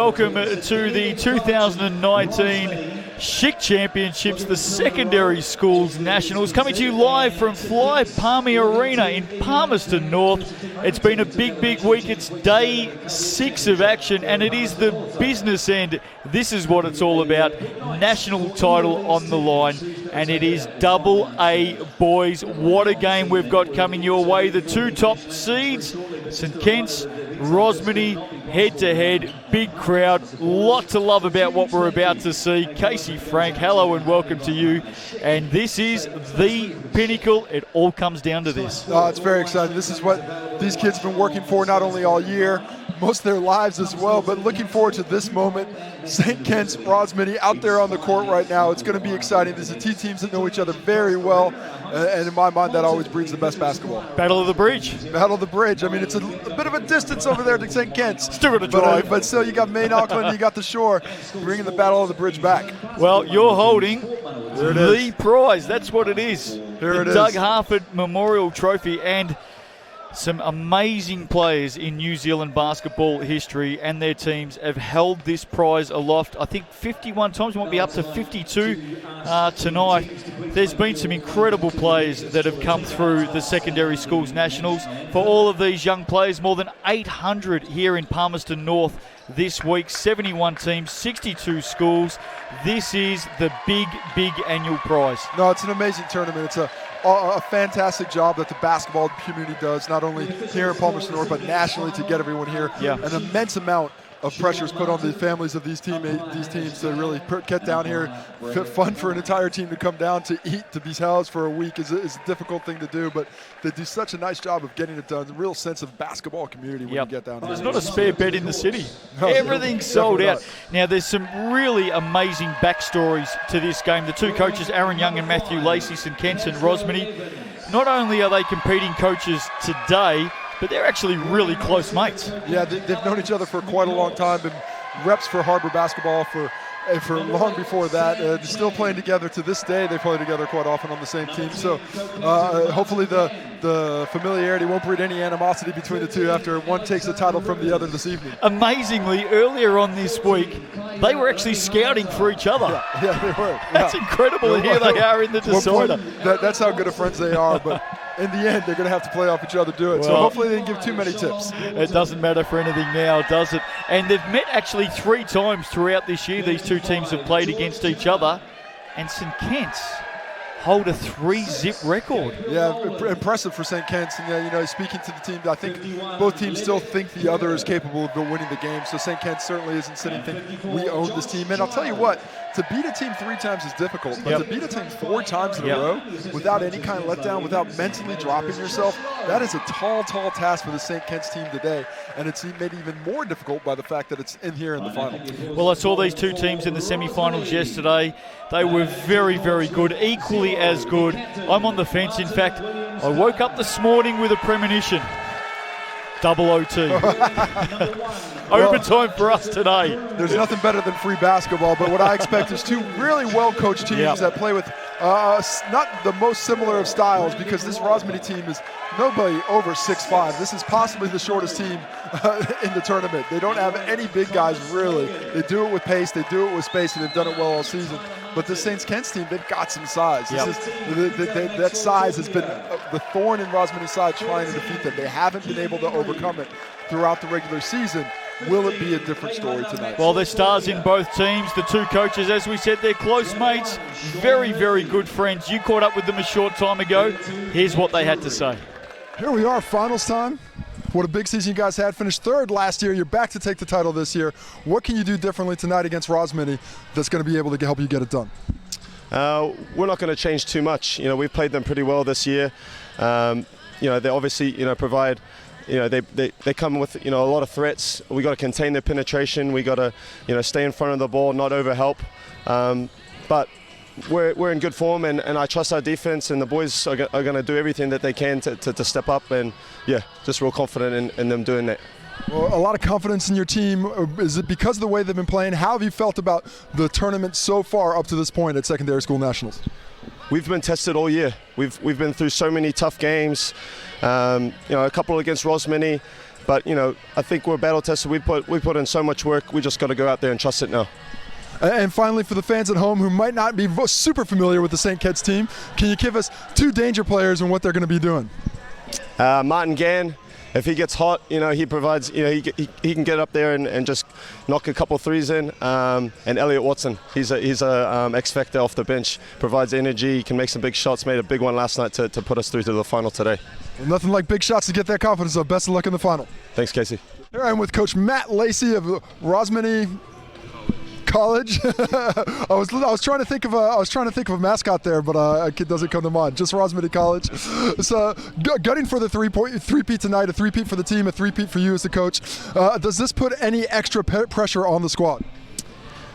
welcome to the 2019 SCHC Championships, the Secondary Schools Nationals, coming to you live from Fly Palmy Arena in Palmerston North. It's been a big week. It's day 6 of action, and it is the business end. This is what it's all about. National title on the line, and it is AA boys. What a game we've got coming your way. The 2 top seeds, St Kent's, Rosmini, head-to-head, big crowd. Lot to love about what we're about to see. Casey Frank, hello and welcome to you. And this is the pinnacle. It all comes down to this. Oh, it's very exciting. This is what these kids have been working for not only all year, most of their lives as well, but looking forward to this moment. St. Kent's, Rosmini out there on the court right now. It's going to be exciting. These are 2 teams that know each other very well, and in my mind, that always breeds the best basketball. Battle of the Bridge. Battle of the Bridge. I mean, it's a bit of a distance over there to St. Kent's. Still got to drive. But still, you got Main Auckland, you got the Shore, bringing the Battle of the Bridge back. Well, you're holding the prize. That's what it is. Here it is. Doug Harford Memorial Trophy, and some amazing players in New Zealand basketball history and their teams have held this prize aloft, I think 51 times. It might be up to 52 tonight. There's been some incredible players that have come through the Secondary Schools Nationals. For all of these young players, more than 800 here in Palmerston North this week, 71 teams, 62 schools. This is the big annual prize. No, it's an amazing tournament. It's a fantastic job that the basketball community does, not only here in Palmerston North, but nationally, to get everyone here. Yeah. An immense amount of pressure is put on the families of these teams to really get down here. Fun for an entire team to come down to eat, to be housed for a week is a difficult thing to do, but they do such a nice job of getting it done. A real sense of basketball community when you get down here. There's not a spare bed in the city. No, everything's sold out. not. Now, there's some really amazing backstories to this game. The 2 coaches, Aaron Young and Matthew Lacey, St Kent's and Rosmini, not only are they competing coaches today, but they're actually really close mates. Yeah, they've known each other for quite a long time, been reps for Harbour basketball for long before that. They're still playing together to this day. They play together quite often on the same team. So hopefully the familiarity won't breed any animosity between the 2 after one takes the title from the other this evening. Amazingly, earlier on this week, they were actually scouting for each other. Yeah, they were. That's incredible, and here they are in the decider. That's how good of friends they are, but in the end, they're going to have to play off each other to do it. Well, so hopefully they didn't give too many tips. It doesn't matter for anything now, does it? And they've met actually 3 times throughout this year. These 2 teams have played against each other. And St Kent's hold a 3-zip record. Yeah, impressive for St. Kent's. And, speaking to the team, I think both teams still think the other is capable of winning the game. So St. Kent's certainly isn't sitting thinking we own this team. And I'll tell you what, to beat a team 3 times is difficult, but to beat a team 4 times in a row without any kind of letdown, without mentally dropping yourself, that is a tall task for the St. Kent's team today. And it's made even more difficult by the fact that it's in here in the final. Well, I saw these 2 teams in the semi-finals yesterday. They were very good, equally as good. I'm on the fence. In fact, I woke up this morning with a premonition. Double OT. Overtime for us today. There's nothing better than free basketball, but what I expect is 2 really well-coached teams that play with not the most similar of styles, because this Rosmini team is nobody over 6'5". This is possibly the shortest team in the tournament. They don't have any big guys, really. They do it with pace, they do it with space, and they've done it well all season. But the St. Kent's team, they've got some size. That size has been the thorn in Rosmini's side trying to defeat them. They haven't been able to overcome it throughout the regular season. Will it be a different story tonight? Well, there's stars in both teams. The 2 coaches, as we said, they're close mates. Very good friends. You caught up with them a short time ago. Here's what they had to say. Here we are, finals time. What a big season you guys had. Finished 3rd last year. You're back to take the title this year. What can you do differently tonight against Rosmini that's going to be able to help you get it done? We're not going to change too much. We've played them pretty well this year. They obviously, provide, they come with, a lot of threats. We got to contain their penetration. We got to, stay in front of the ball, not overhelp. But we're in good form, and I trust our defense, and the boys are going to do everything that they can to step up, and just real confident in them doing that. Well, a lot of confidence in your team. Is it because of the way they've been playing? How have you felt about the tournament so far up to this point at Secondary School Nationals? We've been tested all year. We've been through so many tough games. A couple against Rosmini. But I think we're battle tested. We put in so much work. We just got to go out there and trust it now. And finally, for the fans at home who might not be super familiar with the St. Kitts team, can you give us 2 danger players and what they're going to be doing? Martin Gann, if he gets hot, he provides, he can get up there and just knock a couple threes in. And Elliot Watson, he's a X factor off the bench, provides energy, can make some big shots. Made a big one last night to put us through to the final today. Well, nothing like big shots to get that confidence. So best of luck in the final. Thanks, Casey. Here I am with Coach Matt Lacey of Rosmini College. I was trying to think of a mascot there, but it doesn't come to mind. Just Rosmini College. So gunning for the three-peat tonight, a three-peat for the team, a three-peat for you as the coach. Does this put any extra pressure on the squad?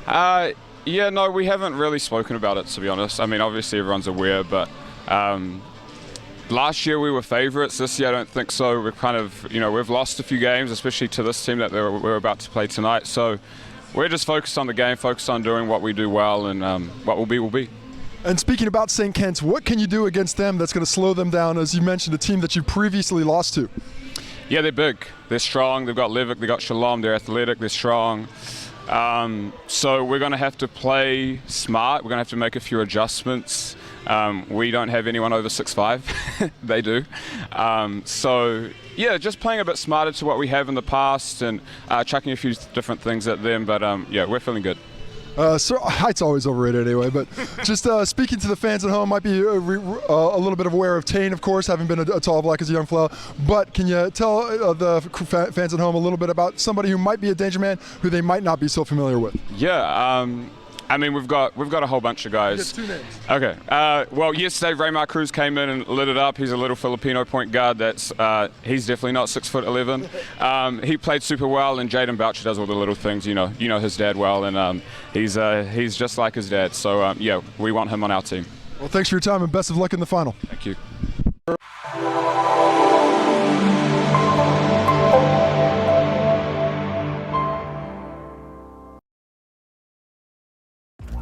Yeah, no, we haven't really spoken about it, to be honest. I mean, obviously everyone's aware, but last year we were favourites. This year I don't think so. We're kind of, we've lost a few games, especially to this team that we're about to play tonight. So we're just focused on the game, focused on doing what we do well, and what will be will be. And speaking about St. Kitts, what can you do against them that's going to slow them down? As you mentioned, a team that you previously lost to. Yeah, they're big. They're strong. They've got Levick, they've got Shalom. They're athletic. They're strong. So we're going to have to play smart. We're going to have to make a few adjustments. We don't have anyone over 6'5". They do. So yeah, just playing a bit smarter to what we have in the past and chucking a few different things at them. But yeah, we're feeling good. So height's always overrated anyway, but just speaking to the fans at home, might be a little bit of aware of Tane, of course, having been a tall black as a young fella. But can you tell the fans at home a little bit about somebody who might be a danger man who they might not be so familiar with? Yeah, I mean, we've got a whole bunch of guys. Get 2 names. Okay. Well, yesterday Raymar Cruz came in and lit it up. He's a little Filipino point guard. He's definitely not 6'11". He played super well, and Jaden Boucher does all the little things. You know his dad well, and he's just like his dad. So yeah, we want him on our team. Well, thanks for your time and best of luck in the final. Thank you.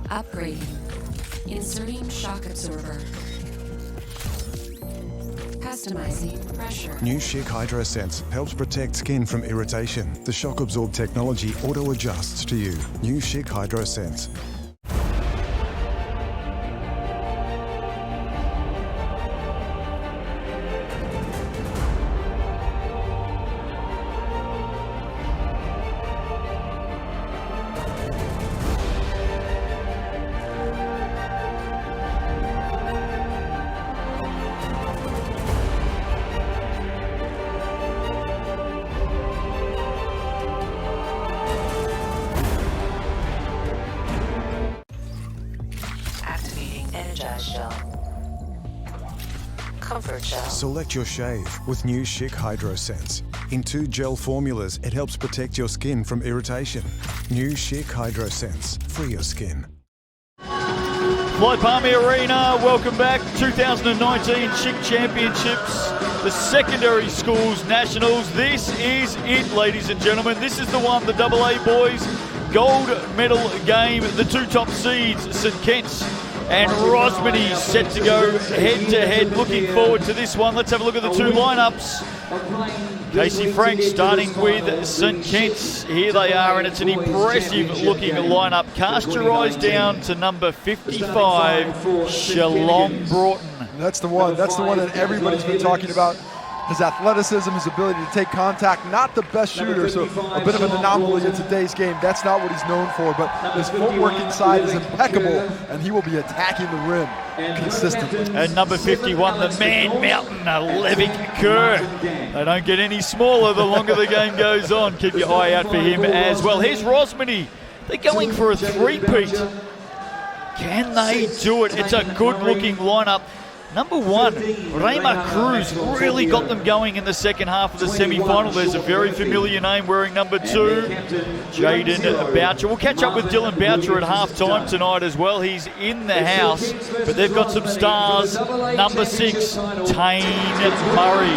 Upgrading. Inserting shock absorber. Customizing pressure. New Schick HydroSense helps protect skin from irritation. The shock absorb technology auto-adjusts to you. New Schick HydroSense. Comfort gel. Select your shave with new Schick HydroSense. In 2 gel formulas, it helps protect your skin from irritation. New Schick HydroSense. Free your skin. Fly Palmy Arena, welcome back. 2019 Schick Championships, the secondary schools nationals. This is it, ladies and gentlemen. This is the one, the AA boys gold medal game. The 2 top seeds, St. Kitts and Rosmini, set to go head-to-head. Looking forward to this one. Let's have a look at the 2 lineups. Casey Frank starting with St. Kitts. Here they are, and it's an impressive-looking lineup. Cast your eyes down to number 55, Shalom Broughton. That's the one. That's the one that everybody's been talking about. His athleticism, his ability to take contact, not the best shooter, so a bit of an anomaly in today's game. That's not what he's known for, but his footwork inside is impeccable, and he will be attacking the rim consistently. And number 51, the man mountain, Levick Kerr. They don't get any smaller the longer the game goes on. Keep your eye out for him as well. Here's Rosmini. They're going for a three-peat. Can they do it? It's a good-looking lineup. Number 1, Raymar Cruz really got them going in the second half of the semi-final. There's a very familiar name wearing number 2, Jaden Boucher. We'll catch up with Dylan Boucher at halftime tonight as well. He's in the house, but they've got some stars. Number 6, Tane Murray.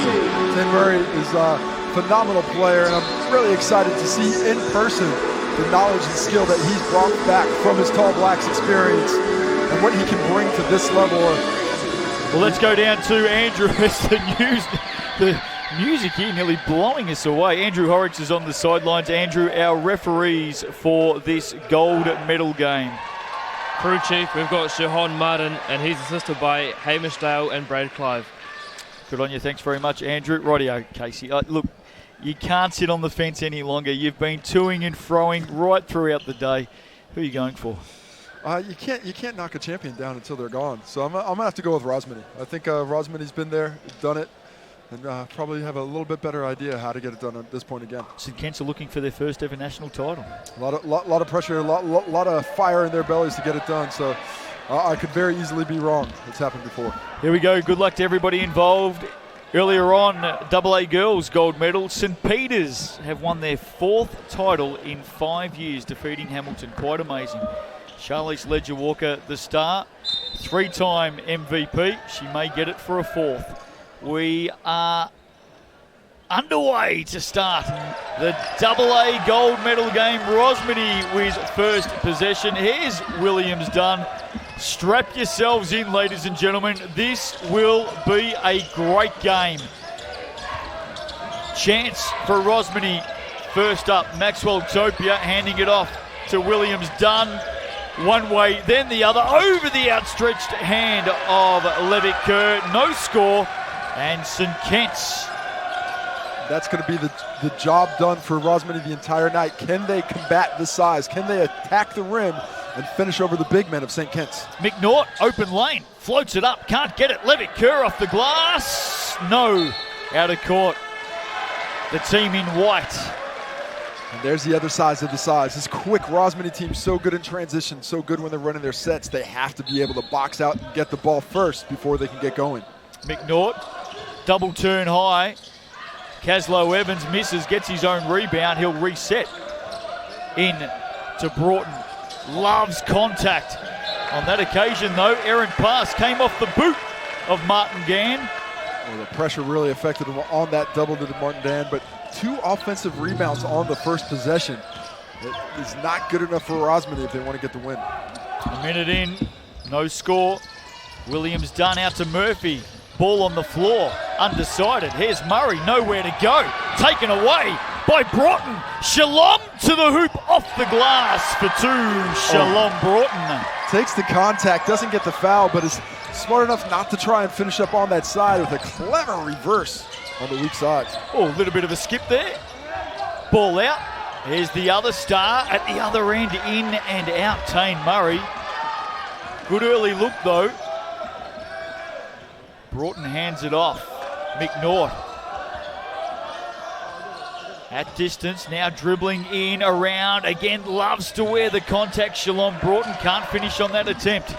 Tane Murray is a phenomenal player, and I'm really excited to see in person the knowledge and skill that he's brought back from his Tall Blacks experience and what he can bring to this level. Well, let's go down to Andrew as the music here nearly blowing us away. Andrew Horrocks is on the sidelines. Andrew, our referees for this gold medal game. Crew chief, we've got Shahan Martin, and he's assisted by Hamish Dale and Brad Clive. Good on you. Thanks very much, Andrew. Rightio, Casey. Look, you can't sit on the fence any longer. You've been toing and froing right throughout the day. Who are you going for? You can't knock a champion down until they're gone. So I'm gonna have to go with Rosmini. I think Rosmini's been there, done it, and probably have a little bit better idea how to get it done at this point again. St Kitts are looking for their first ever national title. A lot of pressure, a lot of fire in their bellies to get it done. So I could very easily be wrong. It's happened before. Here we go. Good luck to everybody involved. Earlier on, AA girls gold medal. St Peters have won their 4th title in 5 years, defeating Hamilton. Quite amazing. Charlize Ledger-Walker, the star, 3-time MVP. She may get it for a 4th. We are underway to start the AA gold medal game. Rosmini with first possession. Here's Williams Dunn. Strap yourselves in, ladies and gentlemen. This will be a great game. Chance for Rosmini. First up, Maxwell Topia handing it off to Williams Dunn. One way, then the other, over the outstretched hand of Levitt Kerr. No score, and St Kitts. That's going to be the job done for Rosmini the entire night. Can they combat the size? Can they attack the rim and finish over the big men of St. Kitts? McNaught, open lane, floats it up, can't get it. Levitt Kerr off the glass. No, out of court. The team in white. And there's the other side of the size. This quick Rosmini team, so good in transition, so good when they're running their sets. They have to be able to box out and get the ball first before they can get going. McNaught, double turn high. Caslow Evans misses, gets his own rebound. He'll reset in to Broughton. Loves contact. On that occasion, though, errant pass came off the boot of Martin Gann. Well, the pressure really affected him on that double to Martin Dan, but 2 offensive rebounds on the first possession. It is not good enough for Rosmini if they want to get the win. A minute in, no score. Williams Dunn out to Murphy. Ball on the floor, undecided. Here's Murray, nowhere to go. Taken away by Broughton. Shalom to the hoop, off the glass for 2. Shalom Broughton. Takes the contact, doesn't get the foul, but is smart enough not to try and finish up on that side with a clever reverse on the weak side. Oh, a little bit of a skip there. Ball out. Here's the other star at the other end, in and out, Tane Murray. Good early look, though. Broughton hands it off. McNaught. At distance, now dribbling in, around. Again, loves to wear the contact. Shalom Broughton can't finish on that attempt.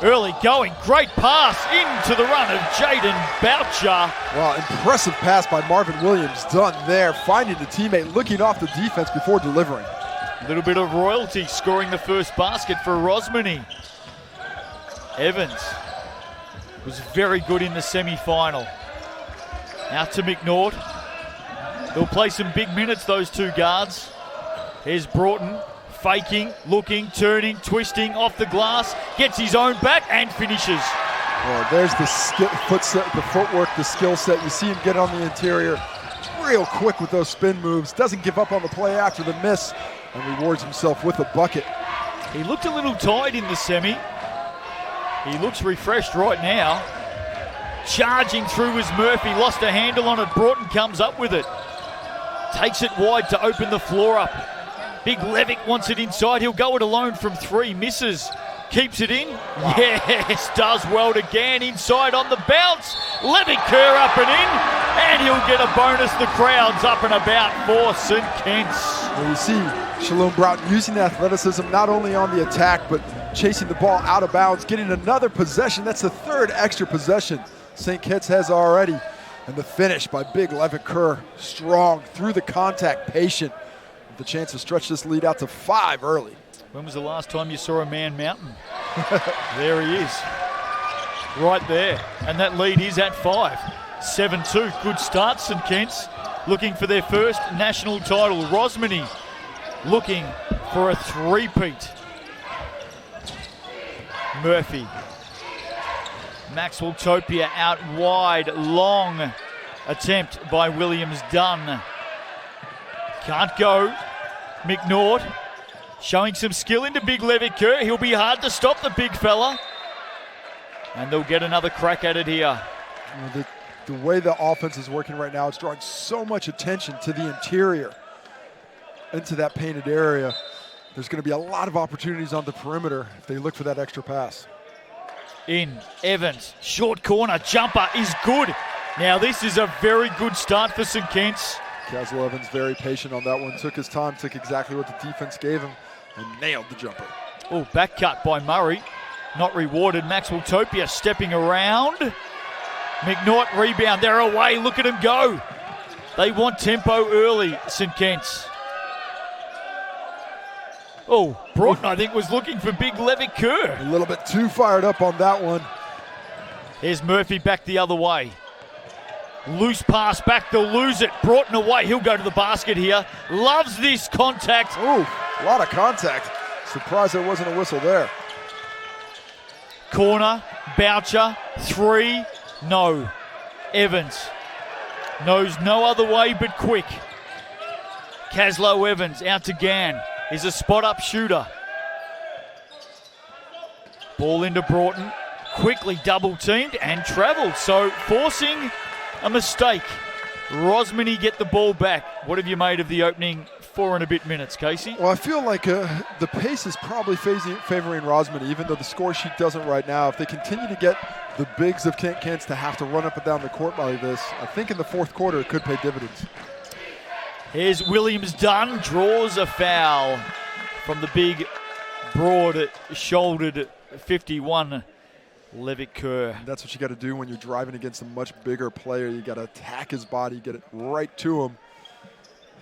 Early going, great pass into the run of Jaden Boucher. Wow, impressive pass by Marvin Williams done there, finding the teammate, looking off the defense before delivering. A little bit of royalty scoring the first basket for Rosmini. Evans was very good in the semi-final. Out to McNaught. They'll play some big minutes, those 2 guards. Here's Broughton, faking, looking, turning, twisting off the glass, gets his own back and finishes. Well, there's the footwork, the skill set. You see him get on the interior real quick with those spin moves. Doesn't give up on the play after the miss and rewards himself with a bucket. He looked a little tired in the semi. He looks refreshed right now. Charging through was Murphy, lost a handle on it. Broughton comes up with it. Takes it wide to open the floor up. Big Levitt wants it inside. He'll go it alone from 3, misses. Keeps it in. Yes, does well to Gann inside on the bounce. Levitt Kerr up and in, and he'll get a bonus. The crowd's up and about for St. Kitts. Well, you see Shalom Broughton using the athleticism not only on the attack, but chasing the ball out of bounds, getting another possession. That's the 3rd extra possession St. Kitts has already. And the finish by big Levitt Kerr, strong, through the contact, patient, with the chance to stretch this lead out to 5 early. When was the last time you saw a man mountain? There he is. Right there. And that lead is at 5. 7-2. Good start, St. Kitts. Looking for their first national title. Rosmini looking for a 3-peat. Murphy. Maxwell Topia out wide, long attempt by Williams Dunn. Can't go. McNaught showing some skill into Big Levitt Kerr. He'll be hard to stop, the big fella. And they'll get another crack at it here. The way the offense is working right now, it's drawing so much attention to the interior, into that painted area. There's going to be a lot of opportunities on the perimeter if they look for that extra pass. In Evans, short corner, jumper is good. Now this is a very good start for St. Kitts. Caswell Evans very patient on that one, took his time, took exactly what the defense gave him, and nailed the jumper. Oh, back cut by Murray. Not rewarded. Maxwell Topia stepping around. McNaught rebound. They're away. Look at him go. They want tempo early, St. Kitts. Oh, Broughton, I think, was looking for Big Levitt Kerr. A little bit too fired up on that one. Here's Murphy back the other way. Loose pass back, they'll lose it. Broughton away, he'll go to the basket here. Loves this contact. Ooh, a lot of contact. Surprised there wasn't a whistle there. Corner, Boucher, three, no. Evans knows no other way but quick. Caslow Evans out to Gann. He's a spot-up shooter. Ball into Broughton. Quickly double-teamed and travelled. So forcing a mistake. Rosmini get the ball back. What have you made of the opening 4 and a bit minutes, Casey? Well, I feel like the pace is probably favoring Rosmini, even though the score sheet doesn't right now. If they continue to get the bigs of Kent to have to run up and down the court like this, I think in the fourth quarter it could pay dividends. Here's Williams Dunn, draws a foul from the big, broad-shouldered 51, Levitt Kerr. That's what you got to do when you're driving against a much bigger player. You got to attack his body, get it right to him.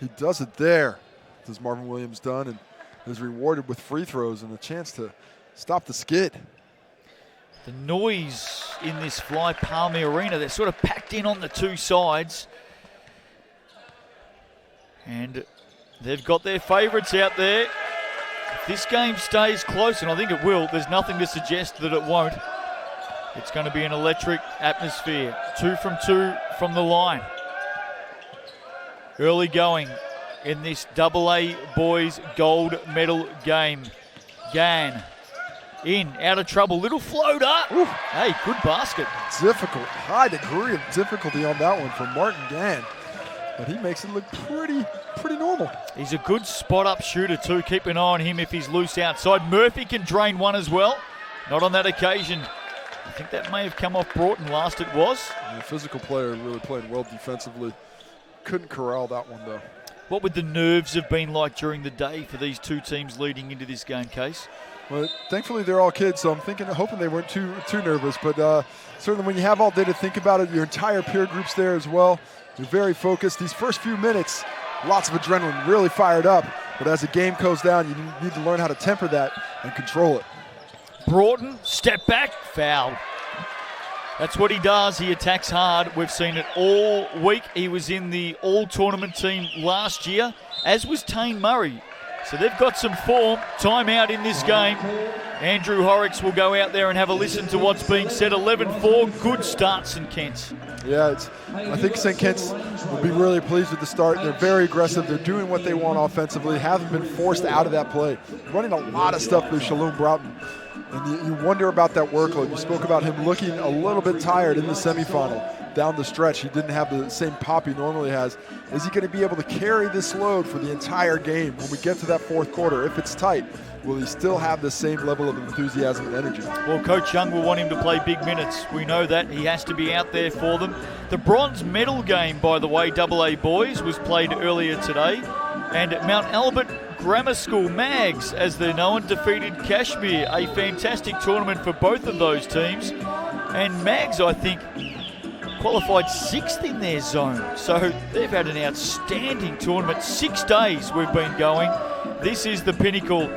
He does it there. Does Marvin Williams Dunn, and is rewarded with free throws and a chance to stop the skid. The noise in this Fly Palmy Arena, they're sort of packed in on the two sides. And they've got their favourites out there. If this game stays close, and I think it will, there's nothing to suggest that it won't. It's going to be an electric atmosphere. 2 from 2 from the line. Early going in this AA boys gold medal game. Gann in, out of trouble, little floater. Ooh. Hey, good basket. Difficult, high degree of difficulty on that one from Martin Gann. But he makes it look pretty normal. He's a good spot-up shooter too. Keep an eye on him if he's loose outside. Murphy can drain one as well. Not on that occasion. I think that may have come off Broughton last it was. The physical player really played well defensively. Couldn't corral that one though. What would the nerves have been like during the day for these two teams leading into this game, Case? Well, thankfully they're all kids, so I'm hoping they weren't too nervous. But certainly when you have all day to think about it, your entire peer group's there as well. You're very focused. These first few minutes, lots of adrenaline, really fired up. But as the game goes down, you need to learn how to temper that and control it. Broughton, step back, foul. That's what he does. He attacks hard. We've seen it all week. He was in the all-tournament team last year, as was Tane Murray. So they've got some form. Timeout in this game. Andrew Horrocks will go out there and have a listen to what's being said. 11-4, good start, St. Kitts. Yeah, I think St. Kitts will be really pleased with the start. They're very aggressive. They're doing what they want offensively. Haven't been forced out of that play. Running a lot of stuff through Shalom Broughton. And you wonder about that workload. You spoke about him looking a little bit tired in the semifinal. Down the stretch, he didn't have the same pop he normally has. Is he going to be able to carry this load for the entire game when we get to that fourth quarter? If it's tight, will he still have the same level of enthusiasm and energy? Well, Coach Young will want him to play big minutes. We know that. He has to be out there for them. The bronze medal game, by the way, AA boys, was played earlier today. And Mount Albert Grammar School, Mags, as they're known, defeated Kashmir. A fantastic tournament for both of those teams. And Mags, I think, qualified 6th in their zone. So they've had an outstanding tournament. 6 days we've been going. This is the pinnacle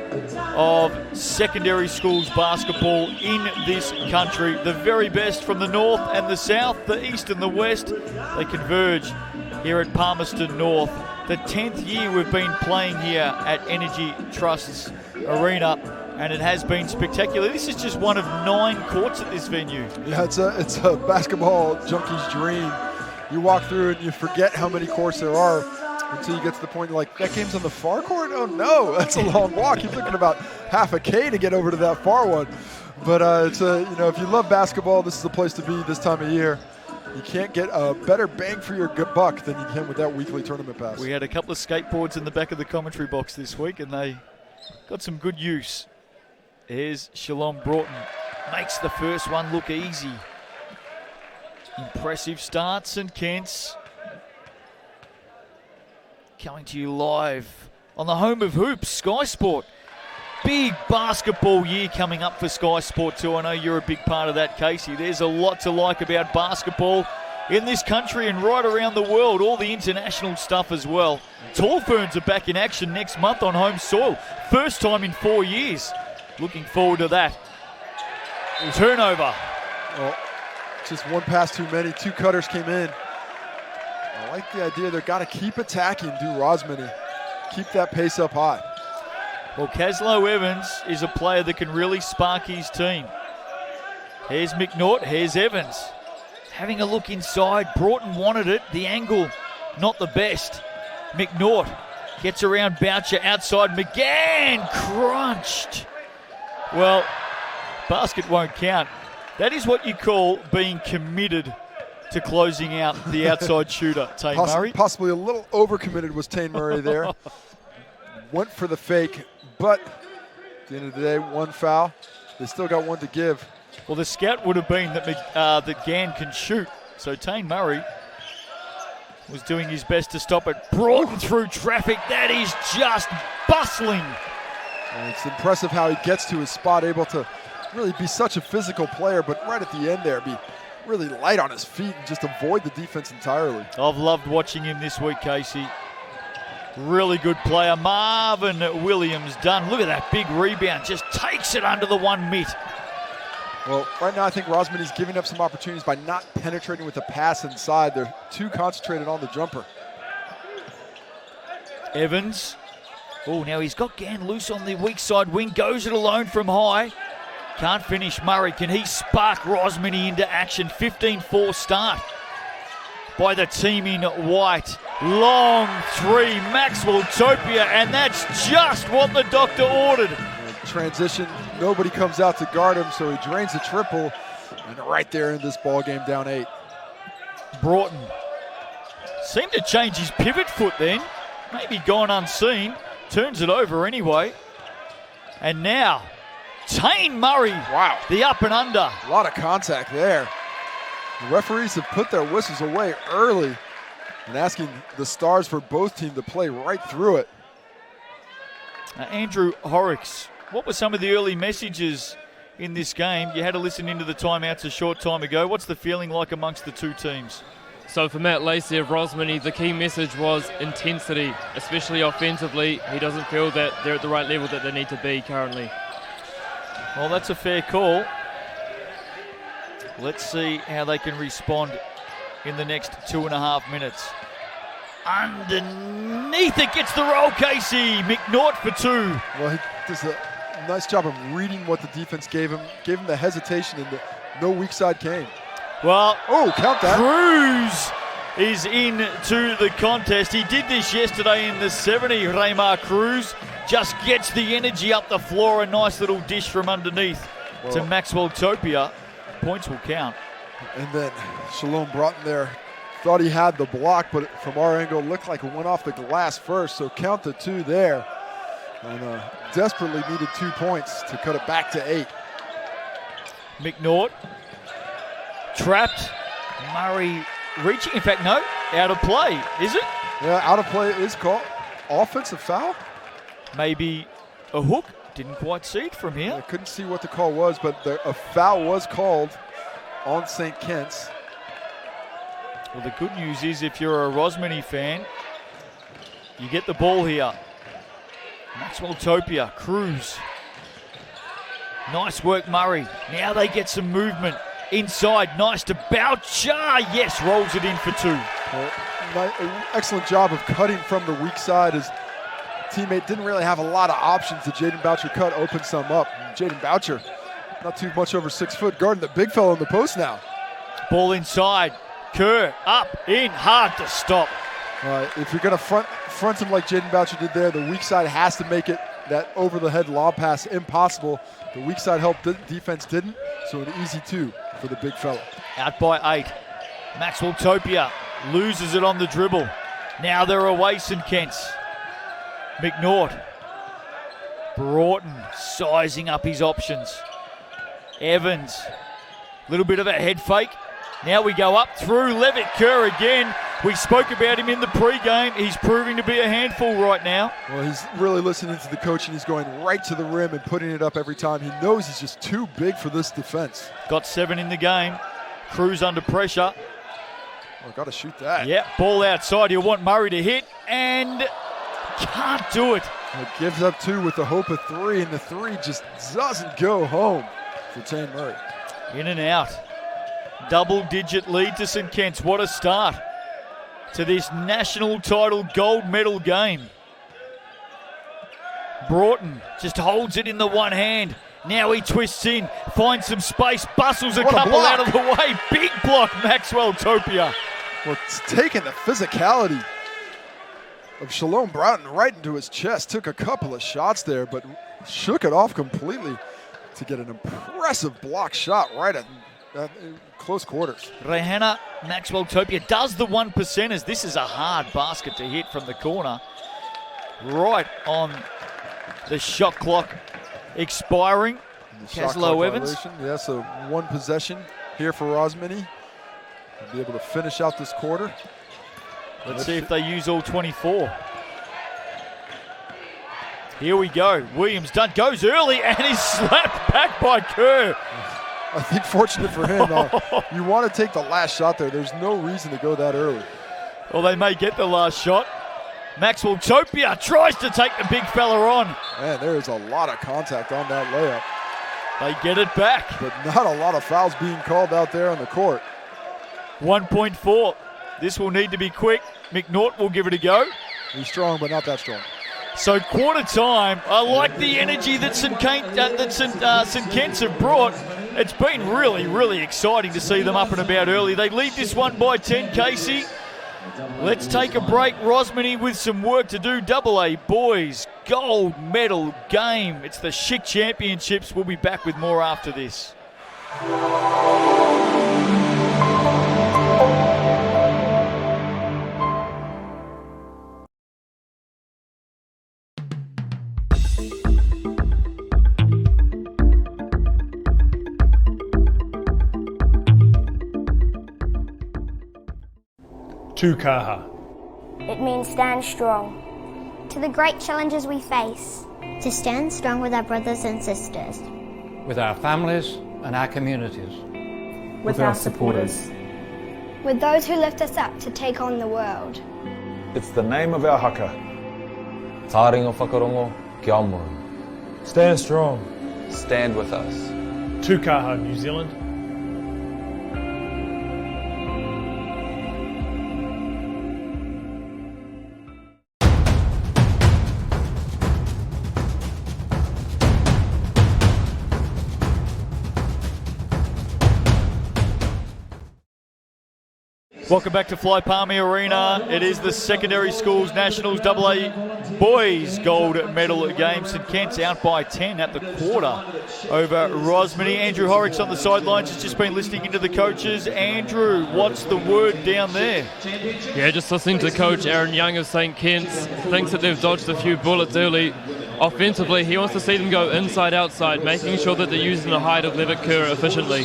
of secondary schools basketball in this country. The very best from the north and the south, the east and the west. They converge here at Palmerston North. The 10th year we've been playing here at Energy Trust's Arena. and it has been spectacular. This is just one of 9 courts at this venue. Yeah, it's a basketball junkie's dream. You walk through and you forget how many courts there are until you get to the point like, that game's on the far court? Oh no, that's a long walk. You're looking about half a K to get over to that far one. But it's if you love basketball, this is the place to be this time of year. You can't get a better bang for your buck than you can with that weekly tournament pass. We had a couple of skateboards in the back of the commentary box this week, and they got some good use. Here's Shalom Broughton. Makes the first one look easy. Impressive start, St. Kent's. Coming to you live on the home of hoops, Sky Sport. Big basketball year coming up for Sky Sport too. I know you're a big part of that, Casey. There's a lot to like about basketball in this country and right around the world. All the international stuff as well. Tall Ferns are back in action next month on home soil. First time in 4 years. Looking forward to that. Turnover. Well, just one pass too many. 2 cutters came in. I like the idea. They've got to keep attacking, do Rosmini. Keep that pace up high. Well, Caslow Evans is a player that can really spark his team. Here's McNaught, here's Evans. Having a look inside, Broughton wanted it. The angle, not the best. McNaught gets around Boucher outside. McGann crunched. Well, basket won't count. That is what you call being committed to closing out the outside shooter, Tane Murray. Possibly a little overcommitted was Tane Murray there. Went for the fake, but at the end of the day, 1 foul. They still got 1 to give. Well, the scout would have been that Gann can shoot. So Tane Murray was doing his best to stop it. Broughton through traffic. That is just bustling. And it's impressive how he gets to his spot, able to really be such a physical player, but right at the end there, be really light on his feet and just avoid the defense entirely. I've loved watching him this week, Casey. Really good player. Marvin Williams done. Look at that big rebound. Just takes it under the 1 mitt. Well, right now I think Rosmini's giving up some opportunities by not penetrating with a pass inside. They're too concentrated on the jumper. Evans. Oh, now he's got Gann loose on the weak side wing. Goes it alone from high. Can't finish Murray. Can he spark Rosmini into action? 15-4 start by the team in white. Long 3, Maxwell Topia, and that's just what the doctor ordered. Transition, nobody comes out to guard him, so he drains the triple, and right there in this ball game, down 8. Broughton seemed to change his pivot foot then, maybe gone unseen, turns it over anyway, and now Tane Murray, wow, the up and under. A lot of contact there. The referees have put their whistles away early and asking the stars for both teams to play right through it. Andrew Horrocks, what were some of the early messages in this game? You had to listen into the timeouts a short time ago. What's the feeling like amongst the 2 teams? So for Matt Lacey of Rosmini, the key message was intensity, especially offensively. He doesn't feel that they're at the right level that they need to be currently. Well, that's a fair call. Let's see how they can respond in the next 2.5 minutes. Underneath it gets the roll, Casey. McNaught for 2. Well, he does a nice job of reading what the defense gave him the hesitation, and no weak side came. Well, count that. Cruz is into the contest. He did this yesterday in the 70, Raymar Cruz. Just gets the energy up the floor. A nice little dish from underneath to Maxwell Topia. Points will count. And then Shalom Broughton there thought he had the block, but from our angle, it looked like it went off the glass first. So count the 2 there. And desperately needed 2 points to cut it back to 8. McNaught trapped. Murray reaching. In fact, no, out of play. Is it? Yeah, out of play is called. Offensive foul? Maybe a hook. Didn't quite see it from here. I couldn't see what the call was, but a foul was called on St. Kent's. Well, the good news is if you're a Rosmini fan, you get the ball here. Maxwell Topia, Cruz. Nice work, Murray. Now they get some movement inside. Nice to Boucher. Yes, rolls it in for 2. Well, excellent job of cutting from the weak side as teammate didn't really have a lot of options. The Jaden Boucher cut opened some up. Jaden Boucher, not too much over 6 foot, guarding the big fella in the post now. Ball inside. Kerr up, in, hard to stop. If you're going to front him like Jaden Boucher did there, the weak side has to make it that over-the-head lob pass impossible. The weak side help defense didn't, so an easy 2 for the big fella. Out by 8. Maxwell Topia loses it on the dribble. Now they're away, St. Kitts. McNaught. Broughton sizing up his options. Evans. Little bit of a head fake. Now we go up through Levitt Kerr again. We spoke about him in the pregame. He's proving to be a handful right now. Well, he's really listening to the coach, and he's going right to the rim and putting it up every time. He knows he's just too big for this defense. Got 7 in the game. Cruz under pressure. Oh, got to shoot that. Yep, ball outside. You want Murray to hit, and can't do it. It gives up 2 with the hope of 3, and the 3 just doesn't go home for Tane Murray. In and out. Double-digit lead to St. Kitts. What a start to this national title gold medal game. Broughton just holds it in the one hand. Now he twists in, finds some space, bustles a couple out of the way. Big block, Maxwell Topia. Well, it's taking the physicality of Shalom Broughton right into his chest. Took a couple of shots there, but shook it off completely to get an impressive block shot right at close quarters. Rehanna Maxwell Topia does the 1%ers. This is a hard basket to hit from the corner. Right on the shot clock expiring. Caslow Evans. Yeah, so 1 possession here for Rosmini. Be able to finish out this quarter. Let's see if they use all 24. Here we go. Williams done, goes early, and he's slapped back by Kerr. I think fortunate for him, you want to take the last shot there. There's no reason to go that early. Well, they may get the last shot. Maxwell Topia tries to take the big fella on. Man, there is a lot of contact on that layup. They get it back. But not a lot of fouls being called out there on the court. 1.4. This will need to be quick. McNaught will give it a go. He's strong, but not that strong. So quarter time, I like the energy that St. Kitts have brought. It's been really, really exciting to see them up and about early. They lead this one by 10, Casey. Let's take a break. Rosmini with some work to do. AA boys gold medal game. It's the Schick Championships. We'll be back with more after this. Tukaha. It means stand strong. To the great challenges we face. To stand strong with our brothers and sisters. With our families and our communities. With our supporters. With those who lift us up to take on the world. It's the name of our haka. Tāringa whakarongo ki Aomori. Stand strong. Stand with us. Tukaha, New Zealand. Welcome back to Fly Palmy Arena. It is the Secondary Schools Nationals AA Boys Gold Medal game. St. Kitts out by 10 at the quarter over Rosmini. Andrew Horrocks on the sidelines has just been listening into the coaches. Andrew, what's the word down there? Yeah, just listening to Coach Aaron Young of St. Kitts. Thinks that they've dodged a few bullets early. Offensively, he wants to see them go inside-outside, making sure that they're using the height of Levitt Kerr efficiently.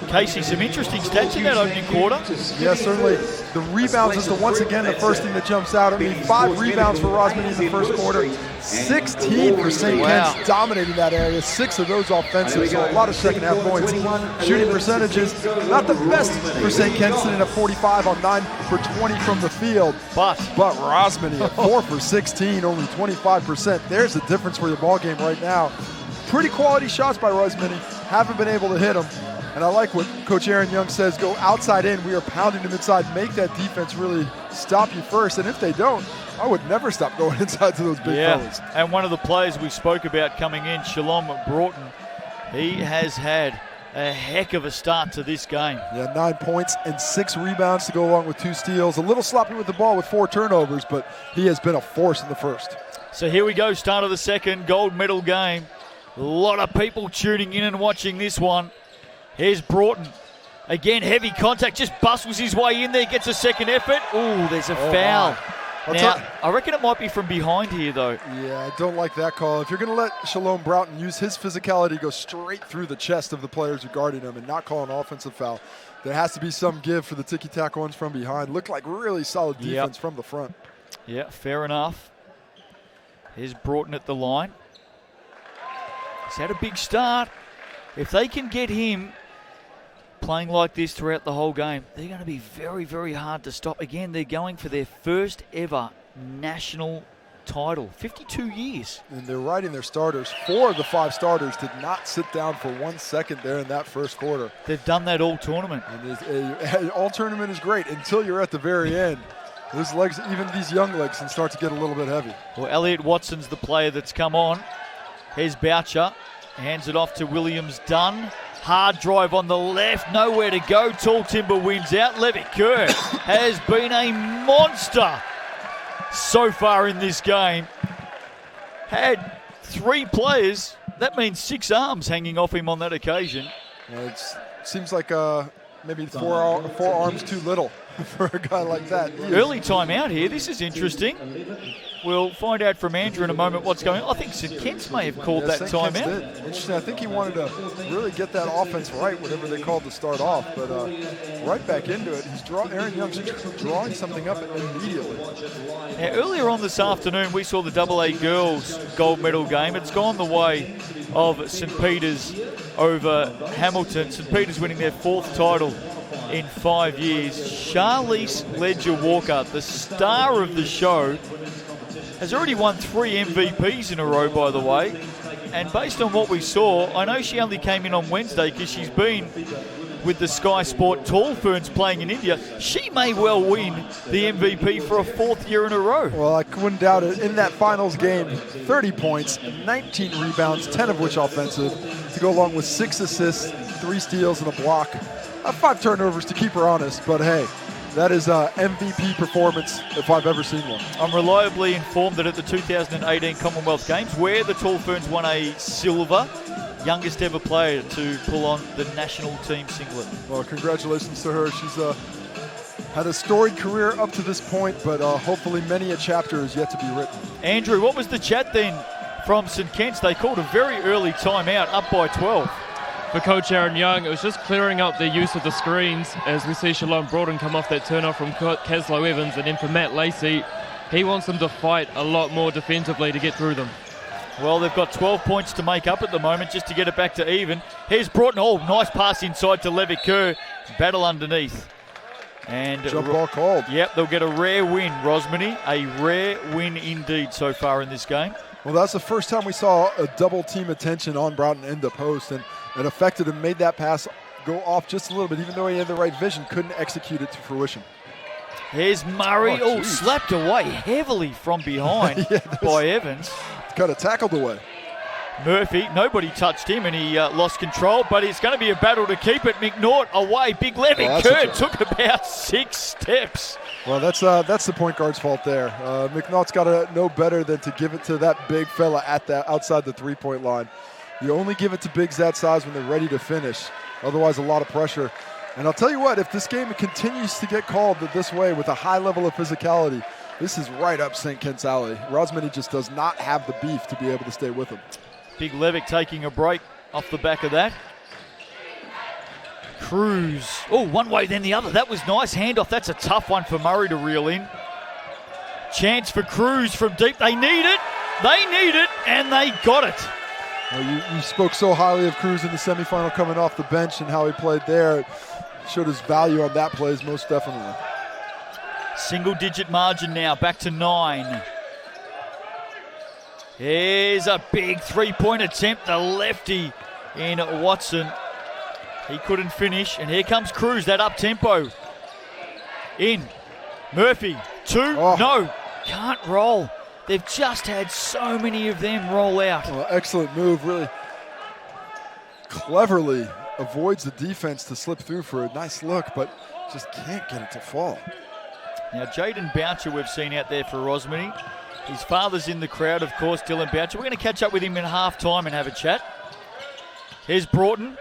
Casey, some interesting stats in that opening quarter. Yeah, certainly. The rebounds is once again the first thing that jumps out at me. 5 rebounds for Rosmini in the first quarter. 16 for St. Kitts, dominating that area. 6 of those offensive, so a lot of second half points. Shooting percentages, not the best for St. Kitts, sitting at 45 on 9 for 20 from the field. But Rosmini at 4 for 16, only 25%. There's the difference for the ball game right now. Pretty quality shots by Rosmini. Haven't been able to hit them. And I like what Coach Aaron Young says, go outside in. We are pounding them inside. Make that defense really stop you first. And if they don't, I would never stop going inside to those big fellas. And one of the players we spoke about coming in, Shalom Broughton, he has had a heck of a start to this game. Yeah, 9 points and 6 rebounds to go along with 2 steals. A little sloppy with the ball with 4 turnovers, but he has been a force in the first. So here we go, start of the second gold medal game. A lot of people tuning in and watching this one. Here's Broughton. Again, heavy contact, just bustles his way in there, gets a second effort. Ooh, there's a foul. Now, I reckon it might be from behind here, though. Yeah, I don't like that call. If you're going to let Shalom Broughton use his physicality, go straight through the chest of the players who guarded him and not call an offensive foul, there has to be some give for the ticky-tack ones from behind. Looked like really solid defense from the front. Yeah, fair enough. Here's Broughton at the line. He's had a big start. If they can get him playing like this throughout the whole game, they're going to be very, very hard to stop. Again, they're going for their first ever national title. 52 years. And they're riding their starters. 4 of the 5 starters did not sit down for 1 second there in that first quarter. They've done that all tournament. And all tournament is great until you're at the very end. Those legs, even these young legs, can start to get a little bit heavy. Well, Elliot Watson's the player that's come on. Here's Boucher. Hands it off to Williams-Dunn. Hard drive on the left, nowhere to go. Tall Timber wins out. Levitt Kerr has been a monster so far in this game. Had 3 players, that means 6 arms hanging off him on that occasion. It seems like maybe 4 arms too little for a guy like that. Early timeout here, this is interesting. We'll find out from Andrew in a moment what's going on. I think St. Kitts may have called that timeout. Interesting. I think he wanted to really get that offense right, whatever they called to start off. But right back into it, Aaron Young's drawing something up immediately. Now, earlier on this afternoon, we saw the AA girls gold medal game. It's gone the way of St. Peter's over Hamilton. St. Peter's winning their 4th title in 5 years. Charlize Ledger-Walker, the star of the show, has already won 3 MVPs in a row, by the way. And based on what we saw, I know she only came in on Wednesday because she's been with the Sky Sport Tall Ferns playing in India. She may well win the MVP for a 4th year in a row. Well, I wouldn't doubt it. In that finals game, 30 points, 19 rebounds, 10 of which offensive, to go along with 6 assists, 3 steals, and a block. 5 turnovers to keep her honest, but hey, that is an MVP performance if I've ever seen one. I'm reliably informed that at the 2018 Commonwealth Games, where the Tall Ferns won a silver, youngest ever player to pull on the national team singlet. Well, congratulations to her. She's had a storied career up to this point, but hopefully many a chapter is yet to be written. Andrew, what was the chat then from St. Kitts? They called a very early timeout, up by 12. For Coach Aaron Young, it was just clearing up their use of the screens as we see Shalom Broughton come off that turnoff from Keslow Evans, and then for Matt Lacey, he wants them to fight a lot more defensively to get through them. Well, they've got 12 points to make up at the moment just to get it back to even. Here's Broughton. Oh, nice pass inside to Levitt Kerr. Battle underneath. And jump ball called. Yep, they'll get a rare win, Rosmini. A rare win indeed so far in this game. Well, that's the first time we saw a double team attention on Broughton in the post, and it affected him, made that pass go off just a little bit, even though he had the right vision, couldn't execute it to fruition. Here's Murray. Oh, slapped away heavily from behind by Evans. Got it tackled away. Murphy, nobody touched him, and he lost control, but it's going to be a battle to keep it. McNaught away. Big Levitt Kerr took about 6 steps. Well, that's the point guard's fault there. McNaught's got to know better than to give it to that big fella outside the three-point line. You only give it to bigs that size when they're ready to finish. Otherwise, a lot of pressure. And I'll tell you what, if this game continues to get called this way with a high level of physicality, this is right up St. Kitts alley. Rosmini just does not have the beef to be able to stay with him. Big Levick taking a break off the back of that. Cruz. Oh, one way then the other. That was nice. Handoff. That's a tough one for Murray to reel in. Chance for Cruz from deep. They need it. They need it, and they got it. Well, you spoke so highly of Cruz in the semifinal coming off the bench and how he played there. It showed his value on that plays most definitely. Single-digit margin now, back to 9. Here's a big three-point attempt, the lefty in Watson. He couldn't finish, and here comes Cruz, that up-tempo. In. Murphy, 2, no. can't roll. They've just had so many of them roll out. Well, excellent move, really cleverly avoids the defense to slip through for a nice look, but just can't get it to fall. Now, Jaden Boucher we've seen out there for Rosmini. His father's in the crowd, of course, Dylan Boucher. We're going to catch up with him in half-time and have a chat. Here's Broughton.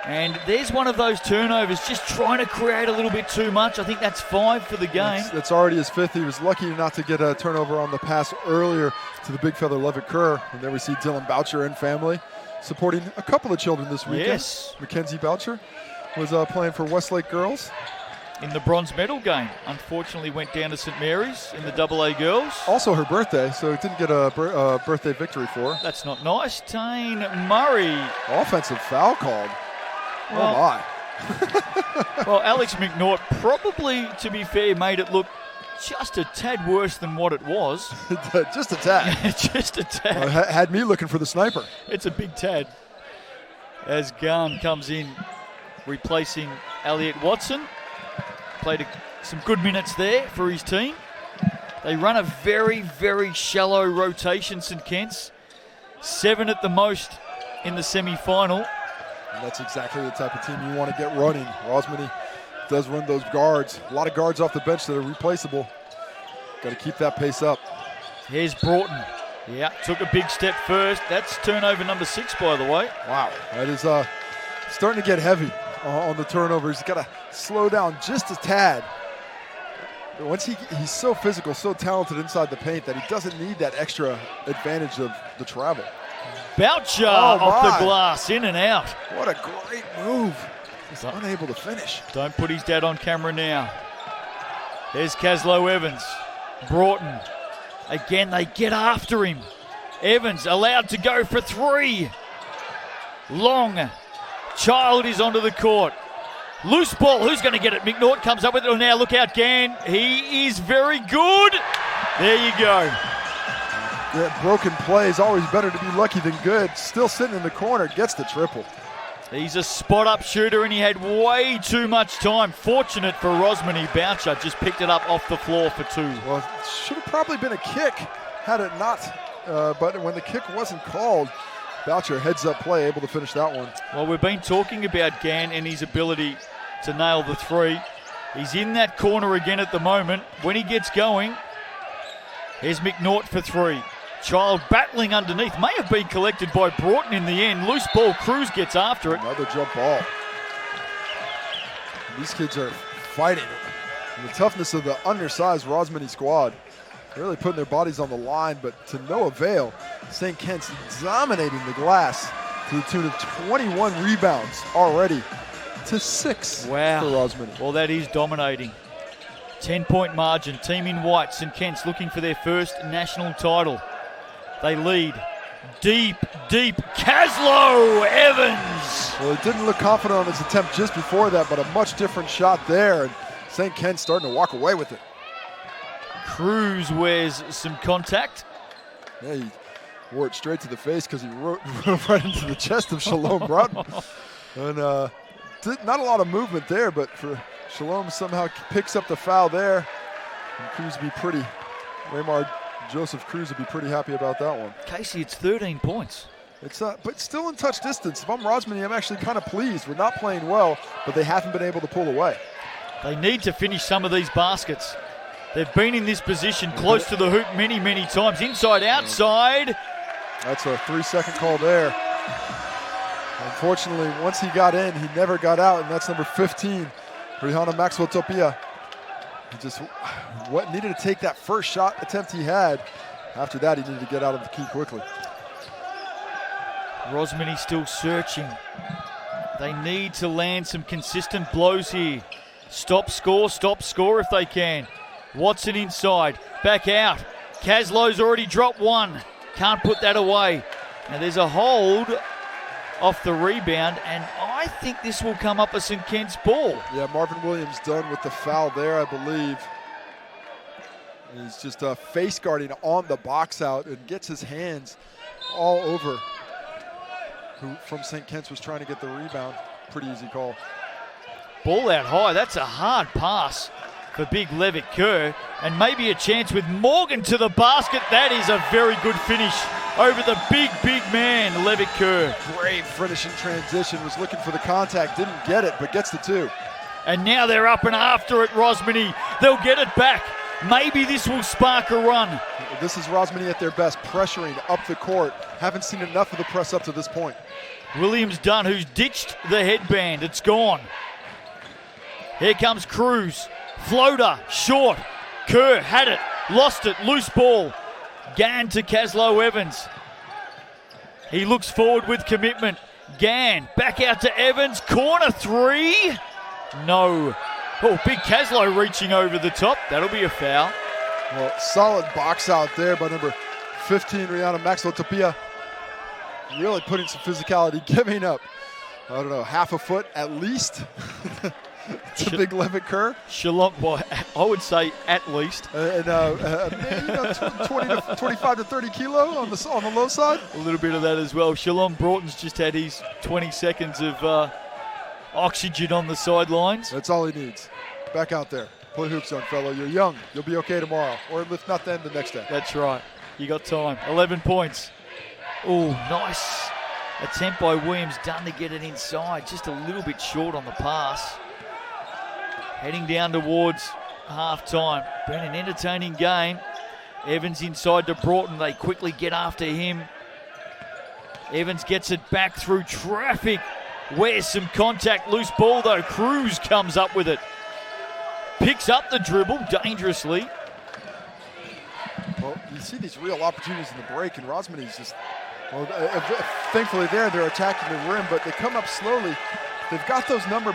And there's one of those turnovers, just trying to create a little bit too much. I think that's 5 for the game. That's already his 5th. He was lucky not to get a turnover on the pass earlier to the big feather Levitt Kerr. And there we see Dylan Boucher and family supporting a couple of children this weekend. Yes. Mackenzie Boucher was playing for Westlake Girls. In the bronze medal game. Unfortunately went down to St. Mary's in the AA girls. Also her birthday, so didn't get a birthday victory for her. That's not nice. Tane Murray. Offensive foul called. Well, oh my. Well, Alex McNaught probably, to be fair, made it look just a tad worse than what it was. Just a tad. Just a tad. Had me looking for the sniper. It's a big tad. As Garn comes in, replacing Elliot Watson. Played some good minutes there for his team. They run a very, very shallow rotation, St. Kitts. 7 at the most in the semi-final. And that's exactly the type of team you want to get running. Rosmini does run those guards. A lot of guards off the bench that are replaceable. Got to keep that pace up. Here's Broughton. Yeah, took a big step first. That's turnover number 6, by the way. Wow, that is starting to get heavy on the turnovers. He's got to slow down just a tad. Once he's so physical, so talented inside the paint that he doesn't need that extra advantage of the travel. Boucher off the glass, in and out. What a great move. He's unable to finish. Don't put his dad on camera now. There's Caslow Evans. Broughton. Again, they get after him. Evans allowed to go for 3. Long. Child is onto the court. Loose ball. Who's going to get it? McNaught comes up with it. Oh, now look out, Gann. He is very good. There you go. Yeah, broken play is always better to be lucky than good. Still sitting in the corner, gets the triple. He's a spot-up shooter, and he had way too much time. Fortunate for Rosmini, Boucher just picked it up off the floor for 2. Well, it should have probably been a kick had it not. But when the kick wasn't called, Boucher heads up play, able to finish that one. Well, we've been talking about Gann and his ability to nail the 3. He's in that corner again at the moment. When he gets going, here's McNaught for 3. Child battling underneath. May have been collected by Broughton in the end. Loose ball. Cruz gets after it. Another jump ball. These kids are fighting. And the toughness of the undersized Rosmini squad. They're really putting their bodies on the line, but to no avail. St. Kitts dominating the glass to the tune of 21 rebounds already to 6 wow. for Rosmini. Well, that is dominating. 10-point margin. Team in white. St. Kitts looking for their first national title. They lead. Deep. Caslow Evans. Well, it didn't look confident on his attempt just before that, but a much different shot there. And St. Kitts starting to walk away with it. Cruz wears some contact. Yeah, he wore it straight to the face because he wrote right into the chest of Shalom Broughton. And not a lot of movement there, but for Shalom somehow picks up the foul there. And Cruz would be pretty, Raymar Joseph Cruz would be pretty happy about that one. Casey, it's 13 points. It's but still in touch distance. If I'm Rosmini, I'm actually kind of pleased. We're not playing well, but they haven't been able to pull away. They need to finish some of these baskets. They've been in this position close to the hoop many times. Inside, outside. That's a 3-second call there. Unfortunately, once he got in, he never got out, and that's number 15, Rihanna Maxwell Topia. He just needed to take that first shot attempt he had. After that, he needed to get out of the key quickly. Rosmini still searching. They need to land some consistent blows here. Stop score if they can. Watson inside, back out. Caslow's already dropped 1. Can't put that away. Now there's a hold off the rebound, and I think this will come up a St. Kitts ball. Yeah, Marvin Williams done with the foul there, I believe. He's just face guarding on the box out and gets his hands all over who from St. Kitts was trying to get the rebound. Pretty easy call. Ball out high. That's a hard pass for big Levitt Kerr, and maybe a chance with Morgan to the basket. That is a very good finish over the big man, Levitt Kerr. Great finish in transition, was looking for the contact, didn't get it, but gets the 2. And now they're up and after it, Rosmini. They'll get it back. Maybe this will spark a run. This is Rosmini at their best, pressuring up the court. Haven't seen enough of the press up to this point. Williams Dunn, who's ditched the headband. It's gone. Here comes Cruz. Floater, short. Kerr had it, lost it, loose ball. Gann to Caslow Evans. He looks forward with commitment. Gann back out to Evans. Corner 3. No. Oh, big Caslow reaching over the top. That'll be a foul. Well, solid box out there by number 15, Rihanna Maxwell Tapia. Really putting some physicality, giving up, I don't know, half a foot at least. It's a big Levitt Kerr. Shalom, well, I would say at least. And maybe 20 to 25 to 30 kilo on the low side. A little bit of that as well. Shalom Broughton's just had his 20 seconds of oxygen on the sidelines. That's all he needs. Back out there. Play hoops, young fellow. You're young. You'll be okay tomorrow. Or if not then, the next day. That's right. You got time. 11 points. Oh, nice attempt by Williams Dunn to get it inside. Just a little bit short on the pass. Heading down towards half-time. Been an entertaining game. Evans inside to Broughton. They quickly get after him. Evans gets it back through traffic. Where's some contact? Loose ball though. Cruz comes up with it. Picks up the dribble dangerously. Well, you see these real opportunities in the break, and Rosmini's just, well, thankfully they're attacking the rim, but they come up slowly. They've got those number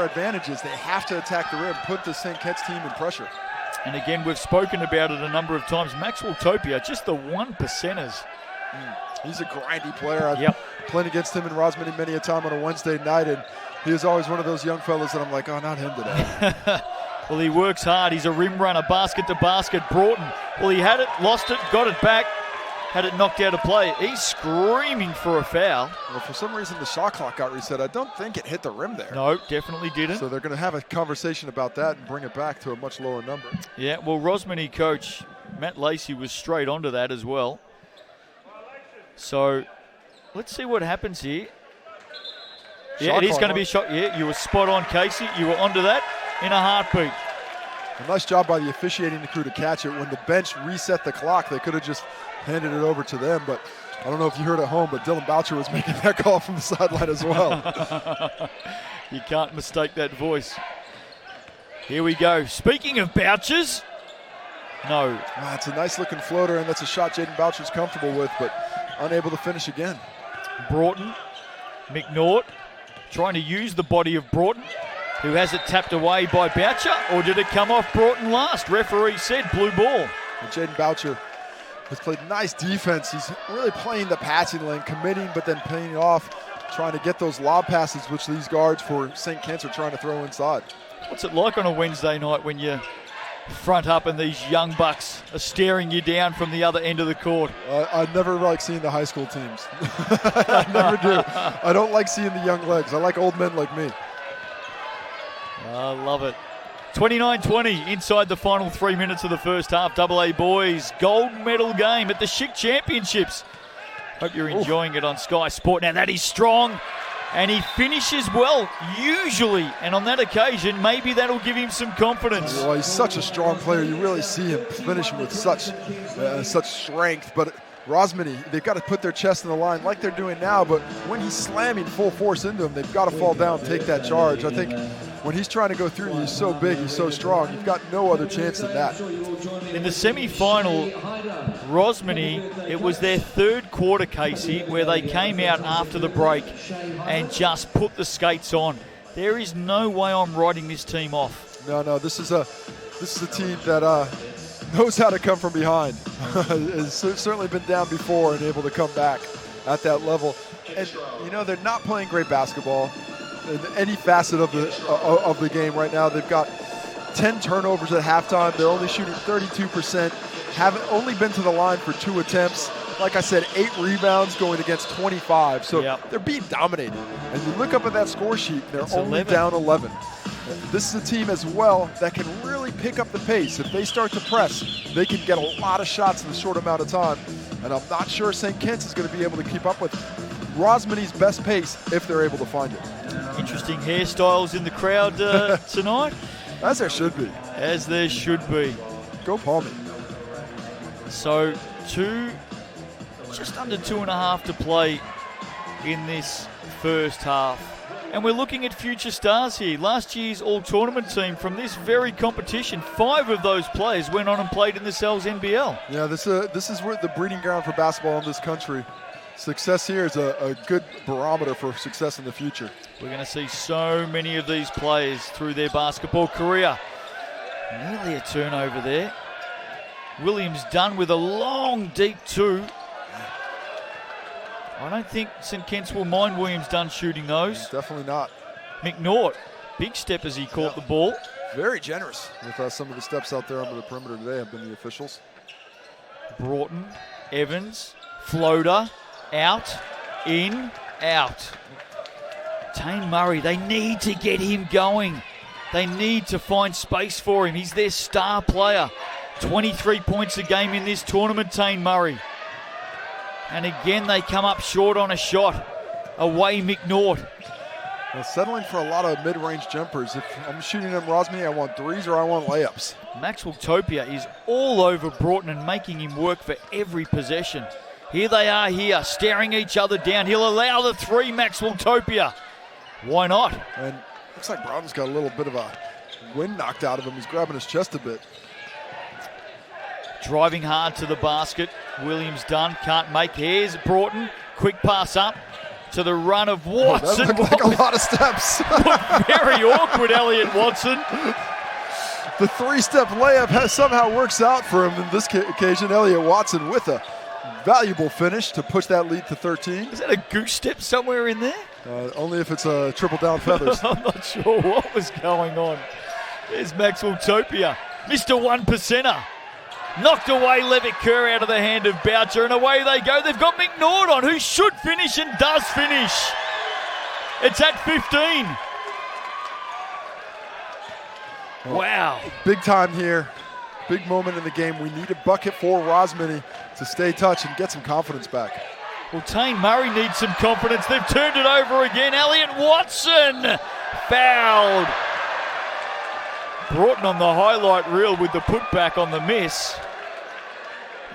advantages. They have to attack the rim, put the St. Kitts team in pressure. And again, we've spoken about it a number of times. Maxwell Tapia, just the 1%ers. He's a grindy player. I've played against him and Rosmini many a time on a Wednesday night, and he is always one of those young fellas that I'm like, oh, not him today. Well, he works hard. He's a rim runner, basket to basket. Broughton, well, he had it, lost it, got it back, had it knocked out of play. He's screaming for a foul. Well, for some reason, the shot clock got reset. I don't think it hit the rim there. No, definitely didn't. So they're going to have a conversation about that and bring it back to a much lower number. Yeah, well, Rosmini coach Matt Lacey was straight onto that as well. So let's see what happens here. Yeah, it is going to be a shot. Yeah, you were spot on, Casey. You were onto that in a heartbeat. A nice job by the officiating crew to catch it. When the bench reset the clock, they could have just handed it over to them. But I don't know if you heard at home, but Dylan Boucher was making that call from the sideline as well. You can't mistake that voice. Here we go. Speaking of Bouchers, no. It's a nice looking floater, and that's a shot Jaden Boucher's comfortable with, but unable to finish again. Broughton, McNaught, trying to use the body of Broughton, who has it tapped away by Boucher, or did it come off Broughton last? Referee said blue ball. Jaden Boucher has played nice defense. He's really playing the passing lane, committing, but then paying off, trying to get those lob passes, which these guards for St. Kitts are trying to throw inside. What's it like on a Wednesday night when you front up and these young bucks are staring you down from the other end of the court? I never like seeing the high school teams. I never do. I don't like seeing the young legs. I like old men like me. I love it. 29-20 inside the final 3 minutes of the first half. AA boys gold medal game at the Schick Championships. Hope you're enjoying it on Sky Sport. Now that is strong, and he finishes well, usually. And on that occasion, maybe that'll give him some confidence. Well, he's such a strong player. You really see him finishing with such strength. But Rosmini, they've got to put their chest in the line like they're doing now. But when he's slamming full force into him, they've got to fall down, take that charge. I think when he's trying to go through, he's so big, he's so strong. You've got no other chance than that. In the semi-final, Rosmini, it was their third quarter, Casey, where they came out after the break and just put the skates on. There is no way I'm writing this team off. No, this is a team that knows how to come from behind. Has certainly been down before and able to come back at that level. And they're not playing great basketball in any facet of the game right now. They've got 10 turnovers at halftime. They're only shooting 32%. Haven't only been to the line for 2 attempts. Like I said, 8 rebounds going against 25. So they're being dominated. And you look up at that score sheet, they're only down 11. This is a team as well that can really pick up the pace. If they start to press, they can get a lot of shots in a short amount of time. And I'm not sure St. Kitts is going to be able to keep up with Rosmini's best pace if they're able to find it. Interesting hairstyles in the crowd tonight. As there should be. As there should be. Go Palmy. So just under 2.5 to play in this first half. And we're looking at future stars here. Last year's all-tournament team from this very competition, 5 of those players went on and played in the Sells NBL. Yeah, this is where the breeding ground for basketball in this country. Success here is a good barometer for success in the future. We're going to see so many of these players through their basketball career. Nearly a turnover there. Williams Dunn with a long, deep 2. I don't think St. Kitts will mind Williams Dunn shooting those. Definitely not. McNaught, big step as he caught the ball. Very generous with some of the steps out there under the perimeter today have been the officials. Broughton, Evans, floater, out, in, out. Tane Murray, they need to get him going. They need to find space for him. He's their star player. 23 points a game in this tournament, Tane Murray. And again, they come up short on a shot. Away McNaught. Well, settling for a lot of mid-range jumpers. If I'm shooting them Rosmini, I want threes or I want layups. Maxwell Topia is all over Broughton and making him work for every possession. Here they are here, staring each other down. He'll allow the 3, Maxwell Topia. Why not? And looks like Broughton's got a little bit of a wind knocked out of him. He's grabbing his chest a bit. Driving hard to the basket. Williams Dunn can't make. Here's Broughton. Quick pass up to the run of Watson. That looked like a lot of steps. Very awkward, Elliot Watson. The 3-step layup somehow works out for him in this occasion. Elliot Watson with a valuable finish to push that lead to 13. Is that a goose step somewhere in there? Only if it's a triple down feathers. I'm not sure what was going on. There's Maxwell Topia. Mr. 1%er. Knocked away Levitt Kerr out of the hand of Boucher, and away they go. They've got McNaught on, who should finish and does finish. It's at 15. Wow. Big time here. Big moment in the game. We need a bucket for Rosmini to stay touch and get some confidence back. Well, Tane Murray needs some confidence. They've turned it over again. Elliot Watson fouled. Broughton on the highlight reel with the putback on the miss.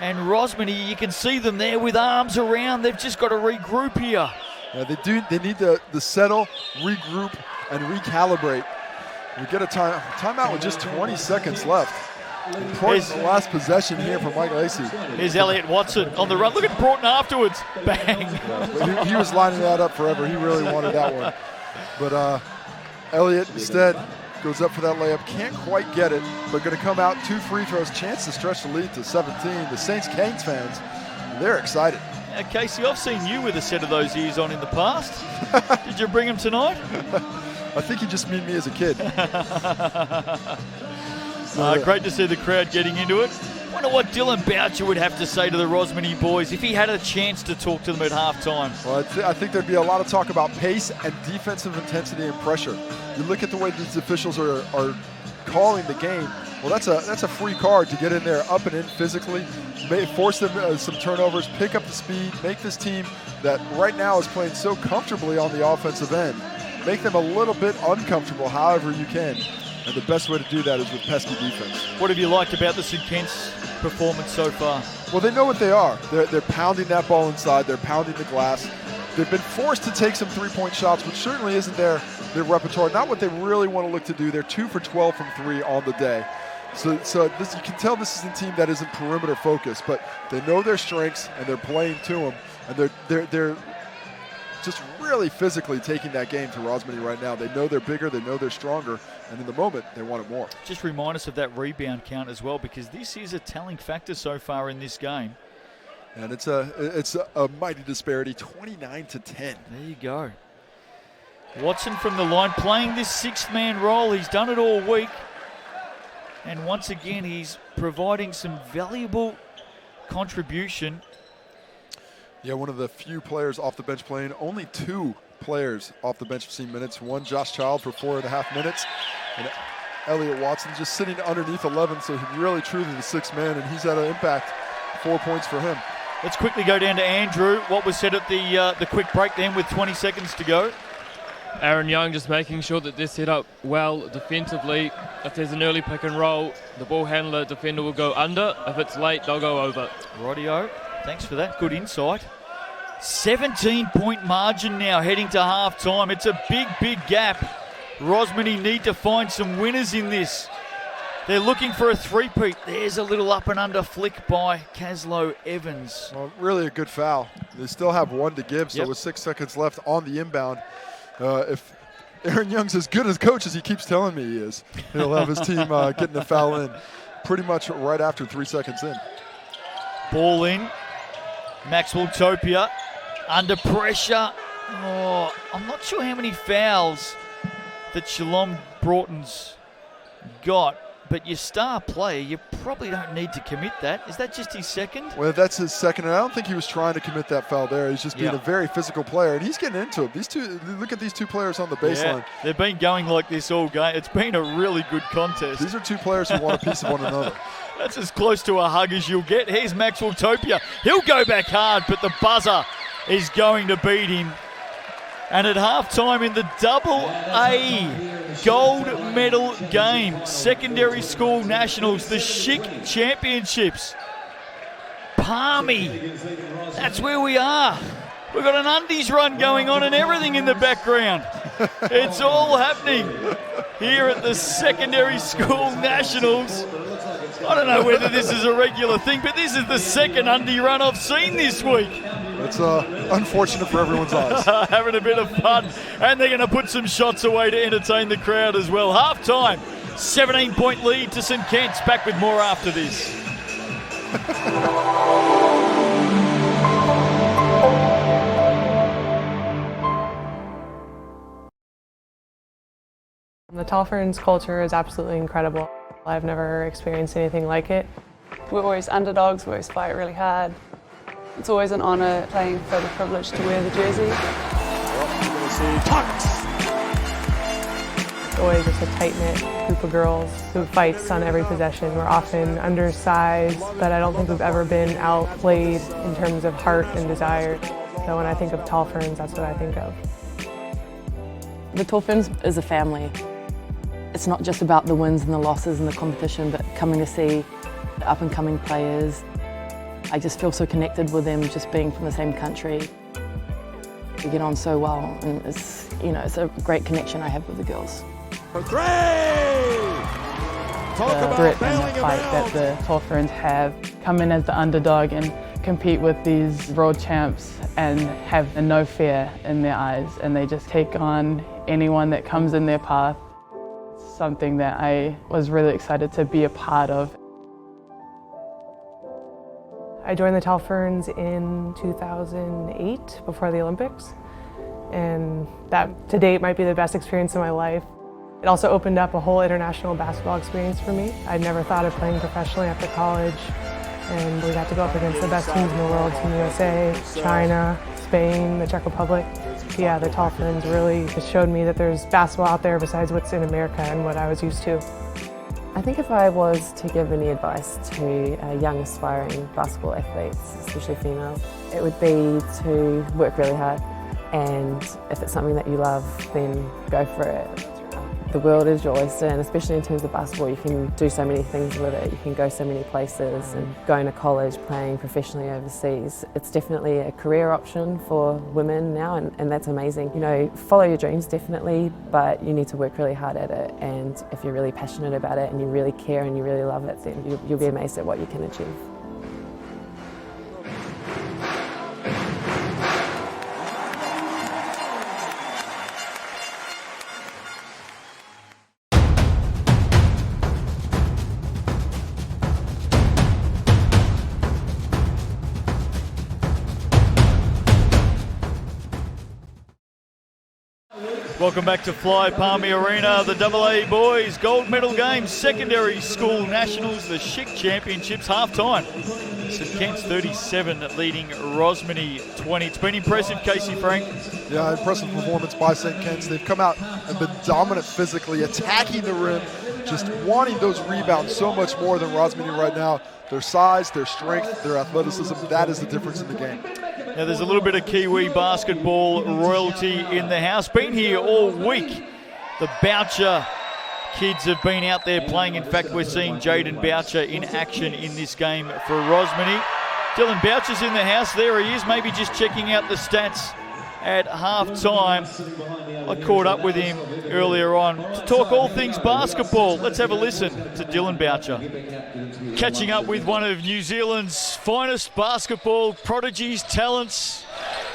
And Rosmini, you can see them there with arms around. They've just got to regroup here. Yeah, they need to settle, regroup, and recalibrate. We get a timeout with just 20 seconds left. Important the last possession here for Mike Lacey. Here's Elliot Watson on the run. Look at Broughton afterwards. Bang. Yeah, he was lining that up forever. He really wanted that one. But Elliot instead goes up for that layup. Can't quite get it, but going to come out 2 free throws. Chance to stretch the lead to 17. The Saints-Canes fans, they're excited. Casey, I've seen you with a set of those ears on in the past. Did you bring them tonight? I think you just mean me as a kid. Great to see the crowd getting into it. Wonder what Dylan Boucher would have to say to the Rosmini boys if he had a chance to talk to them at halftime. Well, I think there'd be a lot of talk about pace and defensive intensity and pressure. You look at the way these officials are calling the game. Well, that's a free card to get in there, up and in physically, force them some turnovers, pick up the speed, make this team that right now is playing so comfortably on the offensive end, make them a little bit uncomfortable however you can. And the best way to do that is with pesky defense. What have you liked about the St. Kitts performance so far? Well, they know what they are. They're pounding that ball inside. They're pounding the glass. They've been forced to take some three-point shots, which certainly isn't their repertoire. Not what they really want to look to do. They're 2 for 12 from 3 on the day. So this, you can tell this is a team that isn't perimeter focused, but they know their strengths and they're playing to them, and they're just really physically taking that game to Rosmini right now. They know they're bigger, they know they're stronger, and in the moment, they want it more. Just remind us of that rebound count as well, because this is a telling factor so far in this game. And it's a mighty disparity, 29-10. There you go. Watson from the line playing this 6th-man role. He's done it all week. And once again, he's providing some valuable contribution. Yeah, one of the few players off the bench playing. Only 2 players off the bench have seen minutes. One, Josh Child, for 4.5 minutes. And Elliot Watson just sitting underneath 11, so he really truly the 6th man, and he's had an impact. 4 points for him. Let's quickly go down to Andrew. What was said at the quick break then with 20 seconds to go? Aaron Young just making sure that they're set up well defensively. If there's an early pick and roll, the ball handler defender will go under. If it's late, they'll go over. Rightio. Thanks for that. Good insight. 17-point margin now heading to half-time. It's a big, big gap. Rosmini need to find some winners in this. They're looking for a three-peat. There's a little up and under flick by Caslow Evans. Well, really a good foul. They still have 1 to give, so with 6 seconds left on the inbound, if Aaron Young's as good as coach as he keeps telling me he is, he'll have his team getting the foul in pretty much right after 3 seconds in. Ball in. Maxwell Topia under pressure. Oh, I'm not sure how many fouls that Shalom Broughton's got, but your star player, you probably don't need to commit that. Is that just his second? Well, that's his second, and I don't think he was trying to commit that foul there. He's just being a very physical player, and he's getting into it. These two, look at these 2 players on the baseline. Yeah, they've been going like this all game. It's been a really good contest. These are 2 players who want a piece of one another. That's as close to a hug as you'll get. Here's Maxwell Topia. He'll go back hard, but the buzzer is going to beat him. And at halftime in the AA gold medal game, secondary school nationals, the Schick Championships. Palmy, that's where we are. We've got an undies run going on and everything in the background. It's all happening here at the secondary school nationals. I don't know whether this is a regular thing, but this is the second undie run I've seen this week. It's unfortunate for everyone's eyes. Having a bit of fun, and they're going to put some shots away to entertain the crowd as well. Half-time, 17-point lead to St Kent's. Back with more after this. The Tall Ferns culture is absolutely incredible. I've never experienced anything like it. We're always underdogs, we always fight really hard. It's always an honour playing for the privilege to wear the jersey. It's always just a tight-knit group of girls who fights on every possession. We're often undersized, but I don't think we've ever been outplayed in terms of heart and desire. So when I think of Tall Ferns, that's what I think of. The Tall Ferns is a family. It's not just about the wins and the losses and the competition, but coming to see the up-and-coming players. I just feel so connected with them, just being from the same country. We get on so well, and it's a great connection I have with the girls. The grit and the fight that the Tall Ferns have, come in as the underdog and compete with these world champs and have no fear in their eyes, and they just take on anyone that comes in their path. It's something that I was really excited to be a part of. I joined the Tall Ferns in 2008, before the Olympics, and that to date might be the best experience of my life. It also opened up a whole international basketball experience for me. I'd never thought of playing professionally after college, and we got to go up against the best teams in the world, Team USA, China, Spain, the Czech Republic. Yeah, the Tall Ferns really just showed me that there's basketball out there besides what's in America and what I was used to. I think if I was to give any advice to young aspiring basketball athletes, especially females, it would be to work really hard, and if it's something that you love, then go for it. The world is your oyster, and especially in terms of basketball, you can do so many things with it. You can go so many places, and going to college, playing professionally overseas. It's definitely a career option for women now, and that's amazing. You know, follow your dreams definitely, but you need to work really hard at it, and if you're really passionate about it and you really care and you really love it, then you'll be amazed at what you can achieve. Welcome back to Fly Palmy Arena, the AA boys gold medal game, secondary school nationals, the Schick Championships, half-time. St Kent's 37 leading Rosmini 20. It's been impressive, Casey Frank. Yeah, impressive performance by St. Kent's. They've come out and been dominant physically, attacking the rim, just wanting those rebounds so much more than Rosmini right now. Their size, their strength, their athleticism, that is the difference in the game. Now there's a little bit of Kiwi basketball royalty in the house. Been here all week. The Boucher kids have been out there playing. In fact, we're seeing Jaden Boucher in action in this game for Rosmini. Dylan Boucher's in the house. There he is, maybe just checking out the stats at half-time. I caught up with him earlier on to talk all things basketball. Let's have a listen to Dylan Boucher. Catching up with one of New Zealand's finest basketball prodigies, talents.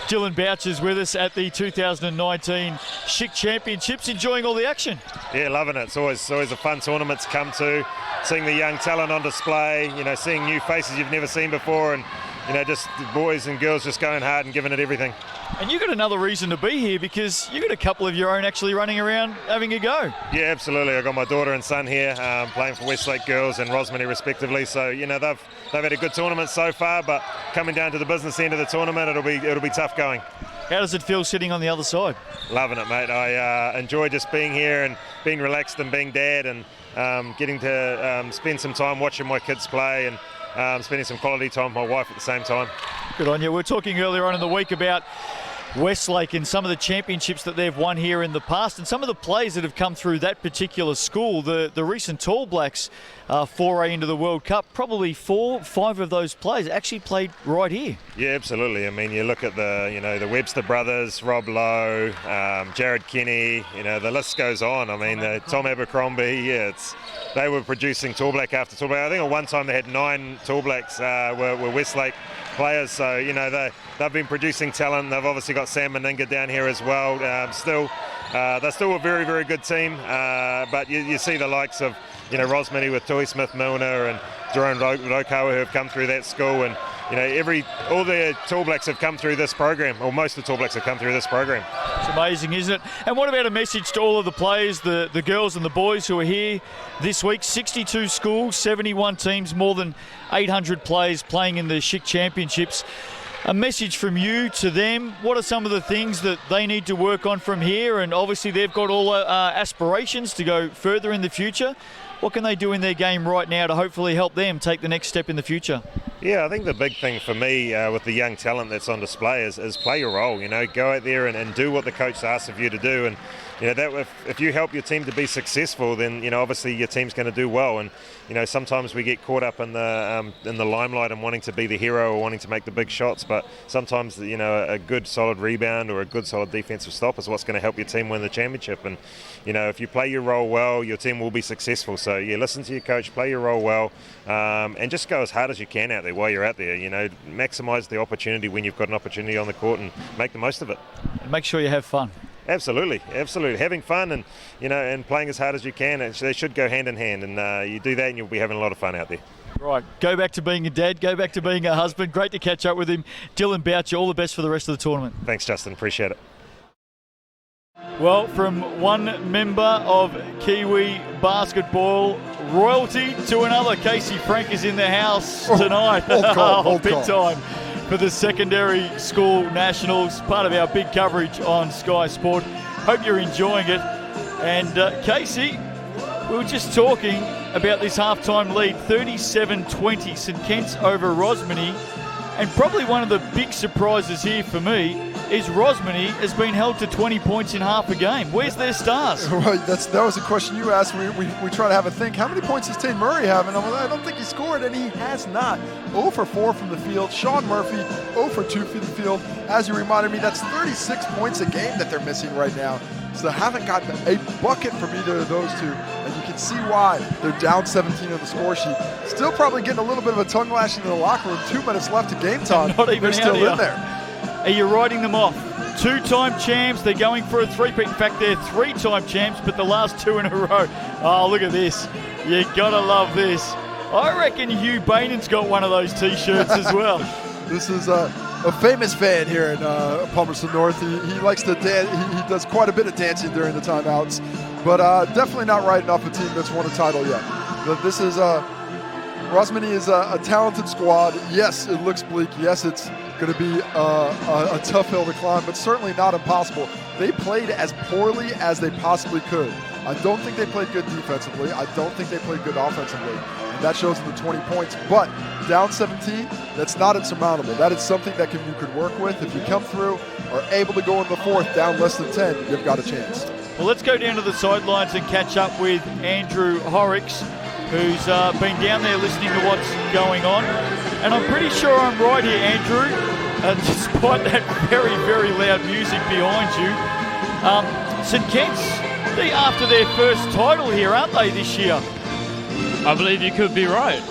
Dylan Boucher's with us at the 2019 Schick Championships, enjoying all the action. Yeah, loving it. It's always a fun tournament to come to, seeing the young talent on display, you know, seeing new faces you've never seen before, and you know, just the boys and girls just going hard and giving it everything. And you've got another reason to be here because you've got a couple of your own actually running around having a go. Yeah, absolutely. I've got my daughter and son here playing for Westlake Girls and Rosmini respectively. So, you know, they've had a good tournament so far, but coming down to the business end of the tournament, it'll be tough going. How does it feel sitting on the other side? Loving it, mate. I enjoy just being here and being relaxed and being dad and getting to spend some time watching my kids play and spending some quality time with my wife at the same time. Good on you. We're talking earlier on in the week about Westlake and some of the championships that they've won here in the past and some of the players that have come through that particular school. The recent Tall Blacks foray into the World Cup, probably 4-5 of those players actually played right here. Yeah, absolutely. I mean, you look at the Webster brothers, Rob Lowe, Jared Kenny, you know, the list goes on. I mean, Tom Abercrombie, yeah, they were producing Tall Black after Tall Black. I think at one time they had 9 Tall Blacks were Westlake players, so you know they've been producing talent. They've obviously got Sam Meninga down here as well. They're still a very, very good team, but you see the likes of, you know, Rosmini with Tui Smith-Milner and Jerome Rokawa who have come through that school, and you know all the Tall Blacks have come through this program, or most of the Tall Blacks have come through this program. It's amazing, isn't it? And what about a message to all of the players, the girls and the boys who are here this week? 62 schools, 71 teams, more than 800 players playing in the Schick Championships. A message from you to them. What are some of the things that they need to work on from here? And obviously they've got all aspirations to go further in the future. What can they do in their game right now to hopefully help them take the next step in the future? Yeah, I think the big thing for me with the young talent that's on display is play your role. You know, go out there and do what the coach asks of you to do. And you know, that if you help your team to be successful, then you know obviously your team's going to do well. And you know, sometimes we get caught up in the limelight and wanting to be the hero or wanting to make the big shots. But sometimes, you know, a good solid rebound or a good solid defensive stop is what's going to help your team win the championship. And you know, if you play your role well, your team will be successful. So yeah, listen to your coach, play your role well, and just go as hard as you can out there while you're out there. You know, maximise the opportunity when you've got an opportunity on the court and make the most of it. And make sure you have fun. Absolutely. Having fun and, you know, and playing as hard as you can. And they should go hand in hand. And you do that and you'll be having a lot of fun out there. Right. Go back to being a dad. Go back to being a husband. Great to catch up with him. Dylan Boucher, all the best for the rest of the tournament. Thanks, Justin. Appreciate it. Well, from one member of Kiwi basketball royalty to another, Casey Frank is in the house tonight. Big time for the secondary school nationals, part of our big coverage on Sky Sport. Hope you're enjoying it. And Casey, we were just talking about this halftime lead, 37-20, St Kent's over Rosmini. And probably one of the big surprises here for me is Rosmini has been held to 20 points in half a game. Where's their stars? Well, that was a question you asked. We try to have a think. How many points does Tate Murray have? And I don't think he scored, and he has not. 0 for 4 from the field. Sean Murphy, 0 for 2 from the field. As you reminded me, that's 36 points a game that they're missing right now. So they haven't gotten a bucket from either of those two. And you can see why they're down 17 on the score sheet. Still probably getting a little bit of a tongue lashing in the locker room. 2 minutes left of game time. Not even they're still in there. Are you writing them off? 2-time champs, they're going for a three-peat. In fact, they're 3-time champs, but the last 2 in a row. Oh, look at this. You gotta love this. I reckon Hugh Bainen's got one of those T-shirts as well. This is a famous fan here in Palmerston North. He likes to dance. He does quite a bit of dancing during the timeouts, but definitely not writing off a team that's won a title yet. But this is Rosmini is a talented squad. Yes, it looks bleak. Yes, it's going to be a tough hill to climb, but certainly not impossible. They played as poorly as they possibly could. I don't think they played good defensively. I don't think they played good offensively. And that shows in the 20 points. But down 17, that's not insurmountable. That is something that you could work with. If you come through, are able to go in the fourth down less than 10, you've got a chance. Well, let's go down to the sidelines and catch up with Andrew Horrocks, who's been down there listening to what's going on. And I'm pretty sure I'm right here, Andrew, despite that very, very loud music behind you. St Kitts, they're after their first title here, aren't they, this year? I believe you could be right.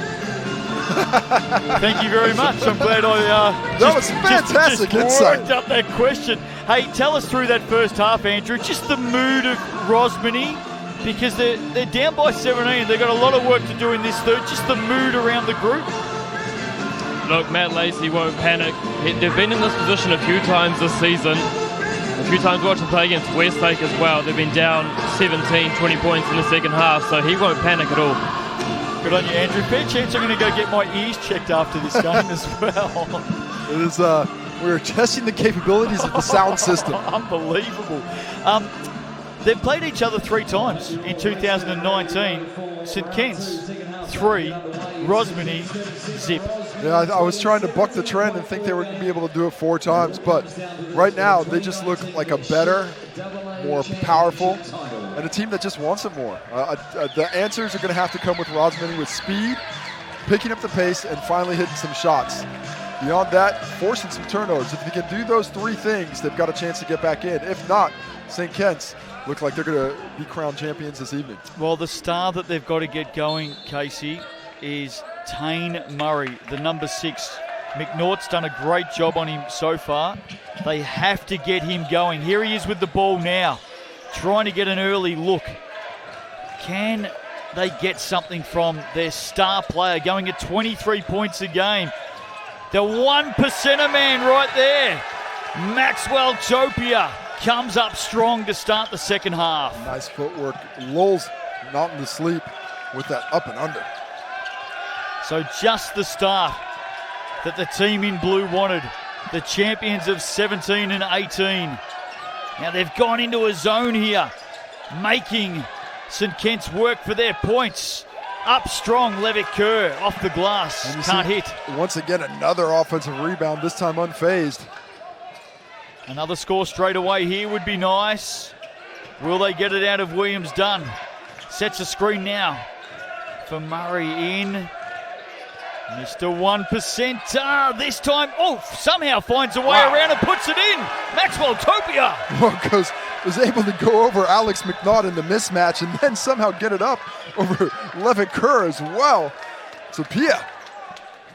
Thank you very much. I'm glad that was fantastic insight. Worked up that question. Hey, tell us through that first half, Andrew, just the mood of Rosmini, because they're down by 17. They've got a lot of work to do in this third. Just the mood around the group. Look, Matt Lacey won't panic. They've been in this position a few times this season. A few times watching play against Westlake as well. They've been down 17, 20 points in the second half, so he won't panic at all. Good on you, Andrew. Fair chance I'm going to go get my ears checked after this game as well. It is, we're testing the capabilities of the sound system. Unbelievable. They've played each other 3 times in 2019. St Kitts, 3. Rosmini, zip. Yeah, I was trying to buck the trend and think they were going to be able to do it 4 times, but right now they just look like a better, more powerful, and a team that just wants it more. The answers are going to have to come with Rosmini with speed, picking up the pace, and finally hitting some shots. Beyond that, forcing some turnovers. If they can do those 3 things, they've got a chance to get back in. If not, St. Kitts look like they're going to be crowned champions this evening. Well, the star that they've got to get going, Casey, is Tane Murray, the number 6. McNaught's done a great job on him so far. They have to get him going. Here he is with the ball now, trying to get an early look. Can they get something from their star player going at 23 points a game? The 1%er man right there. Maxwell Topia comes up strong to start the second half. Nice footwork. Lowell's not in the sleep with that up and under. So just the start that the team in blue wanted. The champions of 17 and 18. Now they've gone into a zone here, making St Kitts work for their points. Up strong, Levitt Kerr off the glass, can't hit. Once again, another offensive rebound, this time unfazed. Another score straight away here would be nice. Will they get it out of Williams Dunn? Sets a screen now for Murray in. Mr. 1%. This time, somehow finds a way around and puts it in. Maxwell Topia. Well, was able to go over Alex McNaught in the mismatch and then somehow get it up over Levitt Kerr as well. Topia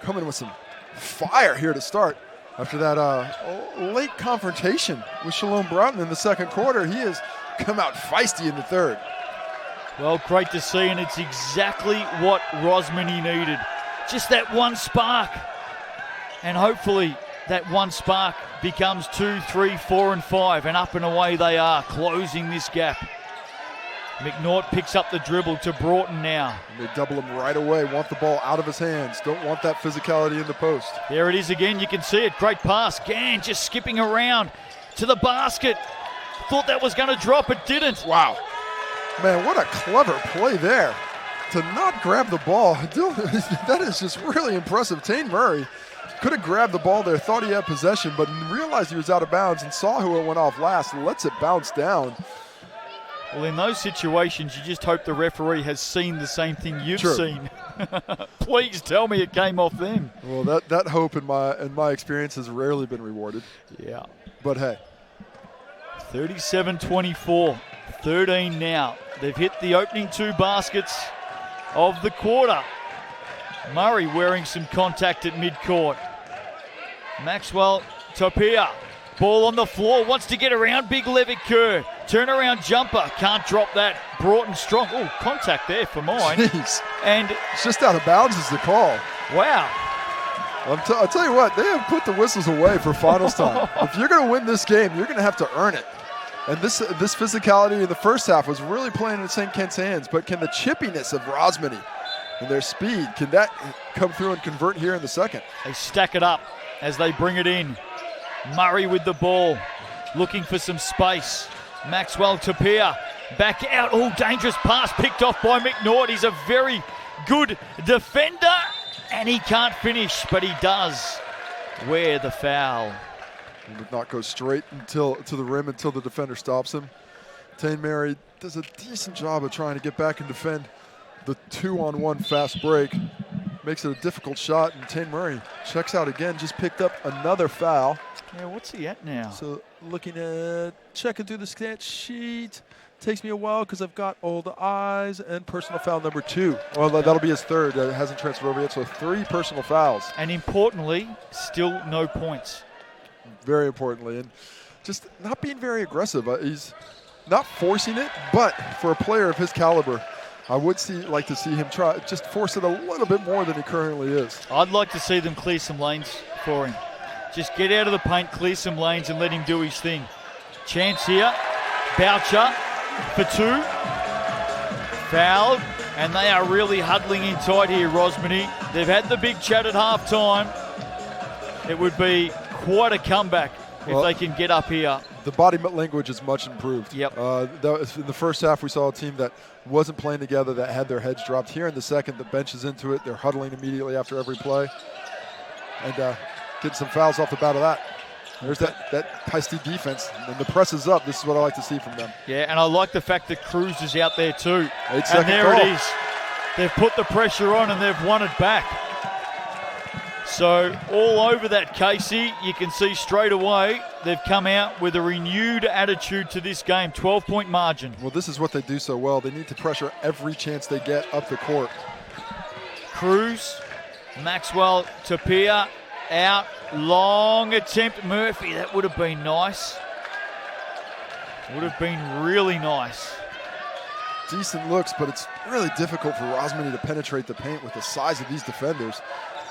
coming with some fire here to start. After that late confrontation with Shalom Broughton in the second quarter, he has come out feisty in the third. Well, great to see, and it's exactly what Rosmini needed. Just that one spark. And hopefully that one spark becomes 2, 3, 4, and 5, and up and away they are, closing this gap. McNaught picks up the dribble to Broughton now. And they double him right away, want the ball out of his hands, don't want that physicality in the post. There it is again, you can see it, great pass. Gann just skipping around to the basket. Thought that was going to drop, it didn't. Wow. Man, what a clever play there. To not grab the ball, that is just really impressive. Tane Murray could have grabbed the ball there, thought he had possession, but realized he was out of bounds and saw who it went off last, lets it bounce down. Well, in those situations, you just hope the referee has seen the same thing you've seen. Please tell me it came off them. Well, that hope in my experience has rarely been rewarded. Yeah. But hey. 37-24, 13 now. They've hit the opening 2 baskets of the quarter. Murray wearing some contact at midcourt. Maxwell Topia, ball on the floor, wants to get around big Levitt Kerr. Turnaround jumper, can't drop that. Broughton strong. Oh, contact there for mine. Jeez. And it's just out of bounds is the call. Wow. I'll tell you what, they have put the whistles away for finals time. If you're going to win this game, you're going to have to earn it. And this physicality in the first half was really playing in St. Kitts' hands, but can the chippiness of Rosmini and their speed. Can that come through and convert here in the second? They stack it up as they bring it in. Murray with the ball, looking for some space. Maxwell Tapia back out. Oh, dangerous pass picked off by McNaught. He's a very good defender, and he can't finish, but he does wear the foul. He would not go straight to the rim until the defender stops him. Taine Murray does a decent job of trying to get back and defend the 2-on-1 fast break. Makes it a difficult shot, and Taine Murray checks out again, just picked up another foul. Yeah, what's he at now? So looking at checking through the stat sheet. Takes me a while because I've got all the eyes, and personal foul number 2. Well, that'll be his third. It hasn't transferred over yet, so 3 personal fouls. And importantly, still no points. Very importantly, and just not being very aggressive. He's not forcing it, but for a player of his caliber, I would like to see him try just force it a little bit more than he currently is. I'd like to see them clear some lanes for him. Just get out of the paint, clear some lanes, and let him do his thing. Chance here. Boucher for 2. Fouled, and they are really huddling in tight here, Rosmini. They've had the big chat at halftime. It would be quite a comeback if they can get up here. The body language is much improved. Yep. In the first half, we saw a team that wasn't playing together, that had their heads dropped. Here in the second, the bench is into it. They're huddling immediately after every play. And getting some fouls off the bat of that. There's that feisty defense, and the press is up. This is what I like to see from them. Yeah, and I like the fact that Cruz is out there too. And there it is. They've put the pressure on and they've won it back. So all over that, Casey, you can see straight away they've come out with a renewed attitude to this game. 12-point margin. Well, this is what they do so well. They need to pressure every chance they get up the court. Cruz, Maxwell Tapia out. Long attempt, Murphy. That would have been nice. Would have been really nice. Decent looks, but it's really difficult for Rosmini to penetrate the paint with the size of these defenders.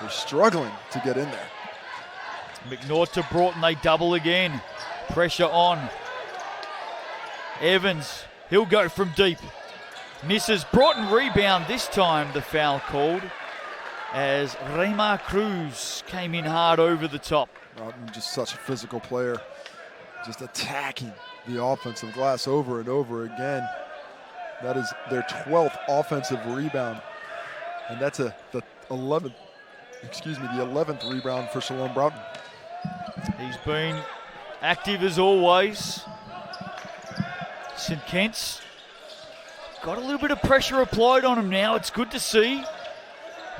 They're struggling to get in there. McNaught to Broughton, they double again. Pressure on. Evans, he'll go from deep. Misses. Broughton rebound, this time the foul called as Reymar Cruz came in hard over the top. Just such a physical player, just attacking the offensive glass over and over again. That is their 12th offensive rebound, and that's the 11th rebound for Shalom Broughton. He's been active as always. St. Kitts got a little bit of pressure applied on him now. It's good to see.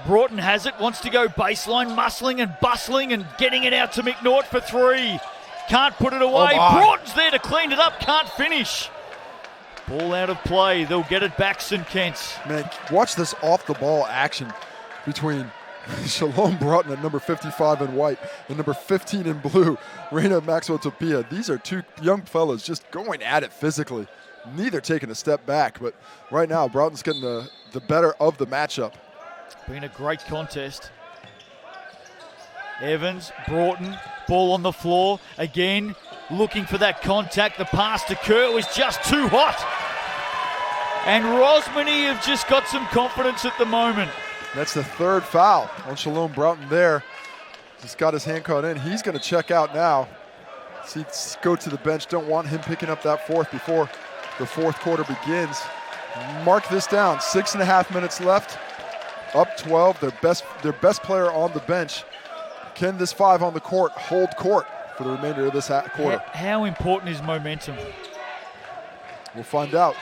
Broughton has it, wants to go baseline, muscling and bustling and getting it out to McNaught for 3. Can't put it away. Broughton's there to clean it up, can't finish. Ball out of play. They'll get it back, St. Kitts. Man, watch this off-the-ball action between Shalom Broughton at number 55 in white and number 15 in blue, Reina Maxwell Tapia. These are 2 young fellas just going at it physically. Neither taking a step back, but right now Broughton's getting the better of the matchup. Been a great contest. Evans, Broughton, ball on the floor. Again, looking for that contact. The pass to Kerr was just too hot. And Rosmini have just got some confidence at the moment. That's the 3rd foul on Shalom Broughton there. Just got his hand caught in. He's going to check out now. Go to the bench. Don't want him picking up that 4th before the 4th quarter begins. Mark this down. 6.5 minutes left. Up 12, their best player on the bench. Can this 5 on the court hold court for the remainder of this quarter? How important is momentum? We'll find out.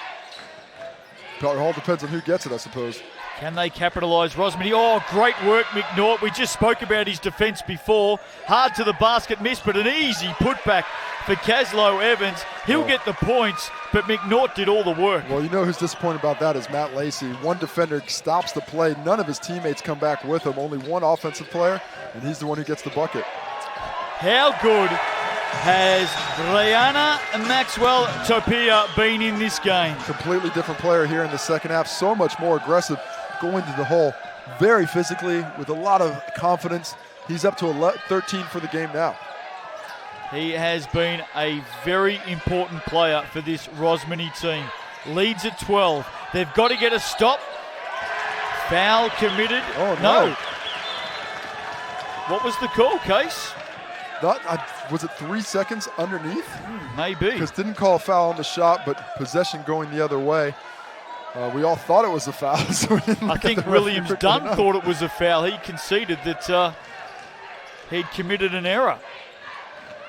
It all depends on who gets it, I suppose. Can they capitalise? Rosmini, oh, great work, McNaught. We just spoke about his defence before. Hard to the basket miss, but an easy putback for Caslow Evans. He'll get the points, but McNaught did all the work. Well, you know who's disappointed about that is Matt Lacey. One defender stops the play. None of his teammates come back with him. Only one offensive player, and he's the one who gets the bucket. How good has Rihanna Maxwell Tapia been in this game? Completely different player here in the second half. So much more aggressive, going to the hole. Very physically, with a lot of confidence. He's up to 13 for the game now. He has been a very important player for this Rosmini team. Leads at 12. They've got to get a stop. Foul committed. Oh, no. What was the call, Case? Was it 3 seconds underneath? Maybe. Because didn't call a foul on the shot, but possession going the other way. We all thought it was a foul. So I think Williams Dunn thought it was a foul. He conceded that he'd committed an error.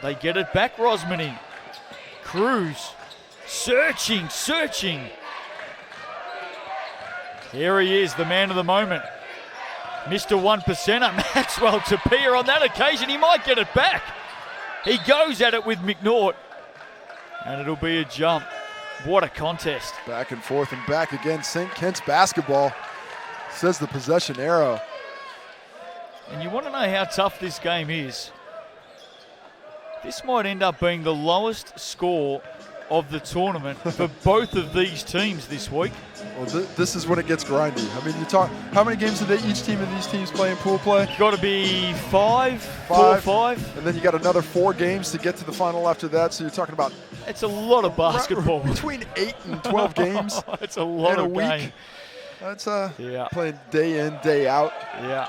They get it back, Rosmini. Cruz searching. Here he is, the man of the moment. Mr. 1%er, Maxwell Tapia on that occasion. He might get it back. He goes at it with McNaught. And it'll be a jump. What a contest. Back and forth and back again. St. Kitts basketball, says the possession arrow. And you want to know how tough this game is. This might end up being the lowest score of the tournament for both of these teams this week. Well, this is when it gets grindy. I mean, you talk, how many games did each team of these teams play in pool play? Got to be 4 or 5. And then you got another 4 games to get to the final after that. So you're talking about... It's a lot of basketball. Between 8 and 12 games. It's a lot in a of week. game. That's playing day in, day out. Yeah.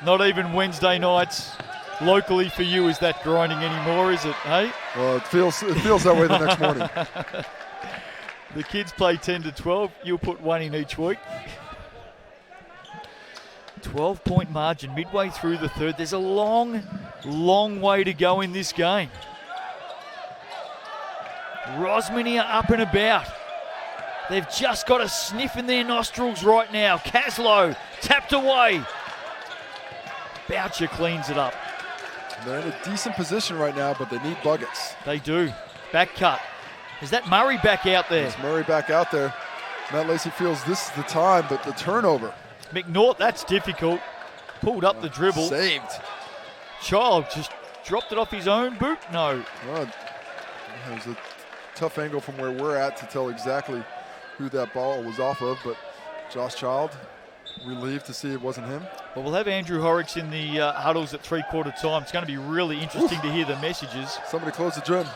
Not even Wednesday nights locally for you is that grinding anymore, is it? Hey? Well, it feels that way the next morning. The kids play 10 to 12. You'll put 1 in each week. 12-point margin midway through the third. There's a long, long way to go in this game. Rosmini are up and about. They've just got a sniff in their nostrils right now. Caslow tapped away. Boucher cleans it up. They're in a decent position right now, but they need buckets. They do. Back cut. Is that Murray back out there? It's Murray back out there. Matt Lacey feels this is the time, but the turnover. McNaught, that's difficult. Pulled up the dribble. Saved. Child just dropped it off his own boot? No. Well, it was a tough angle from where we're at to tell exactly who that ball was off of, but Josh Child, relieved to see it wasn't him. Well, we'll have Andrew Horrocks in the huddles at three-quarter time. It's going to be really interesting to hear the messages. Somebody close the gym.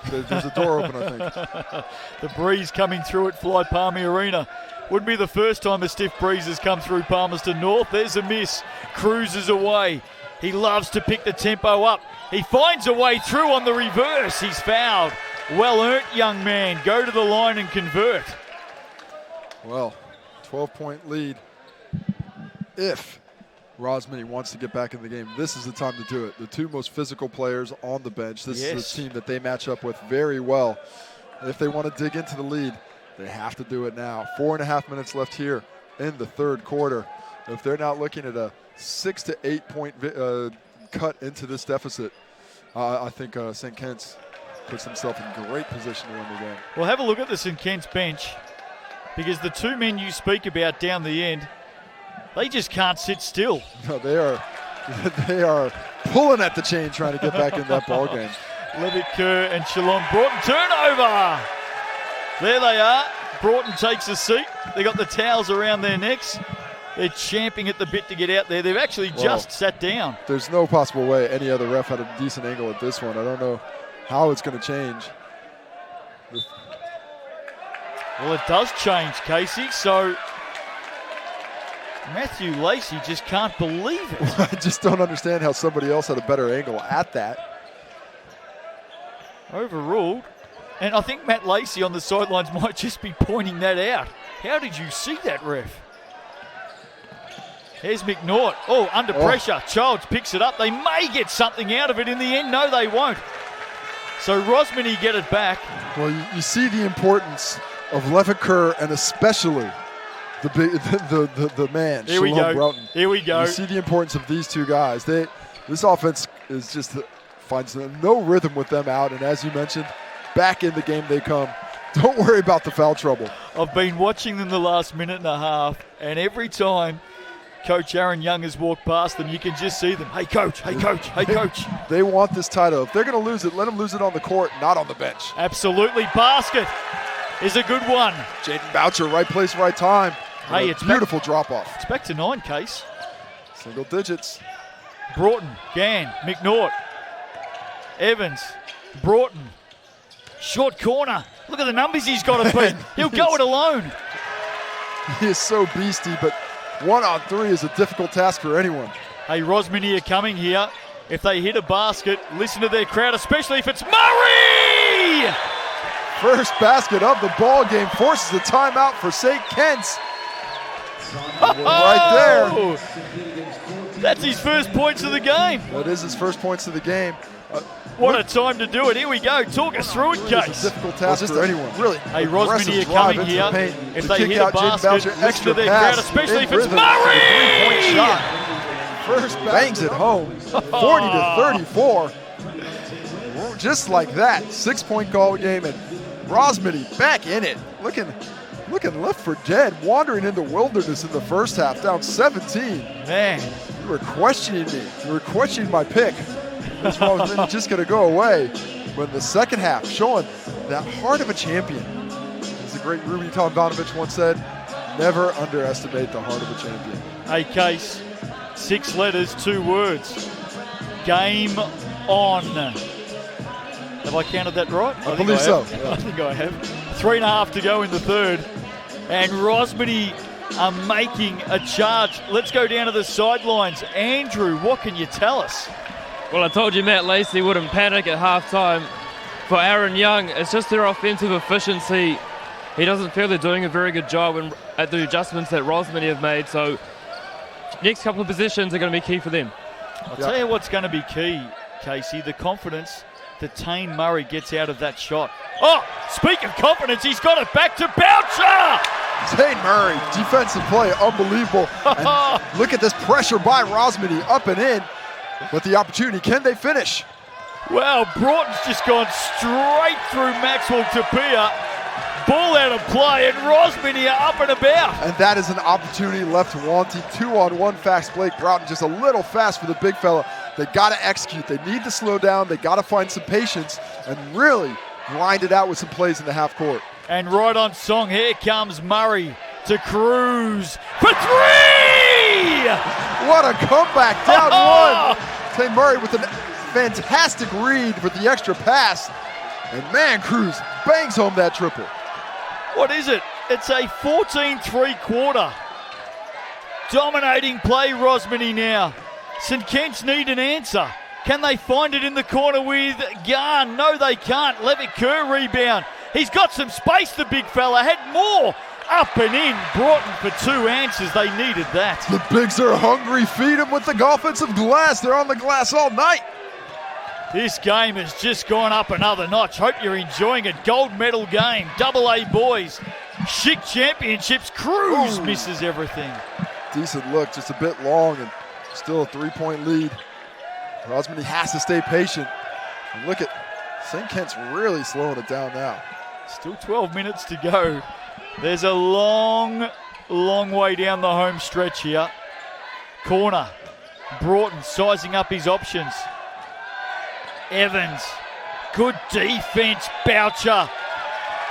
There's a door open, I think. The breeze coming through at Fly Palmy Arena. Wouldn't be the first time a stiff breeze has come through Palmerston North. There's a miss. Cruises away. He loves to pick the tempo up. He finds a way through on the reverse. He's fouled. Well earned, young man. Go to the line and convert. Well, 12-point lead. If Rosmini wants to get back in the game, this is the time to do it. The two most physical players on the bench. This is a team that they match up with very well. If they want to dig into the lead, they have to do it now. 4.5 minutes left here in the third quarter. If they're not looking at a 6 to 8 point cut into this deficit, I think St. Kitts puts himself in great position to win the game. Well, have a look at the St. Kitts bench, because the two men you speak about down the end, they just can't sit still. No, they are pulling at the chain trying to get back in that ball game. Levitt Kerr and Shalom Broughton, turnover. There they are. Broughton takes a seat. They got the towels around their necks. They're champing at the bit to get out there. They've actually just sat down. There's no possible way any other ref had a decent angle at this one. I don't know how it's going to change. Well, it does change, Casey. So Matthew Lacey just can't believe it. I just don't understand how somebody else had a better angle at that. Overruled. And I think Matt Lacey on the sidelines might just be pointing that out. How did you see that, ref? Here's McNaught. Oh, under pressure. Childs picks it up. They may get something out of it in the end. No, they won't. So Rosmini get it back. Well, you see the importance of Levitt Kerr and especially the man, Here we go. Broughton. Here we go. You see the importance of these two guys. This offense is just finds no rhythm with them out, and as you mentioned, back in the game they come. Don't worry about the foul trouble. I've been watching them the last minute and a half, and every time Coach Aaron Young has walked past them, you can just see them. Hey, coach, hey, coach, hey, coach. They want this title. If they're going to lose it, let them lose it on the court, not on the bench. Absolutely. Basket is a good one. Jaden Boucher, right place, right time. Hey, it's beautiful drop-off. It's back to 9, Case. Single digits. Broughton, Gann, McNaught, Evans, Broughton. Short corner. Look at the numbers he's got to beat. He'll go it alone. He is so beastie, but 1-on-3 is a difficult task for anyone. Hey, Rosmini are coming here. If they hit a basket, listen to their crowd, especially if it's Murray! First basket of the ball game forces a timeout for St. Kitts. Right there. That's his first points of the game. That is his first points of the game. What a time to do it. Here we go. Talk us through it, Case. It's a difficult task for anyone. Really. Hey, Rosmini are coming here. If they hit a basket, listen to their crowd, especially if it's rhythm. Murray! Three-point shot. First bangs it home. 40-34. Just like that. 6-point goal game, and Rosmini back in it. Looking left for dead, wandering in the wilderness in the first half, down 17. Man. You were questioning me. You were questioning my pick. This one was just going to go away. But in the second half, showing that heart of a champion. As the great Rudy Tomjanovich once said, never underestimate the heart of a champion. Hey, Case, 6 letters, 2 words. Game on. Have I counted that right? I believe so. Yeah. I think I have. 3.5 to go in the third. And Rosmini are making a charge. Let's go down to the sidelines. Andrew, what can you tell us? Well, I told you Matt Lacey wouldn't panic at halftime. For Aaron Young, it's just their offensive efficiency. He doesn't feel they're doing a very good job at the adjustments that Rosmini have made. So next couple of positions are going to be key for them. I'll tell you what's going to be key, Casey, the confidence that Tane Murray gets out of that shot. Oh, speak of confidence, he's got it back to Boucher! Tane Murray, defensive play, unbelievable. And look at this pressure by Rosmini, up and in. But the opportunity, can they finish? Wow, Broughton's just gone straight through Maxwell Tapia. Ball out of play, and Rosmini are up and about. And that is an opportunity left wanting. 2-on-1 fast. Blake Broughton just a little fast for the big fella. They got to execute. They need to slow down. They got to find some patience and really grind it out with some plays in the half court. And right on song, here comes Murray to Cruz for 3! What a comeback, down 1. Tane Murray with a fantastic read with the extra pass. And man, Cruz bangs home that triple. What is it? It's a 14-3 quarter. Dominating play, Rosmini now. St. Kitts need an answer. Can they find it in the corner with Garn? No, they can't. Levitt Kerr rebound. He's got some space, the big fella. Had more. Up and in. Broughton for 2 answers. They needed that. The bigs are hungry. Feed them with the offensive glass. They're on the glass all night. This game has just gone up another notch. Hope you're enjoying it. Gold medal game. AA boys. Schick Championships. Cruz misses everything. Decent look. Just a bit long and still a 3-point lead. Rosmini has to stay patient. And look at St. Kitts really slowing it down now. Still 12 minutes to go. There's a long, long way down the home stretch here. Corner. Broughton sizing up his options. Evans. Good defense. Boucher.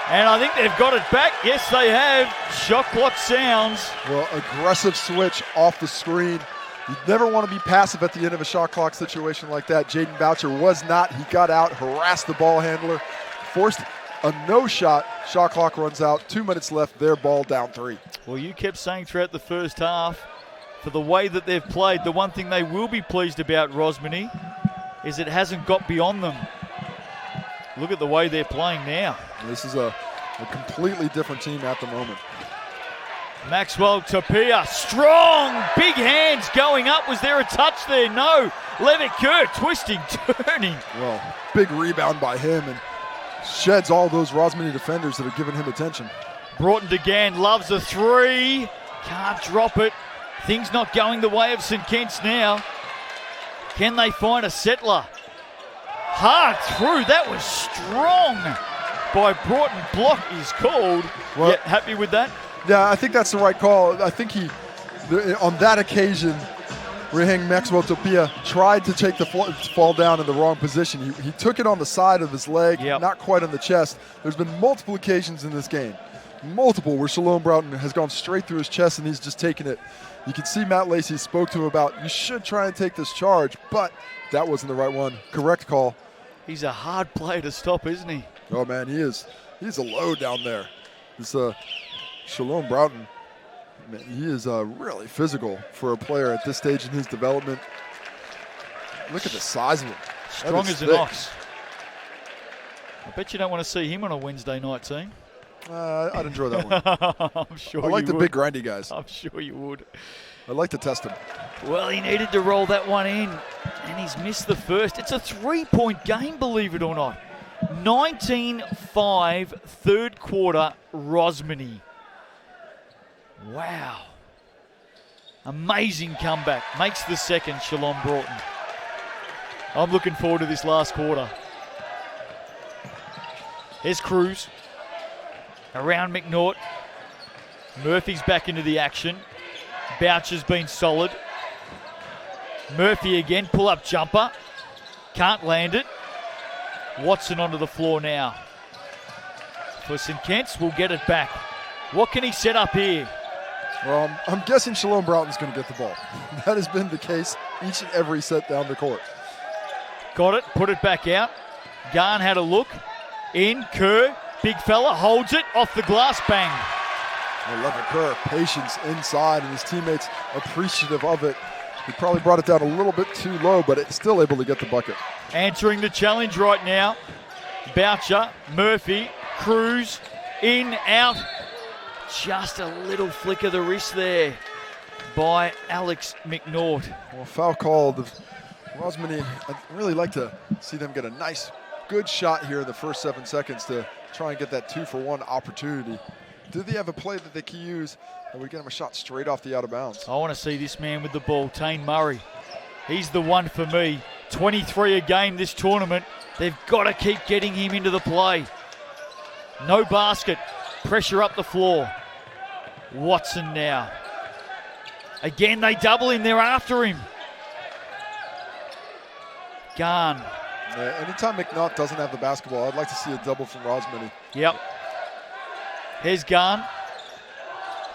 And I think they've got it back. Yes, they have. Shot clock sounds. Well, aggressive switch off the screen. You never want to be passive at the end of a shot clock situation like that. Jaden Boucher was not. He got out, harassed the ball handler, forced a no shot. Shot clock runs out. 2 minutes left. Their ball down 3. Well, you kept saying throughout the first half, for the way that they've played, the one thing they will be pleased about, Rosmini, is it hasn't got beyond them. Look at the way they're playing now. This is a completely different team at the moment. Maxwell Tapia, strong, big hands going up. Was there a touch there? No. Levitt Kerr twisting, turning. Well, big rebound by him and sheds all those Rosmini defenders that are giving him attention. Broughton DeGan loves a 3. Can't drop it. Things not going the way of St. Kitts now. Can they find a settler? Hard through. That was strong by Broughton. Block is called. Well, happy with that? Yeah, I think that's the right call. I think on that occasion, Reheng Maxwell Tapia tried to take the fall down in the wrong position. He took it on the side of his leg, not quite on the chest. There's been multiple occasions in this game, where Shalom Broughton has gone straight through his chest and he's just taken it. You can see Matt Lacey spoke to him about, you should try and take this charge, but that wasn't the right one. Correct call. He's a hard player to stop, isn't he? Oh, man, he is. He's a load down there. It's Shalom Broughton Man, he is really physical for a player at this stage in his development. Look at the size of him. Strong as an ox. I bet you don't want to see him on a Wednesday night team. I'd enjoy that one. I'm sure I like you the would. big grindy guys. I'm sure you would. I'd like to test him. Well, he needed to roll that one in, and he's missed the first. It's a 3-point game, believe it or not. 19-5, third quarter, Rosmini. Wow. Amazing comeback. Makes the second, Shalom Broughton. I'm looking forward to this last quarter. Here's Cruz. Around McNaught. Murphy's back into the action. Boucher's been solid. Murphy again, pull-up jumper. Can't land it. Watson onto the floor now. For St. Kitts, will get it back. What can he set up here? Well, I'm guessing Shalom Broughton's going to get the ball. That has been the case each and every set down the court. Got it, put it back out. Garn had a look. In, Kerr, big fella, holds it, off the glass, bang. I love it, Kerr. Patience inside, and his teammates appreciative of it. He probably brought it down a little bit too low, but it's still able to get the bucket. Answering the challenge right now. Boucher, Murphy, Cruz, in, out. Just a little flick of the wrist there by Alex McNaught. Well, foul called. Rosmini, I'd really like to see them get a nice, good shot here in the first 7 seconds to try and get that 2-for-1 opportunity. Do they have a play that they can use that would get them a shot straight off the out of bounds? I want to see this man with the ball, Tane Murray. He's the one for me. 23 a game this tournament. They've got to keep getting him into the play. No basket. Pressure up the floor. Watson now. Again, they double him. They're after him. Garn. Yeah, anytime McNaught doesn't have the basketball, I'd like to see a double from Rosmini. Yep. Here's Garn.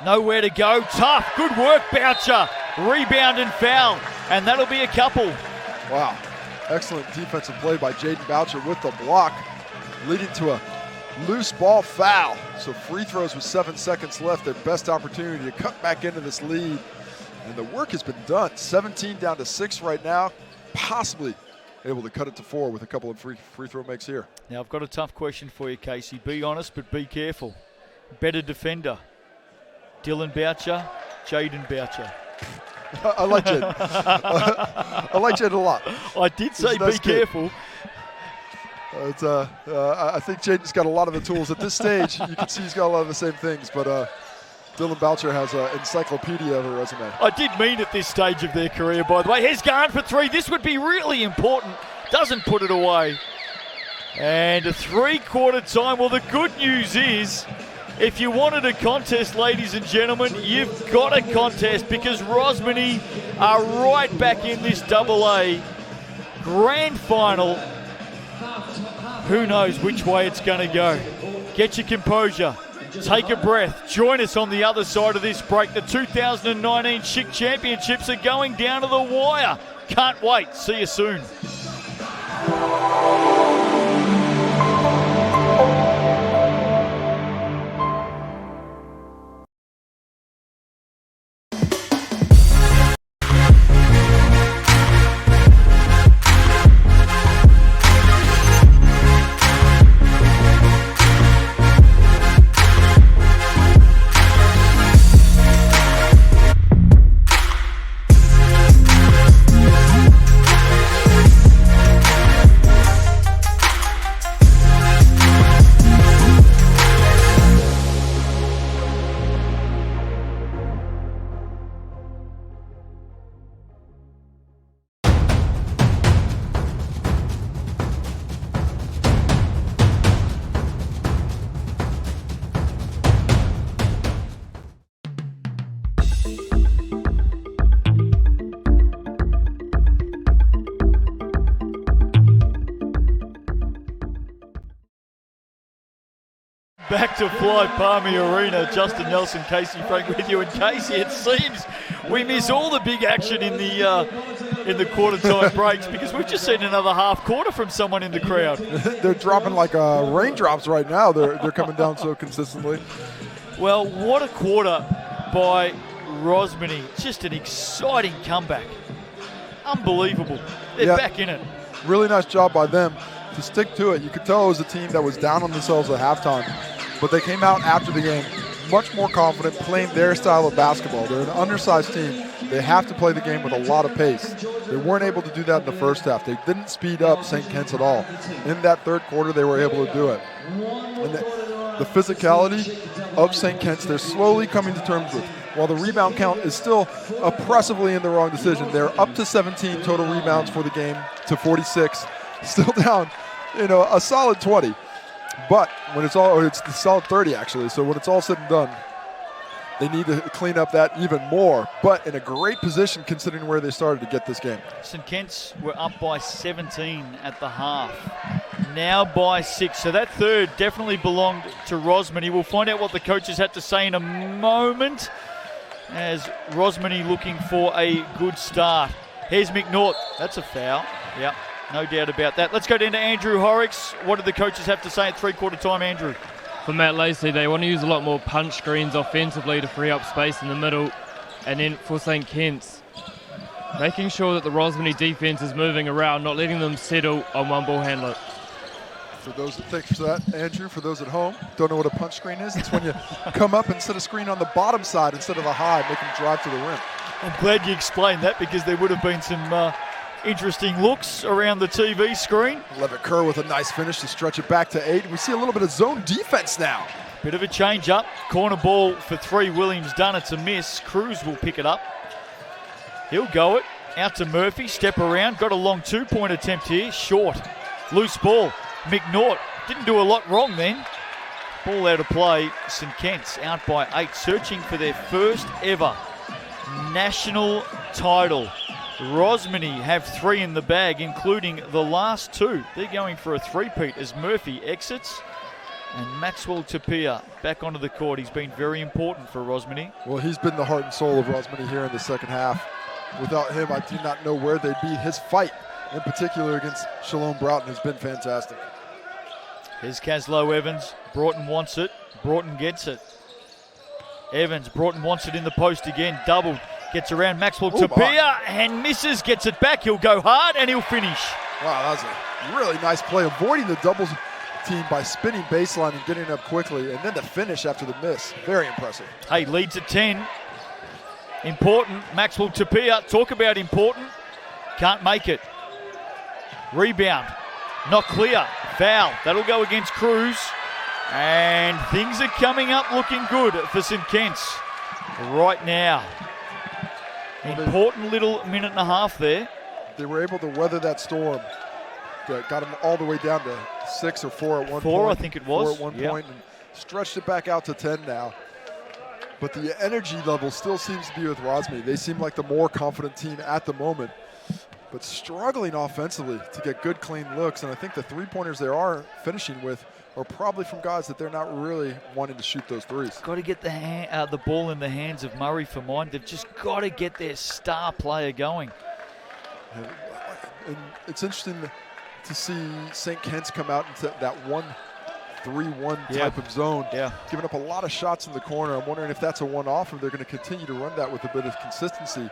Nowhere to go. Tough. Good work, Boucher. Rebound and foul. And that'll be a couple. Wow. Excellent defensive play by Jaden Boucher with the block, leading to a loose ball foul. So free throws with 7 seconds left. Their best opportunity to cut back into this lead. And the work has been done. 17 down to 6 right now. Possibly able to cut it to 4 with a couple of free throw makes here. Now I've got a tough question for you, Casey. Be honest, but be careful. Better defender. Dylan Boucher, Jaden Boucher. I like Jaden. I like Jaden a lot. I did say be careful. I think Jaden's got a lot of the tools at this stage. You can see he's got a lot of the same things, but Dylan Boucher has an encyclopedia of a resume. I did mean at this stage of their career, by the way. Here's Garn for 3. This would be really important. Doesn't put it away. And a 3-quarter time. Well, the good news is, if you wanted a contest, ladies and gentlemen, you've got a contest because Rosmini are right back in this AA grand final. Who knows which way it's going to go. Get your composure. Take a breath. Join us on the other side of this break. The 2019 Schick Championships are going down to the wire. Can't wait. See you soon. Back to Fly Palmy Arena. Justin Nelson, Casey Frank with you. And Casey, it seems we miss all the big action in the quarter time breaks because we've just seen another half quarter from someone in the crowd. They're dropping like raindrops right now. They're coming down so consistently. Well, what a quarter by Rosmini. Just an exciting comeback. Unbelievable. They're back in it. Really nice job by them to stick to it. You could tell it was a team that was down on themselves at halftime, but they came out after the game much more confident, playing their style of basketball. They're an undersized team. They have to play the game with a lot of pace. They weren't able to do that in the first half. They didn't speed up St. Kitts at all. In that third quarter, they were able to do it. And the physicality of St. Kitts, they're slowly coming to terms with. While the rebound count is still oppressively in the wrong decision, they're up to 17 total rebounds for the game to 46. Still down, a solid 20. But when it's a solid 30 actually. So when it's all said and done, they need to clean up that even more. But in a great position considering where they started to get this game. St. Kitts were up by 17 at the half. Now by 6. So that third definitely belonged to Rosmini. We'll find out what the coaches had to say in a moment. As Rosmini looking for a good start. Here's McNaught. That's a foul. Yep. No doubt about that. Let's go down to Andrew Horrocks. What did the coaches have to say at three-quarter time, Andrew? For Matt Lacey, they want to use a lot more punch screens offensively to free up space in the middle. And then for St. Kitts, making sure that the Rosmini defense is moving around, not letting them settle on one ball handler. For those that think that, Andrew, for those at home, don't know what a punch screen is. It's when you come up and set a screen on the bottom side instead of a high, make them drive to the rim. I'm glad you explained that because there would have been some interesting looks around the TV screen. Levitt Kerr with a nice finish to stretch it back to 8. We see a little bit of zone defense now. Bit of a change up. Corner ball for 3. Williams done. It's a miss. Cruz will pick it up. He'll go it. Out to Murphy. Step around. Got a long 2-point attempt here. Short. Loose ball. McNaught didn't do a lot wrong then. Ball out of play. St. Kitts out by 8. Searching for their first ever national title. Rosmini have 3 in the bag, including the last 2. They're going for a three-peat as Murphy exits. And Maxwell Tapia back onto the court. He's been very important for Rosmini. Well, he's been the heart and soul of Rosmini here in the second half. Without him, I do not know where they'd be. His fight, in particular against Shalom Broughton, has been fantastic. Here's Caslow Evans. Broughton wants it. Broughton gets it. Evans, Broughton wants it in the post again. Doubled. Gets around Maxwell Tapia and misses. Gets it back. He'll go hard and he'll finish. Wow, that was a really nice play. Avoiding the doubles team by spinning baseline and getting up quickly. And then the finish after the miss. Very impressive. Hey, leads at 10. Important. Maxwell Tapia. Talk about important. Can't make it. Rebound. Not clear. Foul. That'll go against Cruz. And things are coming up looking good for St. Kitts right now. Important little minute and a half there. They were able to weather that storm. Got them all the way down to 6 or 4 at one point. 4, I think it was. 4 at one point, and stretched it back out to 10 now. But the energy level still seems to be with Rosmini. They seem like the more confident team at the moment, but struggling offensively to get good, clean looks. And I think the three-pointers they are finishing with are probably from guys that they're not really wanting to shoot those threes. Got to get the ball in the hands of Murray for mine. They've just got to get their star player going. And it's interesting to see St. Kitts come out into that 1-3-1 type of zone, giving up a lot of shots in the corner. I'm wondering if that's a one-off or they're going to continue to run that with a bit of consistency.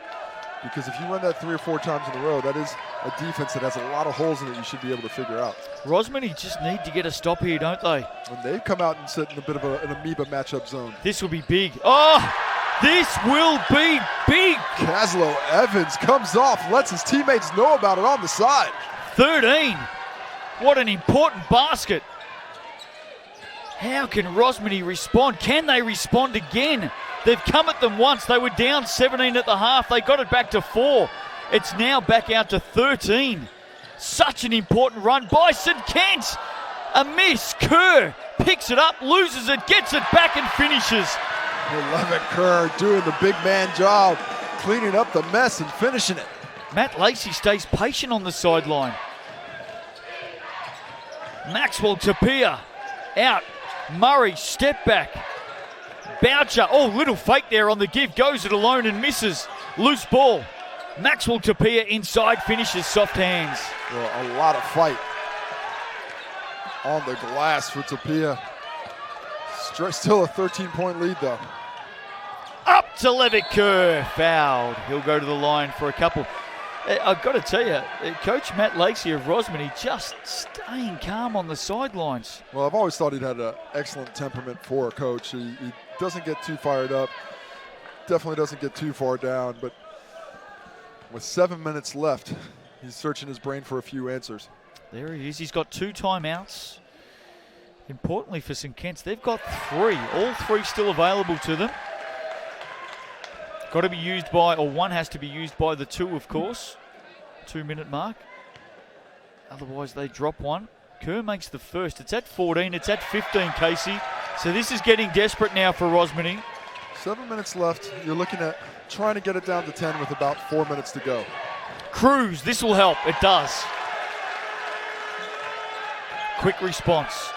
Because if you run that 3 or 4 times in a row, that is a defense that has a lot of holes in it you should be able to figure out. Rosmini just need to get a stop here, don't they? And they've come out and sit in a bit of an amoeba matchup zone. This will be big. Oh, this will be big. Caslow Evans comes off, lets his teammates know about it on the side. 13. What an important basket. How can Rosmini respond? Can they respond again? They've come at them once. They were down 17 at the half. They got it back to 4. It's now back out to 13. Such an important run by St. Kitts. A miss. Kerr picks it up, loses it, gets it back and finishes. Levitt Kerr doing the big man job, cleaning up the mess and finishing it. Matt Lacey stays patient on the sideline. Maxwell Tapia out. Murray, step back. Boucher, little fake there on the give. Goes it alone and misses. Loose ball. Maxwell Tapia inside, finishes soft hands. Well, a lot of fight on the glass for Tapia. Still a 13-point lead, though. Up to Levitt Kerr. Fouled. He'll go to the line for a couple. I've got to tell you, Coach Matt Lacey of Rosmini just staying calm on the sidelines. Well, I've always thought he'd had an excellent temperament for a coach. He doesn't get too fired up, definitely doesn't get too far down, but with 7 minutes left, he's searching his brain for a few answers. There he is. He's got 2 timeouts. Importantly for St. Kitts, they've got 3. All 3 still available to them. Got to be used by, or one has to be used by the 2, of course. 2-minute mark. Otherwise, they drop one. Kerr makes the first. It's at 14. It's at 15, Casey. So this is getting desperate now for Rosmini. 7 minutes left. You're looking at trying to get it down to 10 with about 4 minutes to go. Cruz, this will help. It does. Quick response.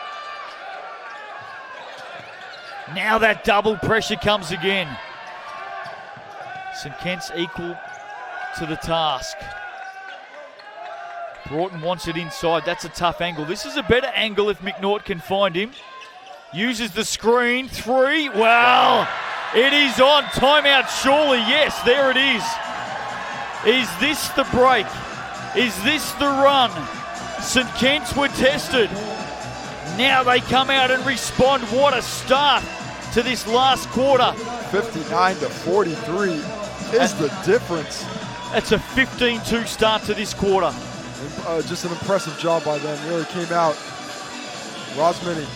Now that double pressure comes again. St. Kitts equal to the task. Broughton wants it inside. That's a tough angle. This is a better angle if McNaught can find him. Uses the screen. 3. Well, it is on. Timeout surely. Yes, there it is. Is this the break? Is this the run? St. Kitts were tested. Now they come out and respond. What a start to this last quarter. 59-43 is the difference. It's a 15-2 start to this quarter. Just an impressive job by them. Really came out. Rosmini,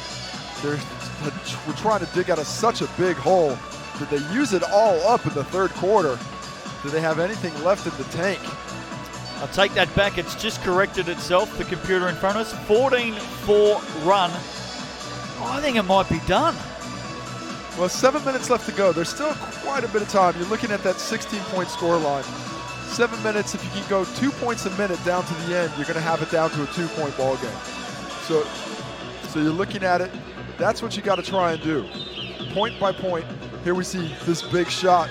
we're trying to dig out of such a big hole. Did they use it all up in the third quarter? Do they have anything left in the tank? I'll take that back. It's just corrected itself, the computer in front of us. 14-4 run. I think it might be done. Well, 7 minutes left to go. There's still quite a bit of time. You're looking at that 16-point score line. 7 minutes, if you can go 2 points a minute down to the end, you're going to have it down to a 2-point ball game. So you're looking at it. That's what you got to try and do. Point by point. Here we see this big shot.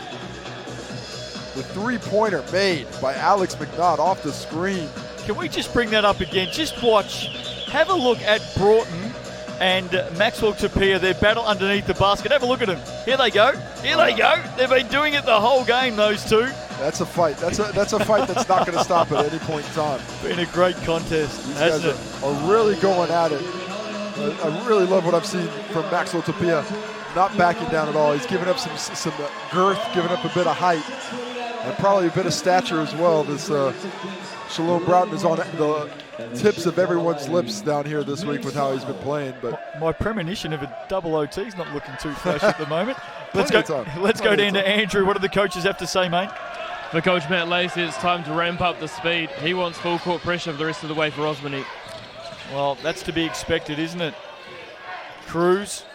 The three-pointer made by Alex McNaught off the screen. Can we just bring that up again? Just watch. Have a look at Broughton and Maxwell Tapia, their battle underneath the basket. Have a look at them. Here they go. Here they go. They've been doing it the whole game, those two. That's a fight. That's a fight that's not going to stop at any point in time. Been a great contest, hasn't it? Are really going at it. I really love what I've seen from Maxwell Tapia. Not backing down at all. He's giving up some girth, giving up a bit of height, and probably a bit of stature as well. This Shalom Broughton is on the tips of everyone's lips down here this week with how he's been playing. But my premonition of a double OT is not looking too fresh at the moment. Let's go down to Andrew. What do the coaches have to say, mate? For Coach Matt Lacey, it's time to ramp up the speed. He wants full court pressure for the rest of the way for Rosmini. Well, that's to be expected, isn't it? Cruz.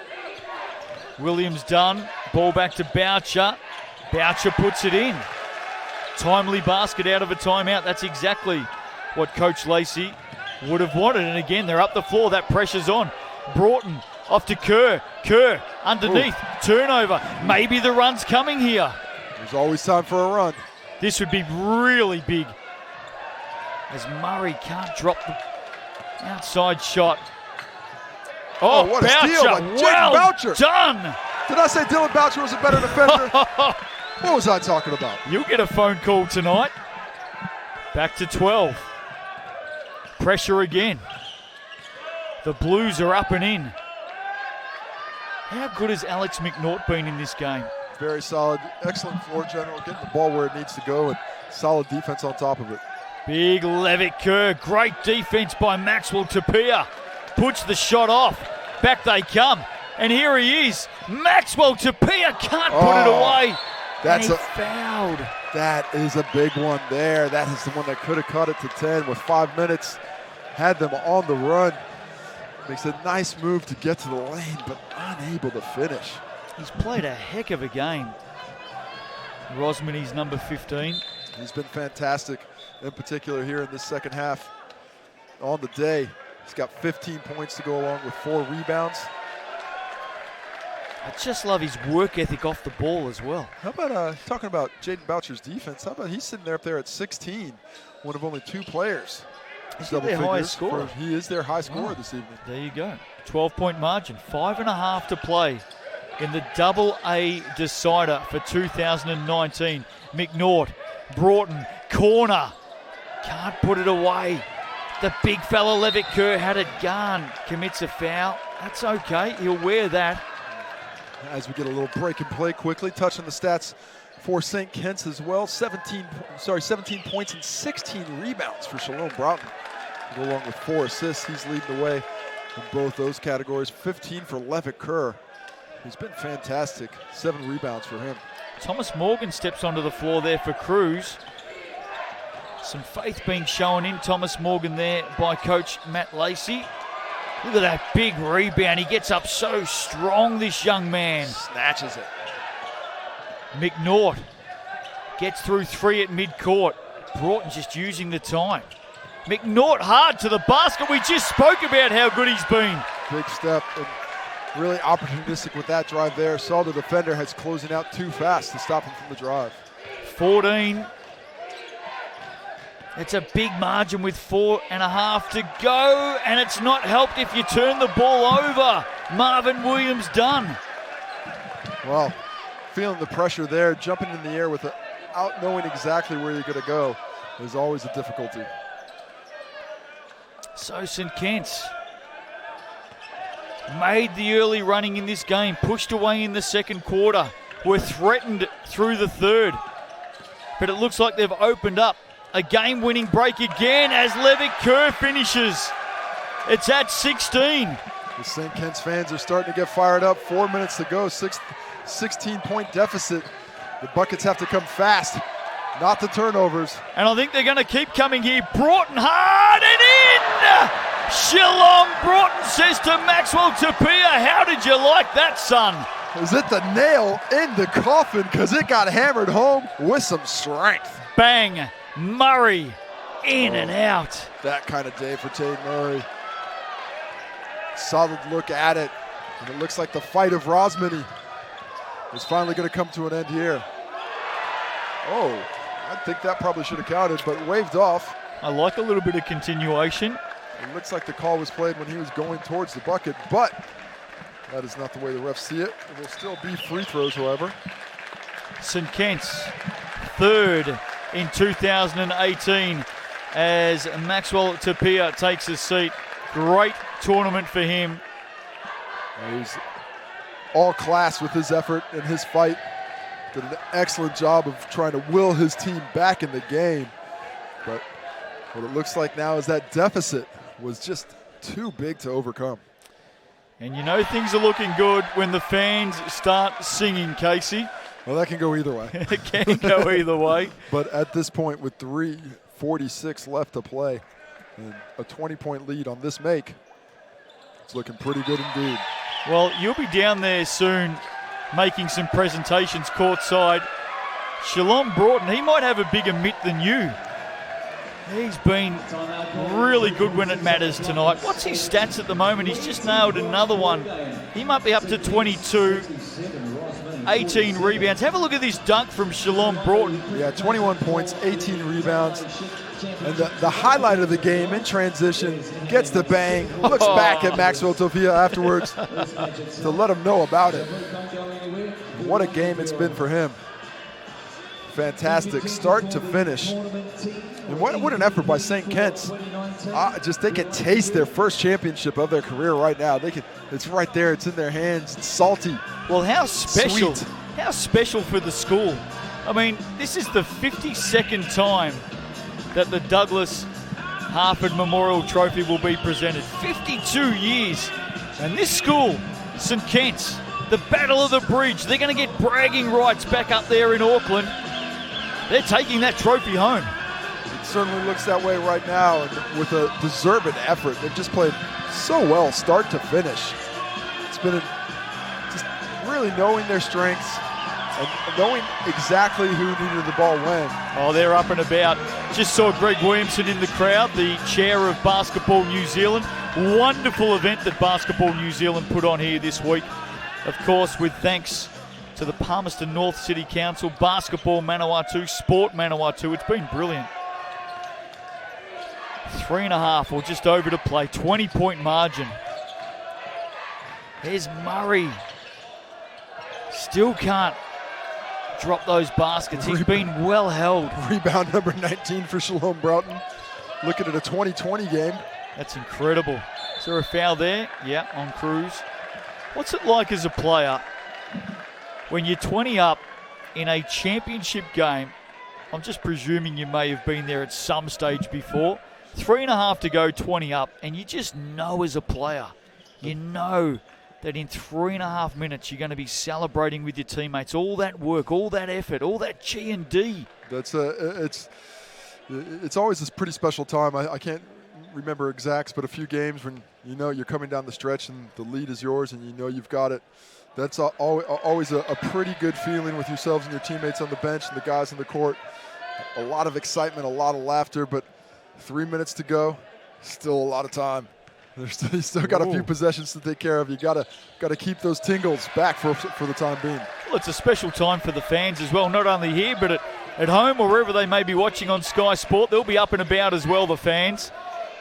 Williams done. Ball back to Boucher. Boucher puts it in. Timely basket out of a timeout. That's exactly what Coach Lacey would have wanted. And again, they're up the floor. That pressure's on. Broughton off to Kerr. Kerr underneath. Ooh. Turnover. Maybe the run's coming here. There's always time for a run. This would be really big, as Murray can't drop the outside shot. Oh, what Boucher. A steal by Jaden Boucher. Done. Did I say Dylan Boucher was a better defender? What was I talking about? You'll get a phone call tonight. Back to 12. Pressure again. The Blues are up and in. How good has Alex McNaught been in this game? Very solid. Excellent floor general. Getting the ball where it needs to go and solid defense on top of it. Big Levitt Kerr. Great defense by Maxwell Tapia. Puts the shot off. Back they come. And here he is. Maxwell Tapia can't put it away. That's fouled. That is a big one there. That is the one that could have cut it to 10 with 5 minutes. Had them on the run. Makes a nice move to get to the lane, but unable to finish. He's played a heck of a game. Rosmini's number 15. He's been fantastic, in particular here in this second half. On the day, he's got 15 points to go along with 4 rebounds. I just love his work ethic off the ball as well. How about talking about Jaden Boucher's defense? How about he's sitting there up there at 16, one of only 2 players. He's their highest scorer. He is their high scorer this evening. There you go. 12-point margin, 5.5 to play in the Double A decider for 2019. McNaught, Broughton, corner. Can't put it away. The big fella Levitt Kerr had it gone. Commits a foul. That's okay. He'll wear that. As we get a little break and play quickly, touching the stats for St. Kitts as well. 17 points and 16 rebounds for Shalom Broughton. Along with 4 assists, he's leading the way in both those categories. 15 for Levitt Kerr. He's been fantastic. 7 rebounds for him. Thomas Morgan steps onto the floor there for Cruz. Some faith being shown in Thomas Morgan there by coach Matt Lacey. Look at that big rebound. He gets up so strong, this young man. Snatches it. McNaught gets through 3 at midcourt. Broughton just using the time. McNaught hard to the basket. We just spoke about how good he's been. Big step and really opportunistic with that drive there. Saw the defender has closing out too fast to stop him from the drive. 14. It's a big margin with 4.5 to go, and it's not helped if you turn the ball over. Marvin Williams done. Well, feeling the pressure there, jumping in the air without knowing exactly where you're going to go is always a difficulty. So St. Kitts made the early running in this game, pushed away in the second quarter, were threatened through the third, but it looks like they've opened up. A game-winning break again as Levitt Kerr finishes. It's at 16. The St. Kitts fans are starting to get fired up. 4 minutes to go, 16-point deficit. The buckets have to come fast, not the turnovers. And I think they're going to keep coming here. Broughton hard and in! Shalom Broughton says to Maxwell Tapia, how did you like that, son? Is it the nail in the coffin? Because it got hammered home with some strength. Bang! Murray in and out. That kind of day for Tate Murray. Solid look at it. And it looks like the fight of Rosmini is finally going to come to an end here. Oh, I think that probably should have counted, but waved off. I like a little bit of continuation. It looks like the call was played when he was going towards the bucket, but that is not the way the refs see it. It will still be free throws, however. St. Kitts, third in 2018 as Maxwell Tapia takes his seat. Great tournament for him. He's all class with his effort and his fight. Did an excellent job of trying to will his team back in the game. But what it looks like now is that deficit was just too big to overcome. And you know things are looking good when the fans start singing, Casey. Well, that can go either way. It can go either way. But at this point, with 3:46 left to play and a 20-point lead on this make, it's looking pretty good indeed. Well, you'll be down there soon making some presentations courtside. Shalom Broughton, he might have a bigger mitt than you. He's been really good when it matters tonight. What's his stats at the moment? He's just nailed another one. He might be up to 22. 18 rebounds. Have a look at this dunk from Shalom Broughton. Yeah, 21 points, 18 rebounds. And the highlight of the game in transition, gets the bang, looks back at Maxwell Tapia afterwards to let him know about it. What a game it's been for him. Fantastic start to finish. And what an effort by St. Kitts. They can taste their first championship of their career right now. It's right there, it's in their hands, it's salty. Well, how special. Sweet. How special for the school. I mean, this is the 52nd time that the Douglas Harford Memorial Trophy will be presented. 52 years. And this school, St. Kitts, the Battle of the Bridge, they're going to get bragging rights back up there in Auckland. They're taking that trophy home. It certainly looks that way right now, and with a deserved effort. They've just played so well start to finish. It's been just really knowing their strengths and knowing exactly who needed the ball when. Oh, they're up and about. Just saw Greg Williamson in the crowd, the chair of Basketball New Zealand. Wonderful event that Basketball New Zealand put on here this week. Of course, with thanks to the Palmerston North City Council, Basketball Manawatu, Sport Manawatu. It's been brilliant. 3.5 or just over to play. 20-point margin. There's Murray. Still can't drop those baskets. He's been well held. Rebound number 19 for Shalom Broughton. Looking at a 20-20 game. That's incredible. Is there a foul there? Yeah, on Cruz. What's it like as a player when you're 20 up in a championship game? I'm just presuming you may have been there at some stage before. 3.5 to go, 20 up, and you just know as a player, you know that in 3.5 minutes you're going to be celebrating with your teammates. All that work, all that effort, all that G&D. That's it's always this pretty special time. I can't remember exacts, but a few games when you know you're coming down the stretch and the lead is yours and you know you've got it. That's always a pretty good feeling with yourselves and your teammates on the bench and the guys on the court. A lot of excitement, a lot of laughter, but 3 minutes to go, still a lot of time. You still got a few possessions to take care of. You got to keep those tingles back for the time being. Well, it's a special time for the fans as well, not only here, but at home or wherever they may be watching on Sky Sport. They'll be up and about as well, the fans.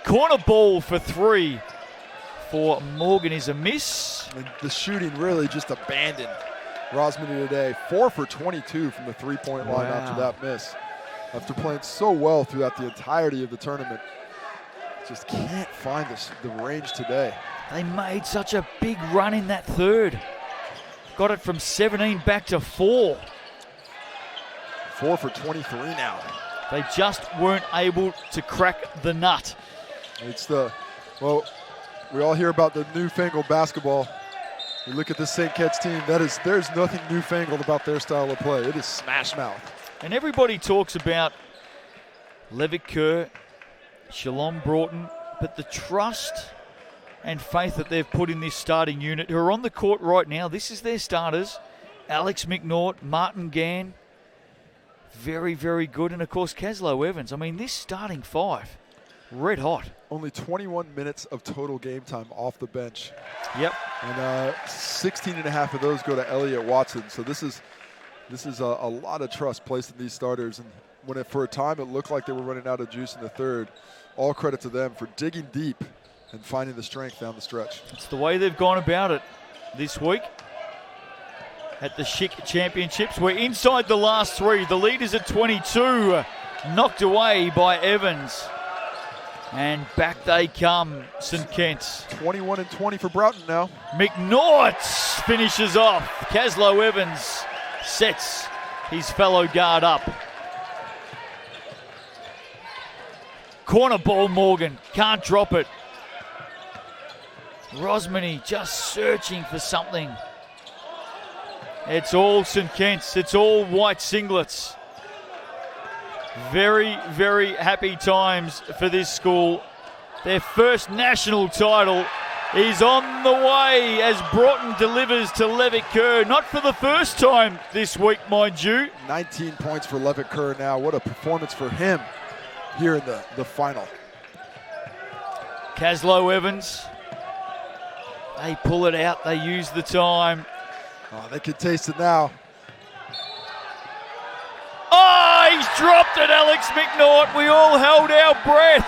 Corner ball for 3 for Morgan is a miss. And the shooting really just abandoned Rosmini today. 4 for 22 from the three-point line after that miss. After playing so well throughout the entirety of the tournament. Just can't find the range today. They made such a big run in that third. Got it from 17 back to 4. 4 for 23 now. They just weren't able to crack the nut. Well, we all hear about the newfangled basketball. You look at this St. Kitts team, there's nothing newfangled about their style of play. It is smash mouth. And everybody talks about Levitt Kerr, Shalom Broughton, but the trust and faith that they've put in this starting unit, who are on the court right now, this is their starters. Alex McNaught, Martin Gann, very, very good. And, of course, Caslow Evans. I mean, this starting 5, red hot. Only 21 minutes of total game time off the bench. Yep. And 16 and a half of those go to Elliott Watson. So this is a lot of trust placed in these starters. And for a time it looked like they were running out of juice in the third, all credit to them for digging deep and finding the strength down the stretch. It's the way they've gone about it this week at the Schick Championships. We're inside the last 3. The lead is at 22, knocked away by Evans. And back they come, St. Kitts. 21 and 20 for Broughton now. McNaught finishes off. Caslow Evans sets his fellow guard up. Corner ball, Morgan. Can't drop it. Rosmini just searching for something. It's all St. Kitts. It's all white singlets. Very, very happy times for this school. Their first national title is on the way as Broughton delivers to Levitt Kerr. Not for the first time this week, mind you. 19 points for Levitt Kerr now. What a performance for him here in the final. Caslow Evans. They pull it out. They use the time. Oh, they can taste it now. Oh, he's dropped it, Alex McNaught. We all held our breath.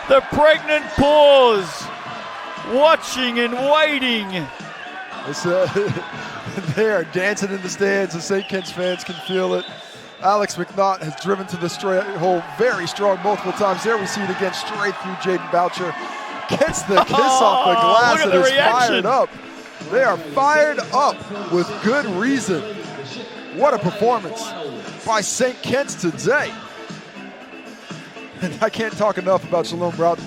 The pregnant pause. Watching and waiting. They are dancing in the stands. The St. Kitts fans can feel it. Alex McNaught has driven to the straight hole very strong multiple times. There we see it again, straight through Jaden Boucher. Gets the kiss off the glass and is fired up. They are fired up with good reason. What a performance by St. Kitts today. And I can't talk enough about Shalom Broughton.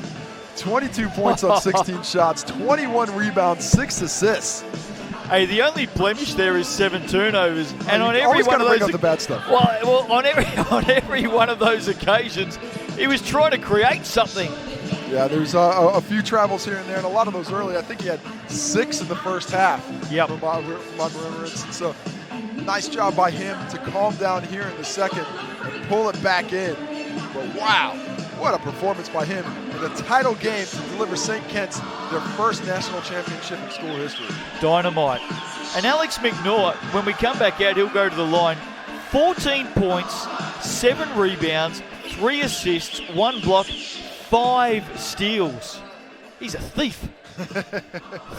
22 points on 16 shots, 21 rebounds, 6 assists. Hey, the only blemish there is 7 turnovers, and on every one of those, bring up the bad stuff. Well, on every one of those occasions, he was trying to create something. Yeah, there's a few travels here and there, and a lot of those early. I think he had 6 in the first half. Yep. From my remembrance. And so, nice job by him to calm down here in the second and pull it back in. But wow, what a performance by him in a title game to deliver St. Kitts their first national championship in school history. Dynamite. And Alex McNaught, when we come back out, he'll go to the line. 14 points, 7 rebounds, 3 assists, 1 block, 5 steals. He's a thief.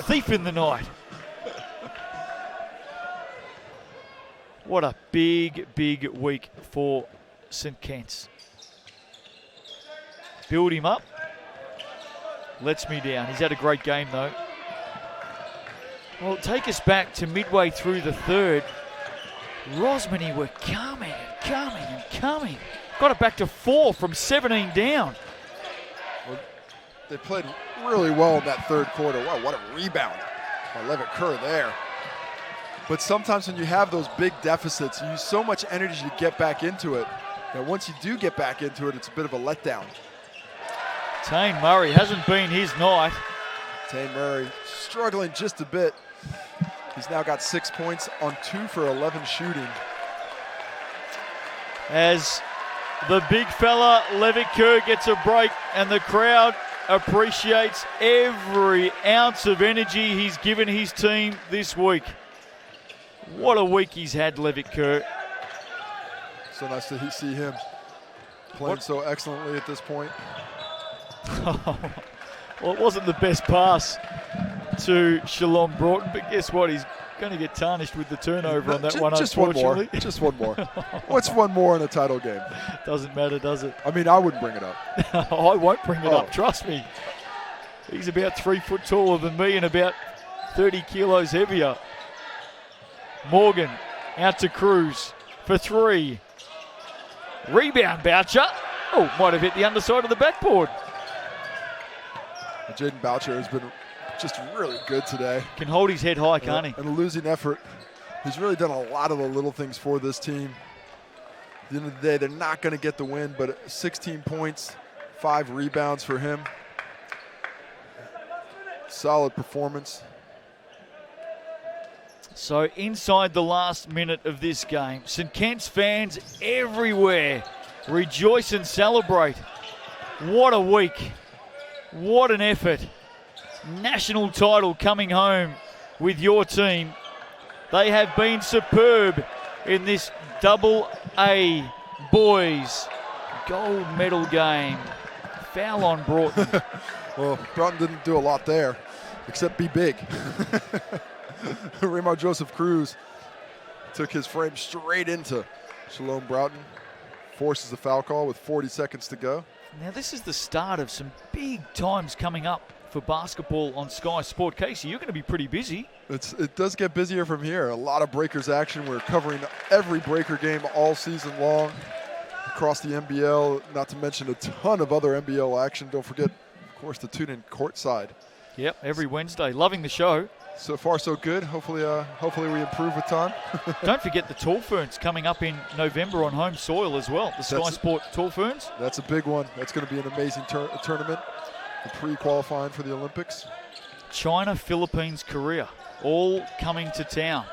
Thief in the night. What a big, big week for St. Kent's. Build him up. Lets me down. He's had a great game, though. Well, take us back to midway through the third. Rosmini were coming and coming and coming. Got it back to 4 from 17 down. Well, they played really well in that third quarter. Wow, what a rebound by Levitt Kerr there. But sometimes when you have those big deficits, you use so much energy to get back into it that once you do get back into it, it's a bit of a letdown. Tane Murray hasn't been his night. Tane Murray struggling just a bit. He's now got 6 points on 2 for 11 shooting. As the big fella, Levitt Kerr, gets a break, and the crowd appreciates every ounce of energy he's given his team this week. What a week he's had, Levitt Kerr. So nice to see him playing so excellently at this point. Well, it wasn't the best pass to Shalom Broughton, but guess what? He's going to get tarnished with the turnover on that one, just unfortunately. Just one more. What's one more in a title game? Doesn't matter, does it? I mean, I wouldn't bring it up. I won't bring it up, trust me. He's about 3 foot taller than me and about 30 kilos heavier. Morgan out to Cruz for 3. Rebound, Boucher. Oh, might have hit the underside of the backboard. Jaden Boucher has been just really good today. Can hold his head high, can't he? And a losing effort. He's really done a lot of the little things for this team. At the end of the day, they're not going to get the win, but 16 points, 5 rebounds for him. Solid performance. So inside the last minute of this game, St. Kent's fans everywhere rejoice and celebrate. What a week. What an effort. National title coming home with your team. They have been superb in this AA boys gold medal game. Foul on Broughton. Well, Broughton didn't do a lot there, except be big. Raymar Joseph Cruz took his frame straight into Shalom Broughton. Forces the foul call with 40 seconds to go. Now this is the start of some big times coming up for basketball on Sky Sport. Casey, you're going to be pretty busy. It does get busier from here. A lot of Breakers action. We're covering every Breaker game all season long across the NBL, not to mention a ton of other NBL action. Don't forget, of course, to tune in courtside. Yep, every Wednesday. Loving the show. So far, so good. Hopefully we improve with time. Don't forget the Tall Ferns coming up in November on home soil as well. The Sky Sport Tall Ferns. That's a big one. That's going to be an amazing tournament. The pre-qualifying for the Olympics. China, Philippines, Korea, all coming to town.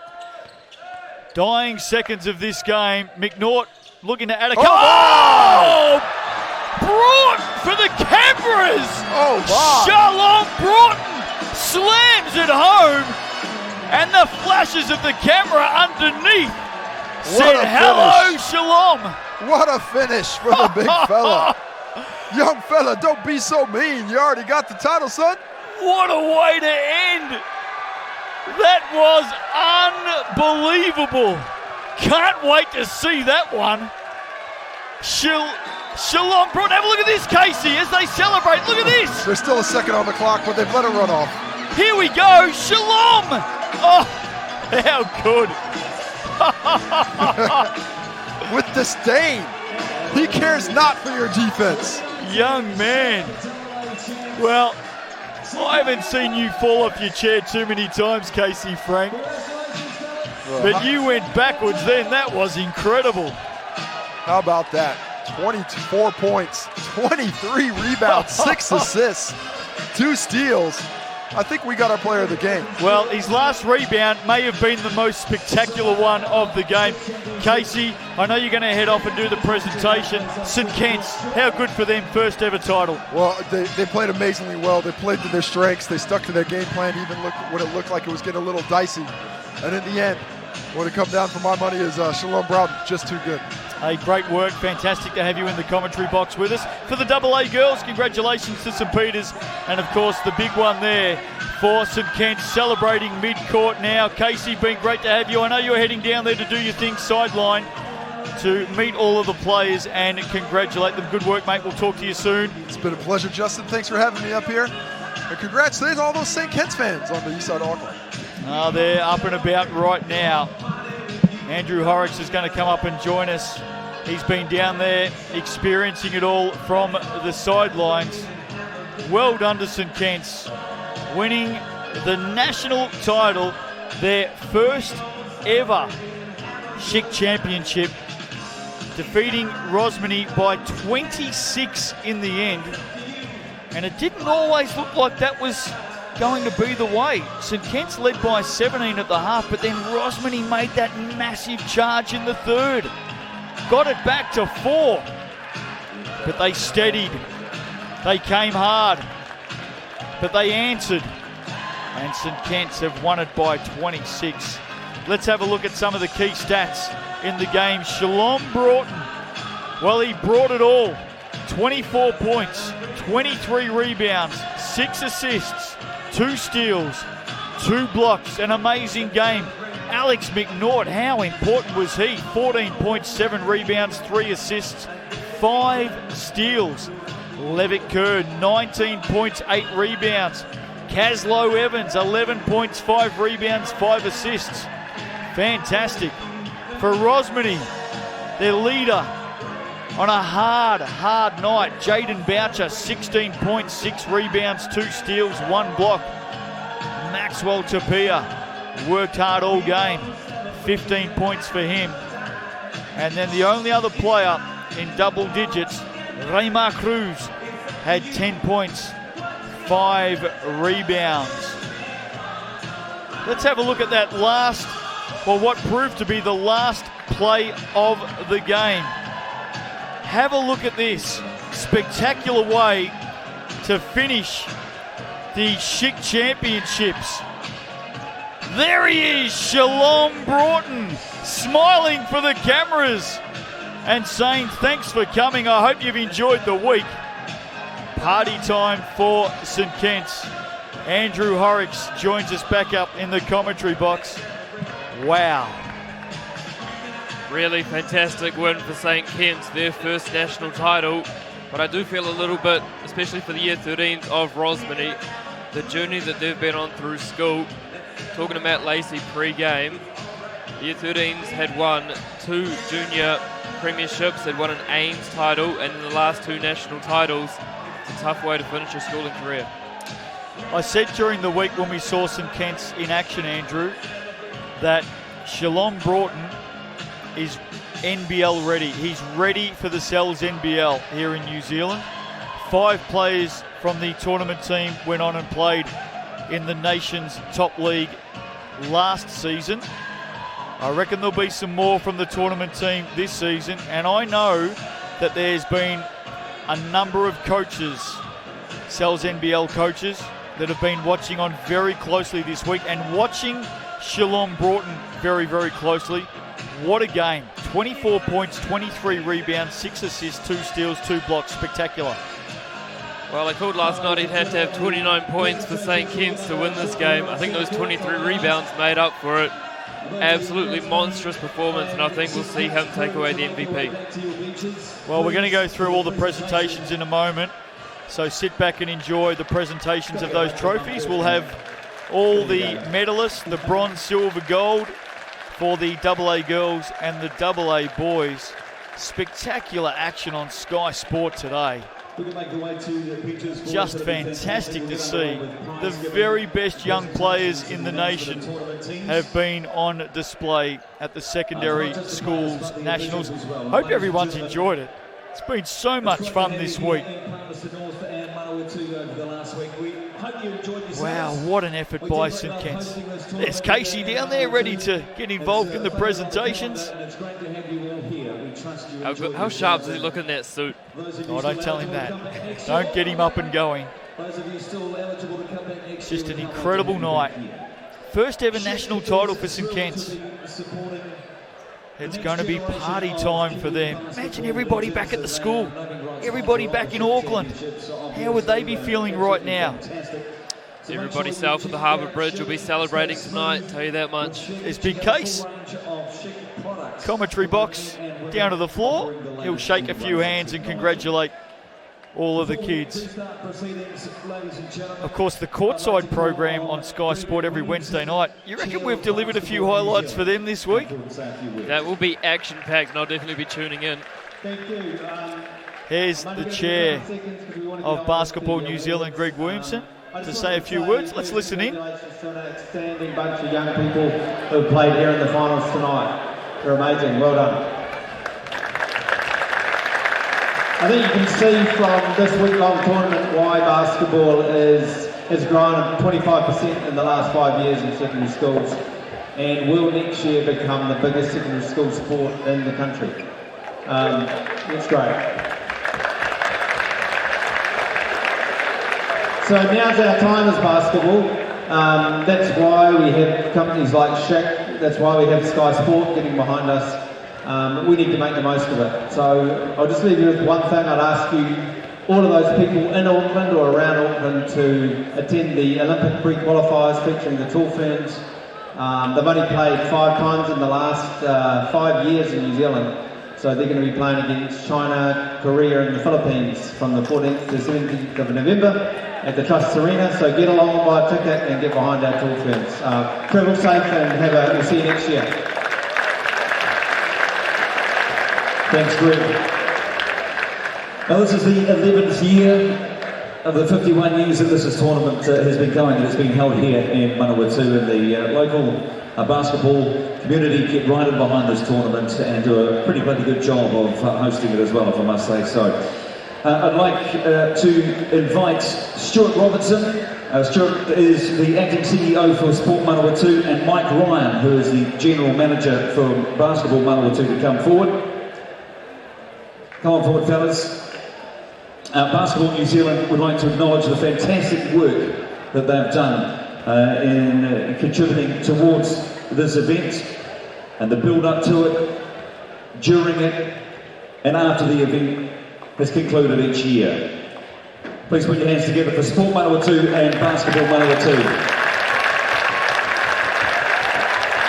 Dying seconds of this game. McNaught looking to add a couple. Oh! Broughton for the cameras! Oh, my. Shalom Broughton slams it home, and the flashes of the camera underneath said, hello, Shalom. What a finish for the big fella. Young fella, don't be so mean. You already got the title, son. What a way to end. That was unbelievable. Can't wait to see that one. Shalom Broughton, have a look at this, Casey, as they celebrate. Look at this. There's still a second on the clock, but they've let it run off. Here we go, Shalom. Oh, how good. With disdain. He cares not for your defense. Young man. Well, I haven't seen you fall off your chair too many times, Casey Frank. But you went backwards then. That was incredible. How about that? 24 points, 23 rebounds, 6 assists, 2 steals. I think we got our player of the game. Well, his last rebound may have been the most spectacular one of the game. Casey, I know you're going to head off and do the presentation. St. Kent's, how good for them, first ever title? Well, they played amazingly well. They played to their strengths. They stuck to their game plan even when it looked like it was getting a little dicey. And in the end, what it come down for my money is Shalom Broughton, just too good. Hey, great work. Fantastic to have you in the commentary box with us. For the AA girls, congratulations to St Peters. And, of course, the big one there for St Kent, celebrating mid-court now. Casey, been great to have you. I know you're heading down there to do your thing sideline to meet all of the players and congratulate them. Good work, mate. We'll talk to you soon. It's been a pleasure, Justin. Thanks for having me up here. And congrats to all those St. Kitts fans on the east side of Auckland. They're up and about right now. Andrew Horrocks is going to come up and join us. He's been down there experiencing it all from the sidelines. Well done to St. Kitts, winning the national title, their first ever Schick Championship, defeating Rosmini by 26 in the end. And it didn't always look like that was going to be the way. St Kitts led by 17 at the half, but then Rosmini made that massive charge in the third. Got it back to 4, but they steadied. They came hard, but they answered. And St Kitts have won it by 26. Let's have a look at some of the key stats in the game. Shalom Broughton, well, he brought it all. 24 points, 23 rebounds, 6 assists, 2 steals, 2 blocks, an amazing game. Alex McNaught, how important was he? 14 points, 7 rebounds, 3 assists, 5 steals. Levitt Kerr, 19 points, 8 rebounds. Caslow Evans, 11 points, 5 rebounds, 5 assists. Fantastic. For Rosmini, their leader on a hard night, Jaden Boucher, 16 points, 6 rebounds, 2 steals, 1 block. Maxwell Tapia worked hard all game, 15 points for him. And then the only other player in double digits, Reymar Cruz, had 10 points, 5 rebounds. Let's have a look at that last, well, what proved to be the last play of the game. Have a look at this spectacular way to finish the Schick Championships. There he is, Shalom Broughton, smiling for the cameras and saying thanks for coming. I hope you've enjoyed the week. Party time for St Kitts. Andrew Horrocks joins us back up in the commentary box. Wow. Really fantastic win for St Kitts, their first national title. But I do feel a little bit, especially for the Year 13s of Rosmini, the journey that they've been on through school. Talking to Matt Lacey pre-game, the Year 13s had won 2 junior premierships, had won an Ames title, and in the last 2 national titles. It's a tough way to finish your schooling career. I said during the week when we saw St Kitts in action, Andrew, that Shalom Broughton is NBL ready. He's ready for the Cells NBL here in New Zealand. 5 players from the tournament team went on and played in the nation's top league last season. I reckon there'll be some more from the tournament team this season, and I know that there's been a number of coaches, Cells NBL coaches, that have been watching on very closely this week and watching Shalom Broughton very, very closely. What a game. 24 points, 23 rebounds, 6 assists, 2 steals, 2 blocks. Spectacular. Well, I called last night he'd have to have 29 points for St Kitts to win this game. I think those 23 rebounds made up for it. Absolutely monstrous performance, and I think we'll see him take away the MVP. Well, we're going to go through all the presentations in a moment, so sit back and enjoy the presentations of those trophies. We'll have all the medalists, the bronze, silver, gold for the AA girls and the AA boys. Spectacular action on Sky Sport today. Just fantastic to see. The very best young players in the nation have been on display at the secondary schools nationals. Hope everyone's enjoyed it. It's been so much fun this week. Wow, what an effort by St Kitts. There's Casey down there ready to get involved in the presentations. How sharp does he look in that suit? Oh, don't tell him that. Don't get him up and going. It's just an incredible night. First ever national title for St Kitts. It's going to be party time for them. Imagine everybody back at the school, everybody back in Auckland. How would they be feeling right now? Everybody south of the Harbour Bridge will be celebrating tonight, tell you that much. There's Big Case. Commentary box down to the floor. He'll shake a few hands and congratulate all of the kids. Of course, the courtside program on Sky Sport every Wednesday night. You reckon we've delivered a few highlights for them this week? That will be action-packed, and I'll definitely be tuning in. Here's the chair of Basketball New Zealand, Greg Williamson, to say a few words. Let's listen in. Outstanding bunch of young people who have played here in the finals tonight. They're amazing. Well done. I think you can see from this week-long tournament why basketball has grown 25% in the last 5 years in secondary schools, and will next year become the biggest secondary school sport in the country. It's great. So now's our time as basketball. That's why we have companies like Schick. That's why we have Sky Sport getting behind us. We need to make the most of it. So I'll just leave you with one thing. I'd ask you, all of those people in Auckland or around Auckland, to attend the Olympic pre-qualifiers featuring the Tall Ferns. They've only played 5 times in the last 5 years in New Zealand. So they're going to be playing against China, Korea and the Philippines from the 14th to 17th of November at the Trust Arena. So get along, buy a ticket and get behind our Tall Ferns. Travel safe and we'll see you next year. Thanks, Greg. Now, this is the 11th year of the 51 years that this tournament has been going. It's been held here in Manawatu, and the local basketball community get right in behind this tournament and do a pretty bloody good job of hosting it as well, if I must say so. I'd like to invite Stuart Robertson. Stuart is the acting CEO for Sport Manawatu, and Mike Ryan, who is the General Manager for Basketball Manawatu, to come forward. Come on forward, fellas. Basketball New Zealand would like to acknowledge the fantastic work that they've done in contributing towards this event and the build-up to it, during it, and after the event has concluded each year. Please put your hands together for Sport Manawatu and Basketball Manawatu.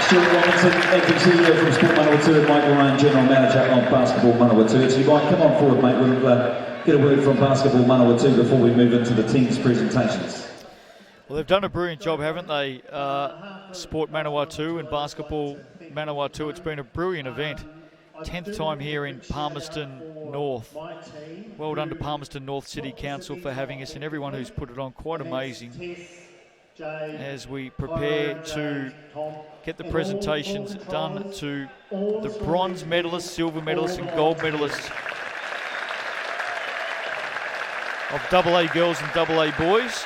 Stuart Robinson, acting CEO from Sport Manawatu, and Mike Ryan, General Manager of Basketball Manawatu. Actually, Mike, come on forward, mate. We'll get a word from Basketball Manawatu before we move into the team's presentations. Well, they've done a brilliant job, haven't they? Sport Manawatu and Basketball Manawatu. It's been a brilliant event. 10th time here in Palmerston North. Well done to Palmerston North City Council for having us, and everyone who's put it on. Quite amazing. As we prepare to get the presentations done to the bronze medalists, silver medalists and gold medalists of AA girls and AA boys.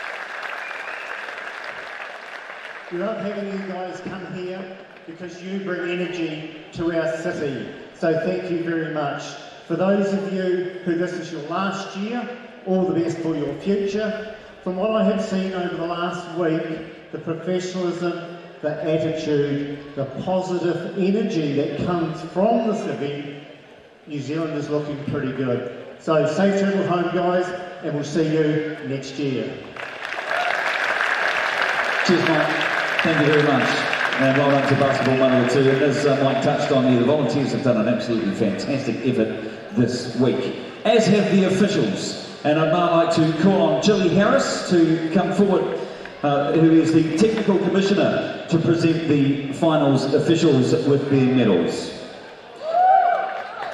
We love having you guys come here because you bring energy to our city. So thank you very much. For those of you who this is your last year, all the best for your future. From what I have seen over the last week, the professionalism, the attitude, the positive energy that comes from this event, New Zealand is looking pretty good. So safe travel home, guys, and we'll see you next year. Cheers, Mike. Thank you very much. And well done to Basketball Manawatu. And as Mike touched on here, the volunteers have done an absolutely fantastic effort this week, as have the officials. And I'd now like to call on Gilly Harris to come forward, who is the Technical Commissioner, to present the finals officials with their medals.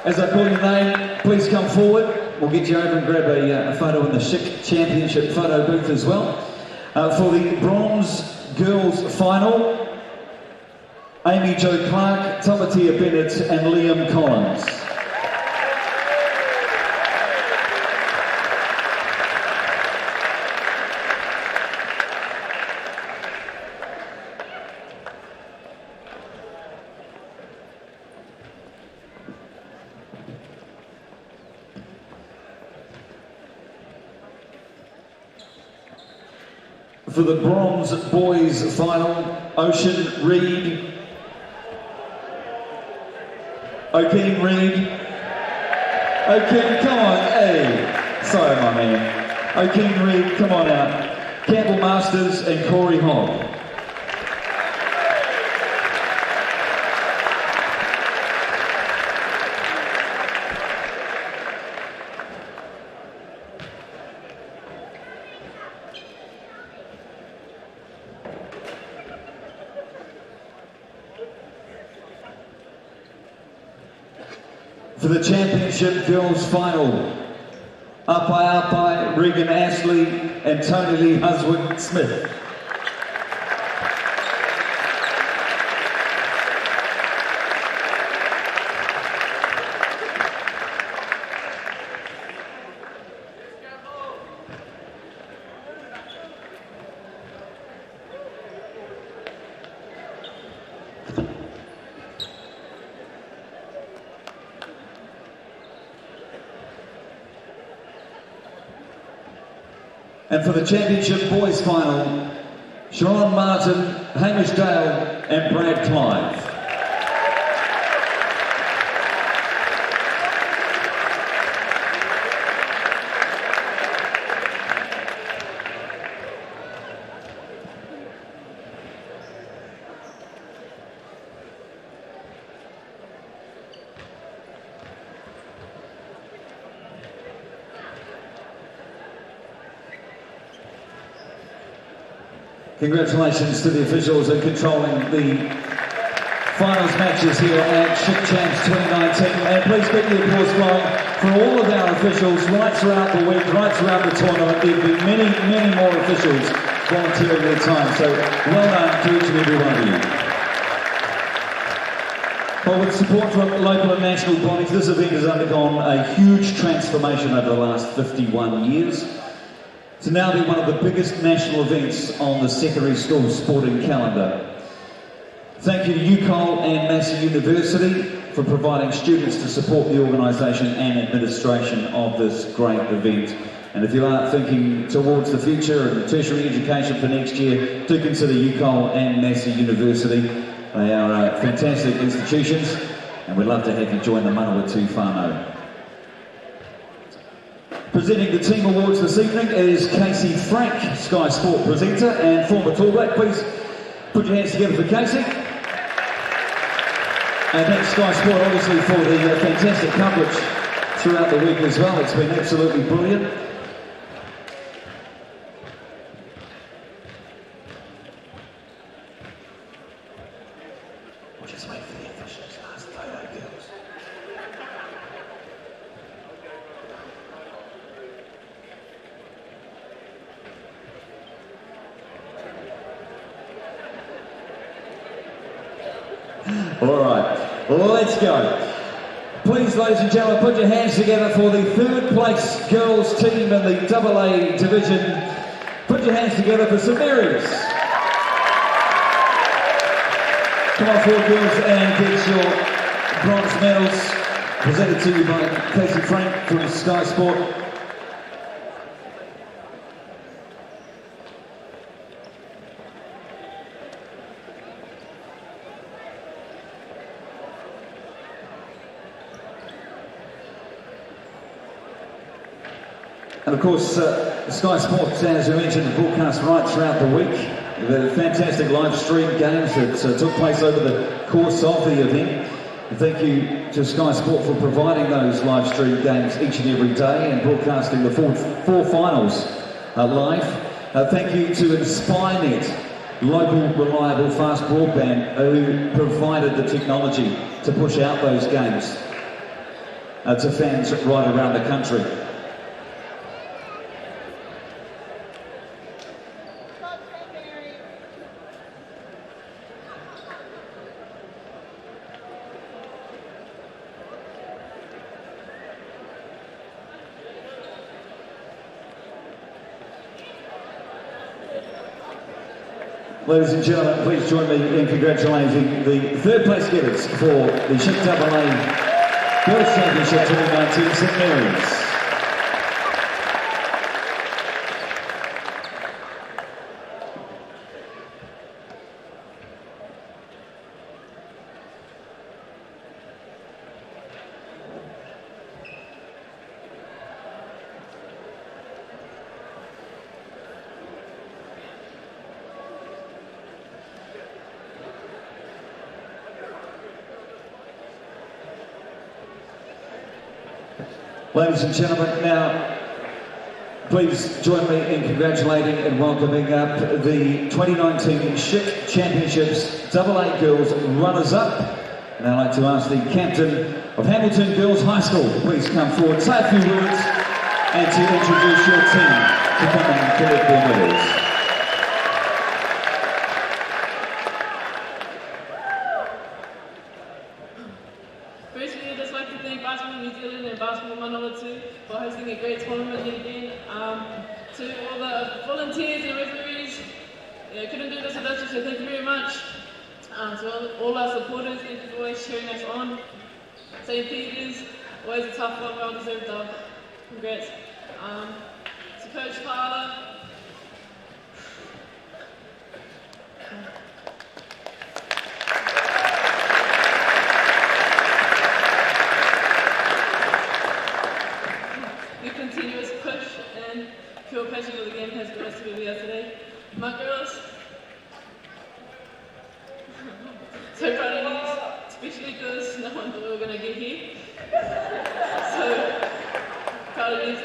As I call your name, please come forward. We'll get you over and grab a photo in the Schick Championship photo booth as well. For the bronze girls final, Amy Jo Clark, Tomatia Bennett and Liam Collins. For the bronze boys final, Ocean Reed, O'Keen Reed. O'Keen, come on, hey. Sorry, my man. O'Keen Reed, come on out. Campbell Masters and Corey Hogg. For the championship girls final, Apai, Regan Ashley and Tony Lee Huswood Smith. And for the championship boys final, Sharon Martin, Hamish Dale and Brad Clive. Congratulations to the officials in controlling the finals matches here at Ship Champs 2019. And please keep the applause flowing for all of our officials right throughout the week, right throughout the tournament. There will be many, many more officials volunteering their time. So well done to each and every one of you. Well, with support from local and national bodies, this event has undergone a huge transformation over the last 51 years. To now be one of the biggest national events on the secondary school sporting calendar. Thank you to UCOL and Massey University for providing students to support the organisation and administration of this great event. And if you are thinking towards the future and tertiary education for next year, do consider UCOL and Massey University. They are fantastic institutions and we'd love to have you join the Manawatu whānau. Presenting the team awards this evening is Casey Frank, Sky Sport presenter and former Tall Black. Please put your hands together for Casey. And thanks Sky Sport obviously for the fantastic coverage throughout the week as well. It's been absolutely brilliant. We'll just wait for the officials' last photo, girls. All right, let's go. Please, ladies and gentlemen, put your hands together for the third place girls team in the AA division. Put your hands together for St Mary's. Come on forward, girls, and get your bronze medals presented to you by Casey Frank from Sky Sport. And of course, Sky Sports, as we mentioned, broadcast right throughout the week. The fantastic live stream games that took place over the course of the event. And thank you to Sky Sport for providing those live stream games each and every day and broadcasting the four finals live. Thank you to InspireNet, local, reliable, fast broadband, who provided the technology to push out those games to fans right around the country. Ladies and gentlemen, please join me in congratulating the third place getters for the Ship AA Girls Championship 2019 St Mary's. Ladies and gentlemen, now please join me in congratulating and welcoming up the 2019 SHIC Championships AA Girls runners-up. And I'd like to ask the captain of Hamilton Girls High School, please come forward, say a few words, and to introduce your team to come and collect their medals. Firstly, I'd just like to thank Basketball New Zealand and Basketball Manawatu for hosting a great tournament yet again. To all the volunteers and referees, couldn't do this without you, so thank you very much. To all our supporters, thank you for always cheering us on. St. Peter's, always a tough one, well deserved dub. Congrats. To Coach Tyler. Your continuous push and pure passion for the game has got us to where we are today. My girls, so proud of you, especially because no one thought we were going to get here. So proud of you.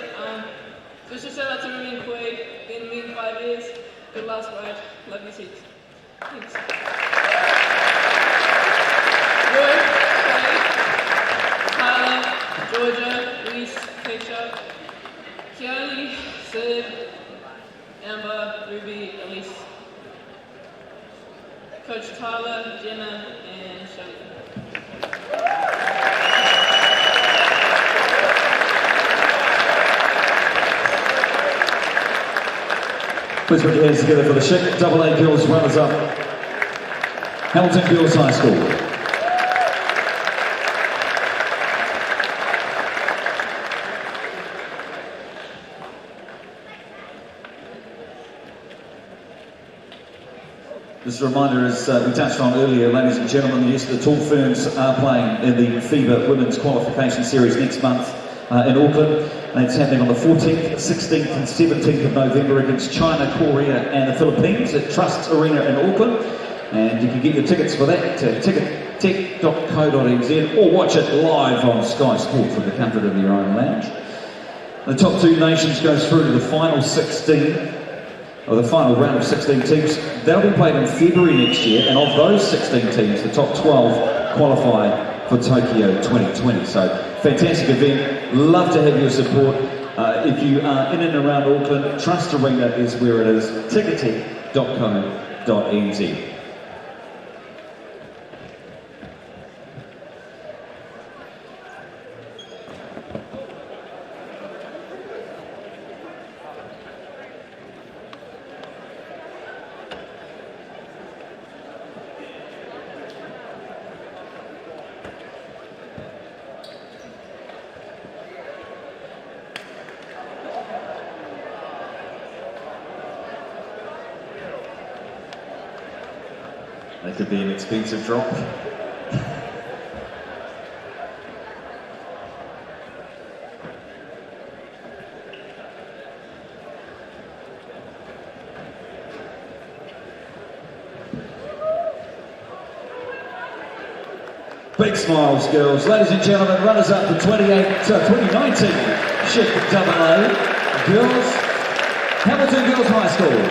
Special shout out to Remy and Koi, been with me in 5 years. Good last ride. Love you, seats. Thanks. Roy, Tyler, Georgia, Reese, Keisha, Kiani, Sid, Amber, Ruby, Elise. Coach Tyler, Jenna, and Shelley. Please put your hands together for the SHIC AA Girls runners-up, Hamilton Girls High School. Just a reminder, as we touched on earlier, ladies and gentlemen, yes, the Tall Ferns are playing in the FIBA Women's Qualification Series next month in Auckland. And it's happening on the 14th, 16th and 17th of November against China, Korea and the Philippines at Trust Arena in Auckland. And you can get your tickets for that at tickettech.co.nz or watch it live on Sky Sport from the comfort of your own lounge. The top 2 nations goes through to the final 16, or the final round of 16 teams. That'll be played in February next year, and of those 16 teams, the top 12 qualify for Tokyo 2020. So, fantastic event. Love to have your support. If you are in and around Auckland, Trust Arena is where it is, tickettech.co.nz. That could be an expensive drop. Big smiles, girls. Ladies and gentlemen, runners up for 2019 SHIC AA Girls, Hamilton Girls High School.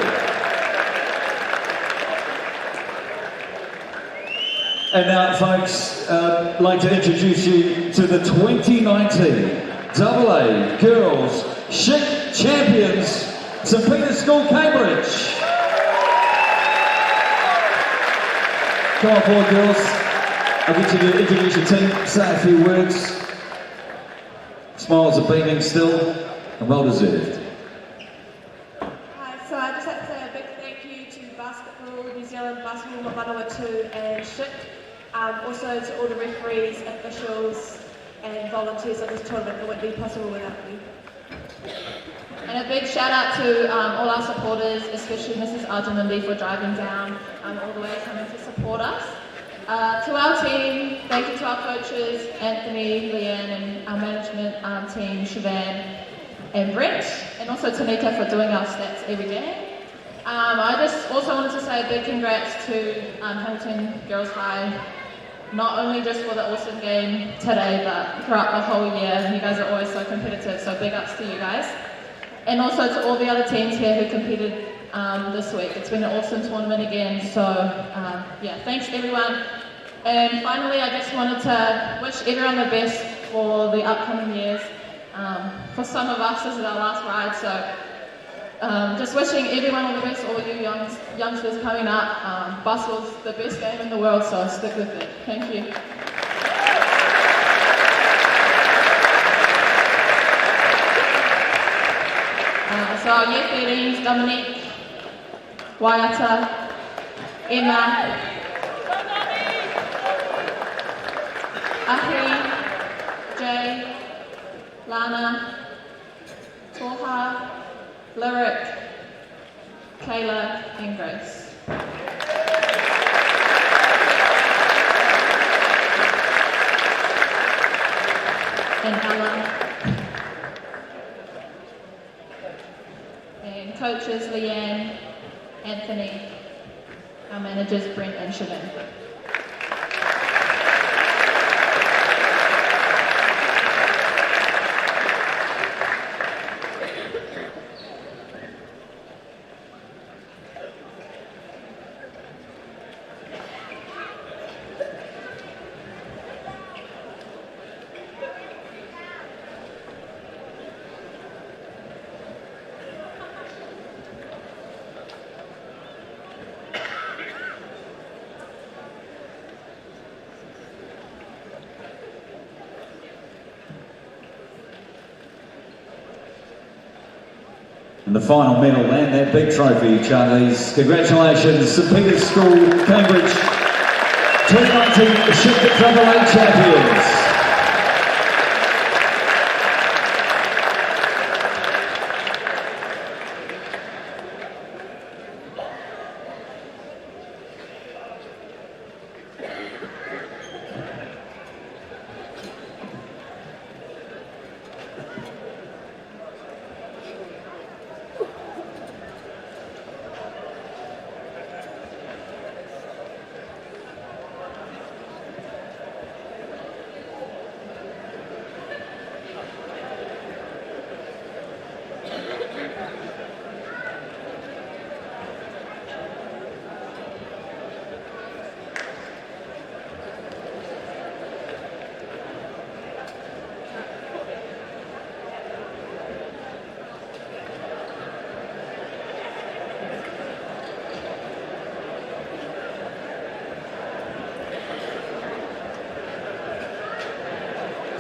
And now, folks, I'd like to introduce you to the 2019 AA Girls SHIC Champions, St. Peter's School, Cambridge. Come on forward, girls. I'll get you to introduce your team, say a few words. Smiles are beaming still, and well deserved. Hi, so I'd just like to say a big thank you to Basketball New Zealand, Basketball Manawatu and SHIC. Also to all the referees, officials and volunteers of this tournament. It wouldn't be possible without you. And a big shout out to all our supporters, especially Mrs. Arjunandi for driving down all the way coming to support us. To our team, thank you to our coaches, Anthony, Leanne, and our management team, Siobhan and Brett, and also to Nika for doing our stats every day. I just also wanted to say a big congrats to Hamilton Girls High not only just for the awesome game today, but throughout the whole year. You guys are always so competitive, so big ups to you guys. And also to all the other teams here who competed this week. It's been an awesome tournament again, so yeah, thanks everyone. And finally, I just wanted to wish everyone the best for the upcoming years. For some of us, this is our last ride, so just wishing everyone all the best, all you youngsters coming up. Basketball's the best game in the world, so stick with it. Thank you. So our year 13s, Dominique, Waiata, Emma, Ahi, Jay, Lana, Toha, Lyric, Kayla, and Grace. And Ella. And coaches Leanne, Anthony, our managers Brent and Shannon. And the final medal and that big trophy, Charlize. Congratulations, St Peter's School, Cambridge, 2019 Ship AA champions.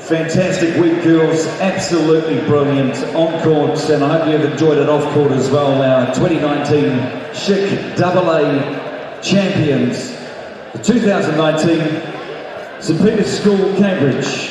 Fantastic week, girls. Absolutely brilliant on court, and I hope you've enjoyed it off court as well. Our 2019 Chic AA champions, the 2019 St Peter's School, Cambridge.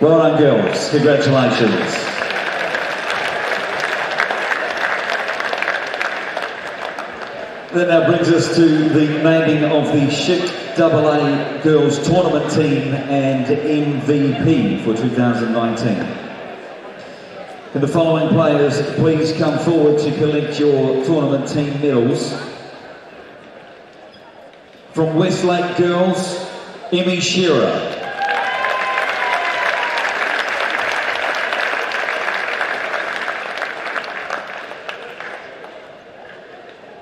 Well done, girls. Congratulations. That now brings us to the naming of the Chic AA Girls Tournament Team and MVP for 2019. And the following players, please come forward to collect your tournament team medals. From Westlake Girls, Emmy Shearer.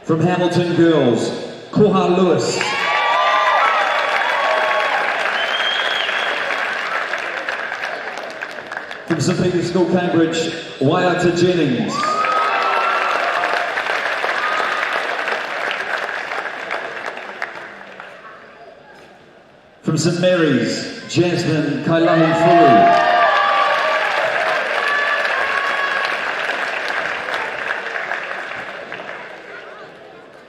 From Hamilton Girls, Koha Lewis. From St Peter's School, Cambridge, Waiata Jennings. From St Mary's, Jasmine Kailani Fulu.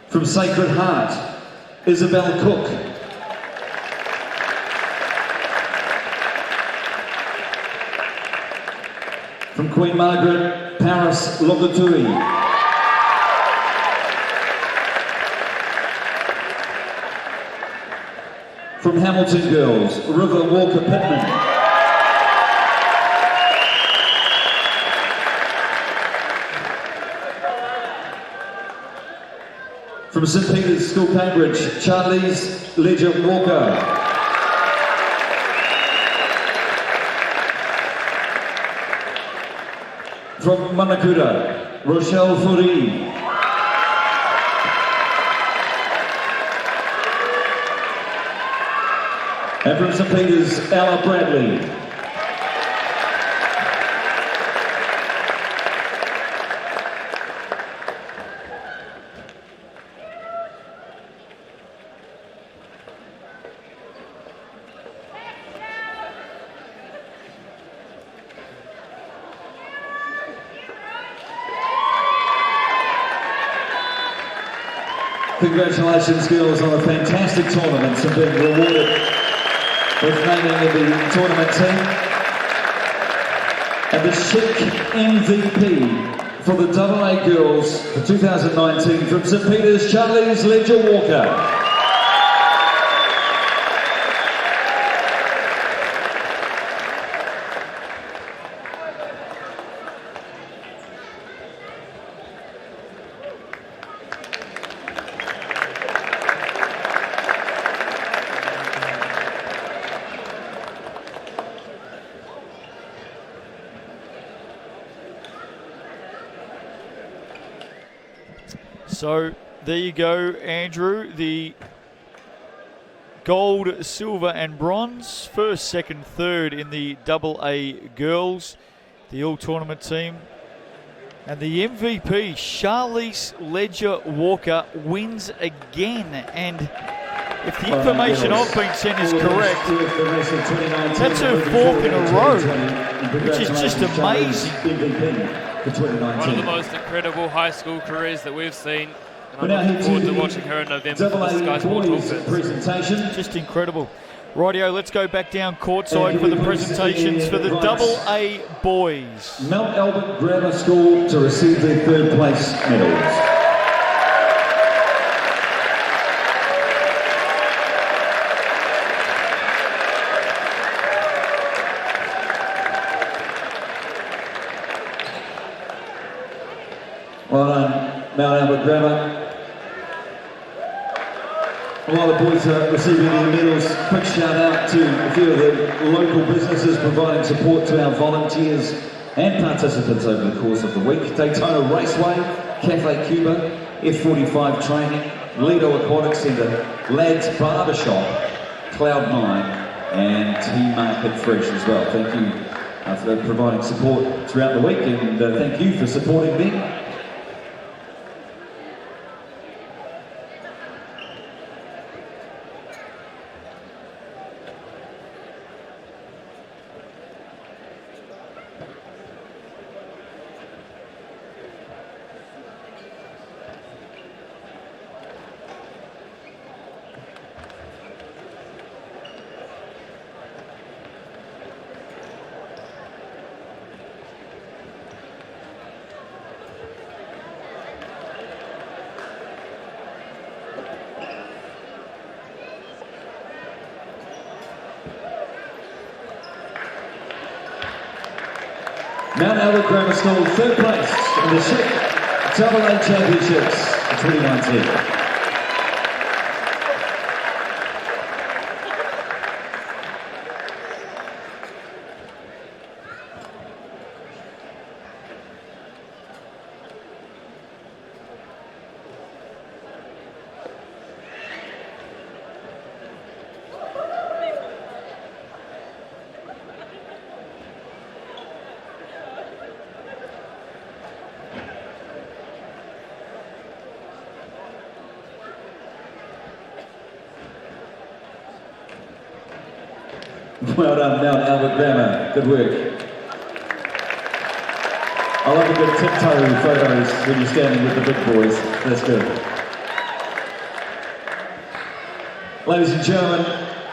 From Sacred Heart, Isabel Cook. From Queen Margaret, Paris Logatui. From Hamilton Girls, River Walker Pittman. From St Peter's School, Cambridge, Charlize Ledger Walker. From Manakura, Rochelle Furi. And from St Peter's, Ella Bradley. Congratulations, girls, on a fantastic tournament and being rewarded with naming of the tournament team. And the Chic MVP for the AA girls for 2019 from St Peter's, Charlize Ledger Walker. So there you go, Andrew. The gold, silver and bronze. First, second, third in the AA girls, the all-tournament team. And the MVP, Charlize Ledger Walker, wins again. And if the information I've been sent is correct, that's her fourth in a row, which is just amazing. One of the most incredible high school careers that we've seen. And I'm looking forward to watching her in November for the Sky Sport Dolphins. Just incredible. Rightio, let's go back down courtside for the presentations for the AA boys. Mount Albert Grammar School to receive their third place medals. Well done, Mount Albert Grammar. While the boys are receiving their medals, quick shout out to a few of the local businesses providing support to our volunteers and participants over the course of the week. Daytona Raceway, Cafe Cuba, F45 Training, Lido Aquatic Centre, Lads Barbershop, Cloud9 and T-Market Fresh as well. Thank you for providing support throughout the week, and thank you for supporting them. Mount Albert Grammar School, third place in the Chic AA Championships 2019. Well done, Mount Albert Grammar. Good work. I love the good tiptoe photos when you're standing with the big boys. That's good. Ladies and gentlemen,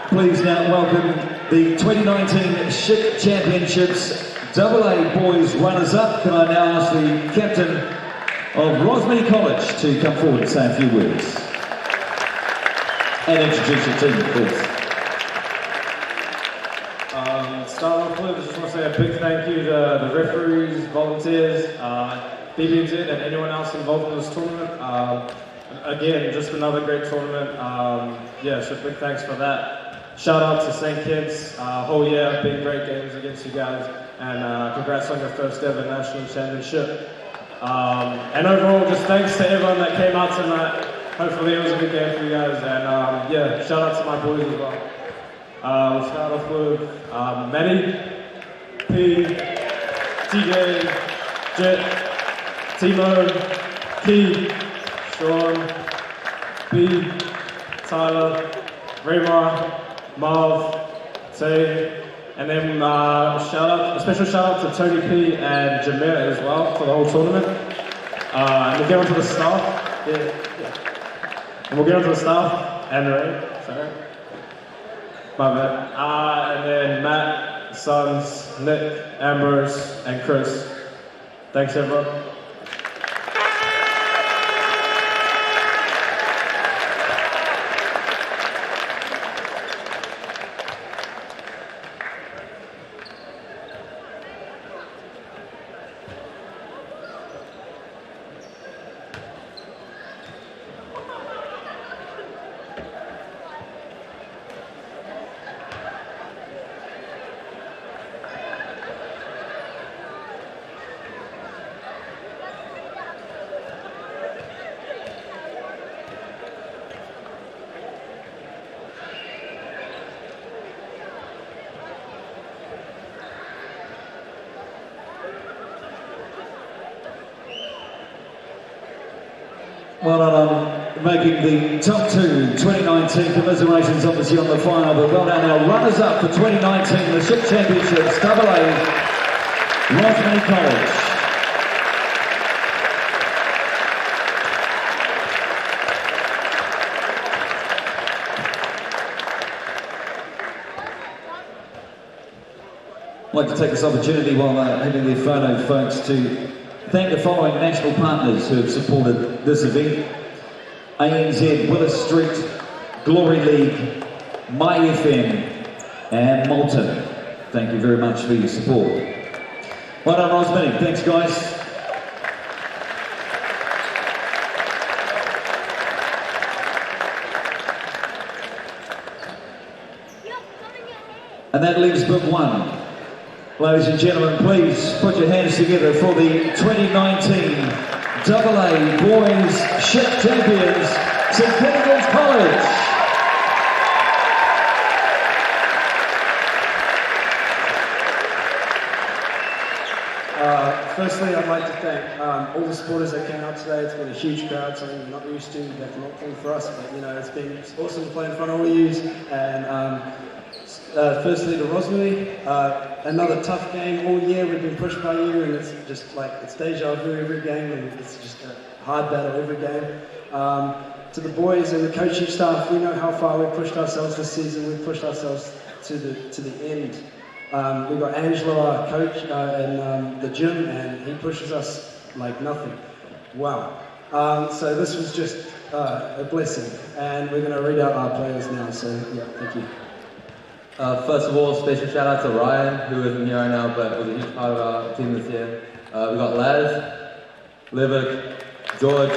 please now welcome the 2019 Schick Championships AA Boys runners-up. Can I now ask the captain of Rosemary College to come forward and say a few words? And introduce your team, please. Start off with, I just want to say a big thank you to the referees, volunteers, BBNZ and anyone else involved in this tournament. Again, just another great tournament. Yeah, so big thanks for that. Shout out to St. Kitts, whole year, big great games against you guys, and congrats on your first ever national championship. And overall, just thanks to everyone that came out tonight. Hopefully it was a good game for you guys, and yeah, shout out to my boys as well. We'll start off with Maddie, P, TJ, Jet, Timo, Key, Sean, B, Tyler, Raymar, Marv, Tay, and then a special shout out to Tony P and Jameer as well for the whole tournament. And we'll get on to the staff. And we'll get on to the staff and Ray, sorry. My bad. And then Matt, Sons, Nick, Ambrose, and Chris. Thanks everyone. Well done on making the top two 2019 commiserations, obviously on the final, but well done our runners-up for 2019, the Schick Championships, AA, Rosemary College. I'd like to take this opportunity while having their photo, folks, to thank the following national partners who have supported this event: ANZ, Willis Street, Glory League, My FM, and Moulton. Thank you very much for your support. Well done, Rosemary. Thanks, guys. And that leaves book one. Ladies and gentlemen, please put your hands together for the 2019 AA Boys Schick Champions, St. Kentigern's College. Firstly, I'd like to thank all the supporters that came out today. It's been a huge crowd, something we're not used to. That's not cool for us, but you know, it's been awesome to play in front of all of you. And firstly to Rosemary, another tough game all year. We've been pushed by you, and it's just like, it's deja vu every game, and it's just a hard battle every game. To the boys and the coaching staff, we know how far we've pushed ourselves this season. We've pushed ourselves to the end. We've got Angelo, our coach, in the gym, and he pushes us like nothing. Wow. So this was just a blessing, and we're going to read out our players now, so yeah, thank you. First of all, special shout out to Ryan, who isn't here right now, but was a huge part of our team this year. We got Laz, Livik, George,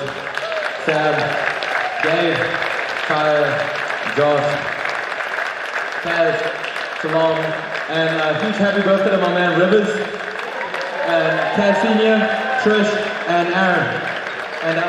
Sam, Dave, Tyler, Josh, Kaz, Shalom, and a huge happy birthday to my man Rivers, and Kaz Senior, Trish, and Aaron. And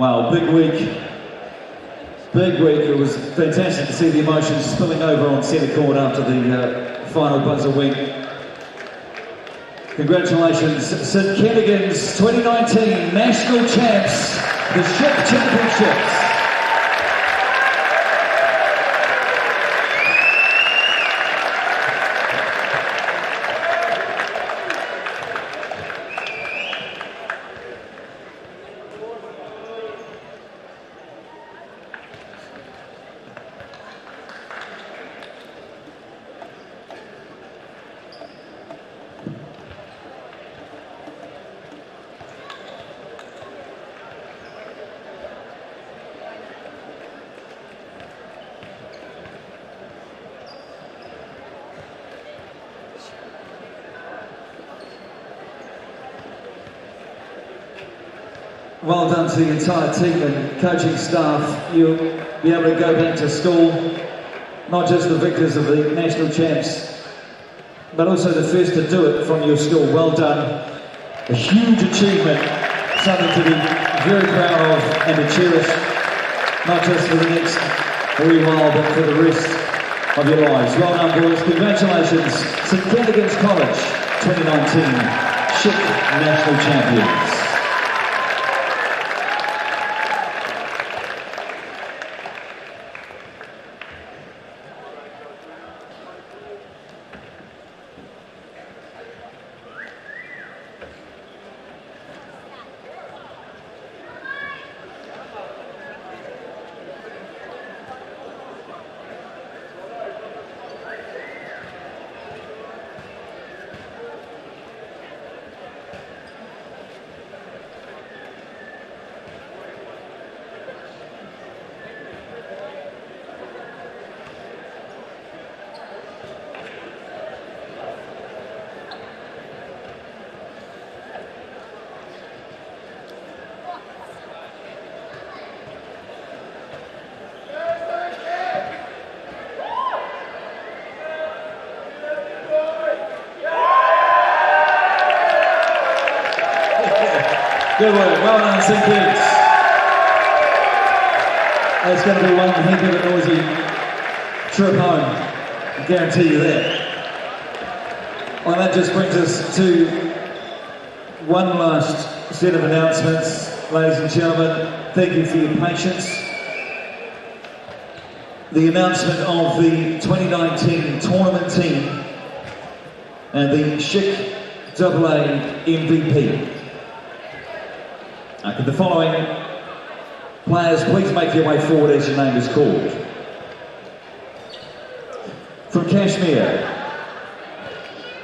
Wow, big week. Big week. It was fantastic to see the emotions spilling over on centre court after the final buzzer win. Congratulations, St Kentigern's 2019 National Champs, the Ship Championships. Well done to the entire team and coaching staff. You'll be able to go back to school, not just the victors of the national champs, but also the first to do it from your school. Well done. A huge achievement, something to be very proud of and to cherish, not just for the next wee while, but for the rest of your lives. Well done, boys. Congratulations, St Kentigern's College 2019 Ship National Champions. Good work, well done, St Kitts. It's going to be one heck of a noisy trip home, I guarantee you that. Well, that just brings us to one last set of announcements. Ladies and gentlemen, thank you for your patience. The announcement of the 2019 tournament team and the Schick AA MVP. Could the following players please make your way forward as your name is called? From Kashmir,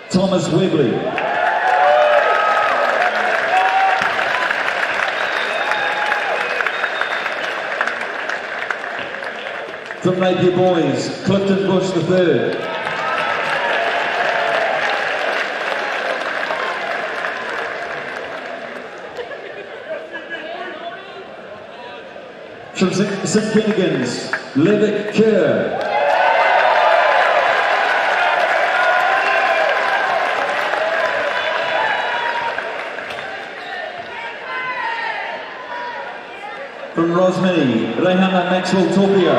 Thomas Webley. From Napier Boys, Clifton Bush III. From St Kentigern's, Levick Kerr. From Rosmini, Rehana Maxwell Topia.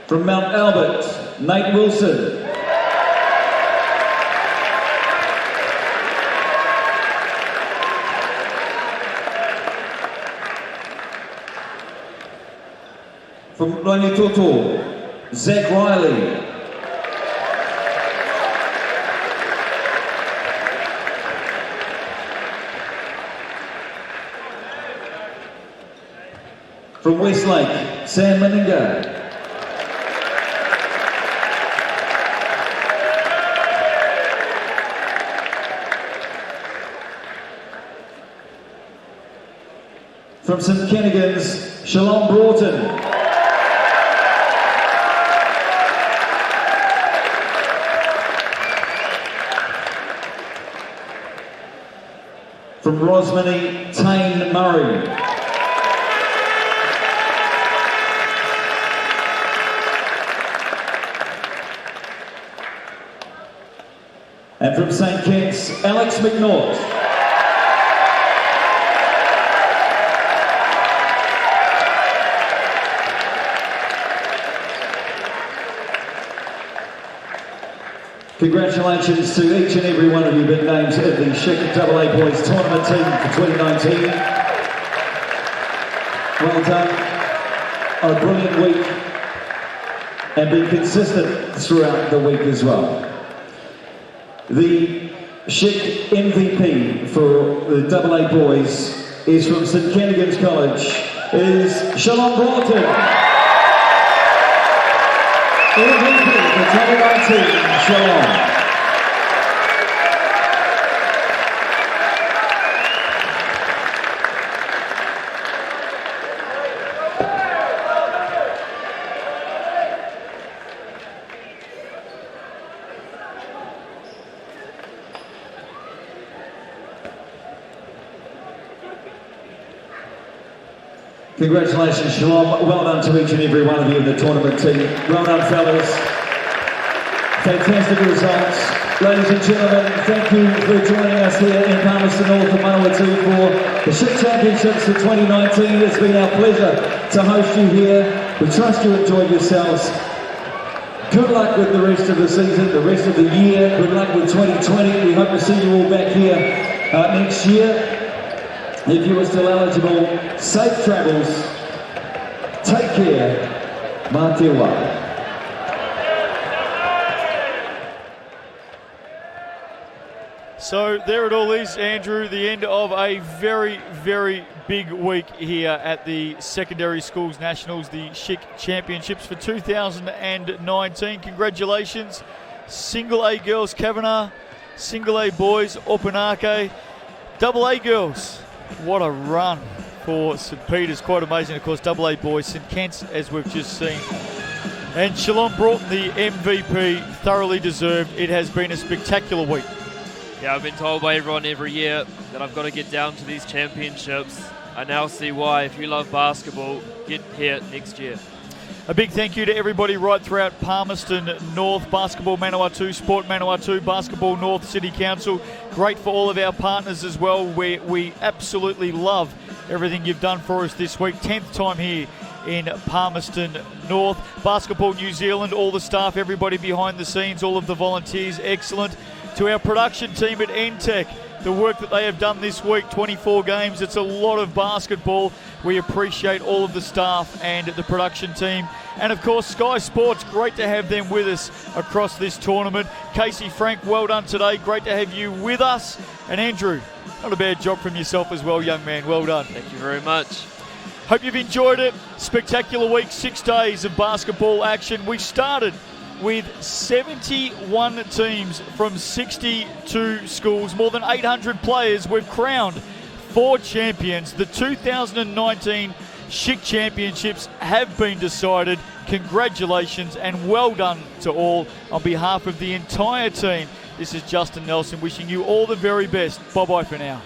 From Mount Albert, Nate Wilson. From Loni Toto, Zach Riley. From Westlake, Sam Meninga. From St Kentigern's, Shalom Broughton. From Rosmini, Tane Murray. And from St Kitts, Alex McNaught. Congratulations to each and every one of you been named in the Schick AA Boys Tournament team for 2019. Well done. On a brilliant week and been consistent throughout the week as well. The Schick MVP for the AA Boys is from St Kentigern's College, is Shalom Broughton. MVP for 2019, Shalom. Congratulations, Shalom. Well done to each and every one of you in the tournament team. Well done, fellas. Fantastic results. Ladies and gentlemen, thank you for joining us here in Palmerston North and Manawatu for the Schick Championships for 2019. It's been our pleasure to host you here. We trust you enjoyed yourselves. Good luck with the rest of the season, the rest of the year. Good luck with 2020. We hope to see you all back here next year. If you are still eligible, safe travels. Take care. Mā te wā. So there it all is, Andrew, the end of a very, very big week here at the Secondary Schools Nationals, the Schick Championships for 2019. Congratulations, Single A girls, Kavanagh, Single A boys, Opunake, Double A girls. What a run for St Peter's, quite amazing. Of course, AA boys, St Kent's, as we've just seen. And Shalom Broughton, the MVP, thoroughly deserved. It has been a spectacular week. Yeah, I've been told by everyone every year that I've got to get down to these championships. I now see why. If you love basketball, get here next year. A big thank you to everybody right throughout Palmerston North, Basketball Manawatu, Sport Manawatu, Basketball North City Council. Great for all of our partners as well. We absolutely love everything you've done for us this week. 10th time here in Palmerston North. Basketball New Zealand, all the staff, everybody behind the scenes, all of the volunteers, excellent. To our production team at NTEC, the work that they have done this week, 24 games, it's a lot of basketball. We appreciate all of the staff and the production team. And of course, Sky Sports, great to have them with us across this tournament. Casey Frank, well done today. Great to have you with us. And Andrew, not a bad job from yourself as well, young man. Well done. Thank you very much. Hope you've enjoyed it. Spectacular week, 6 days of basketball action. We started with 71 teams from 62 schools, more than 800 players. We've crowned 4 champions. The 2019 Schick Championships have been decided. Congratulations and well done to all. On behalf of the entire team, this is Justin Nelson wishing you all the very best. Bye-bye for now.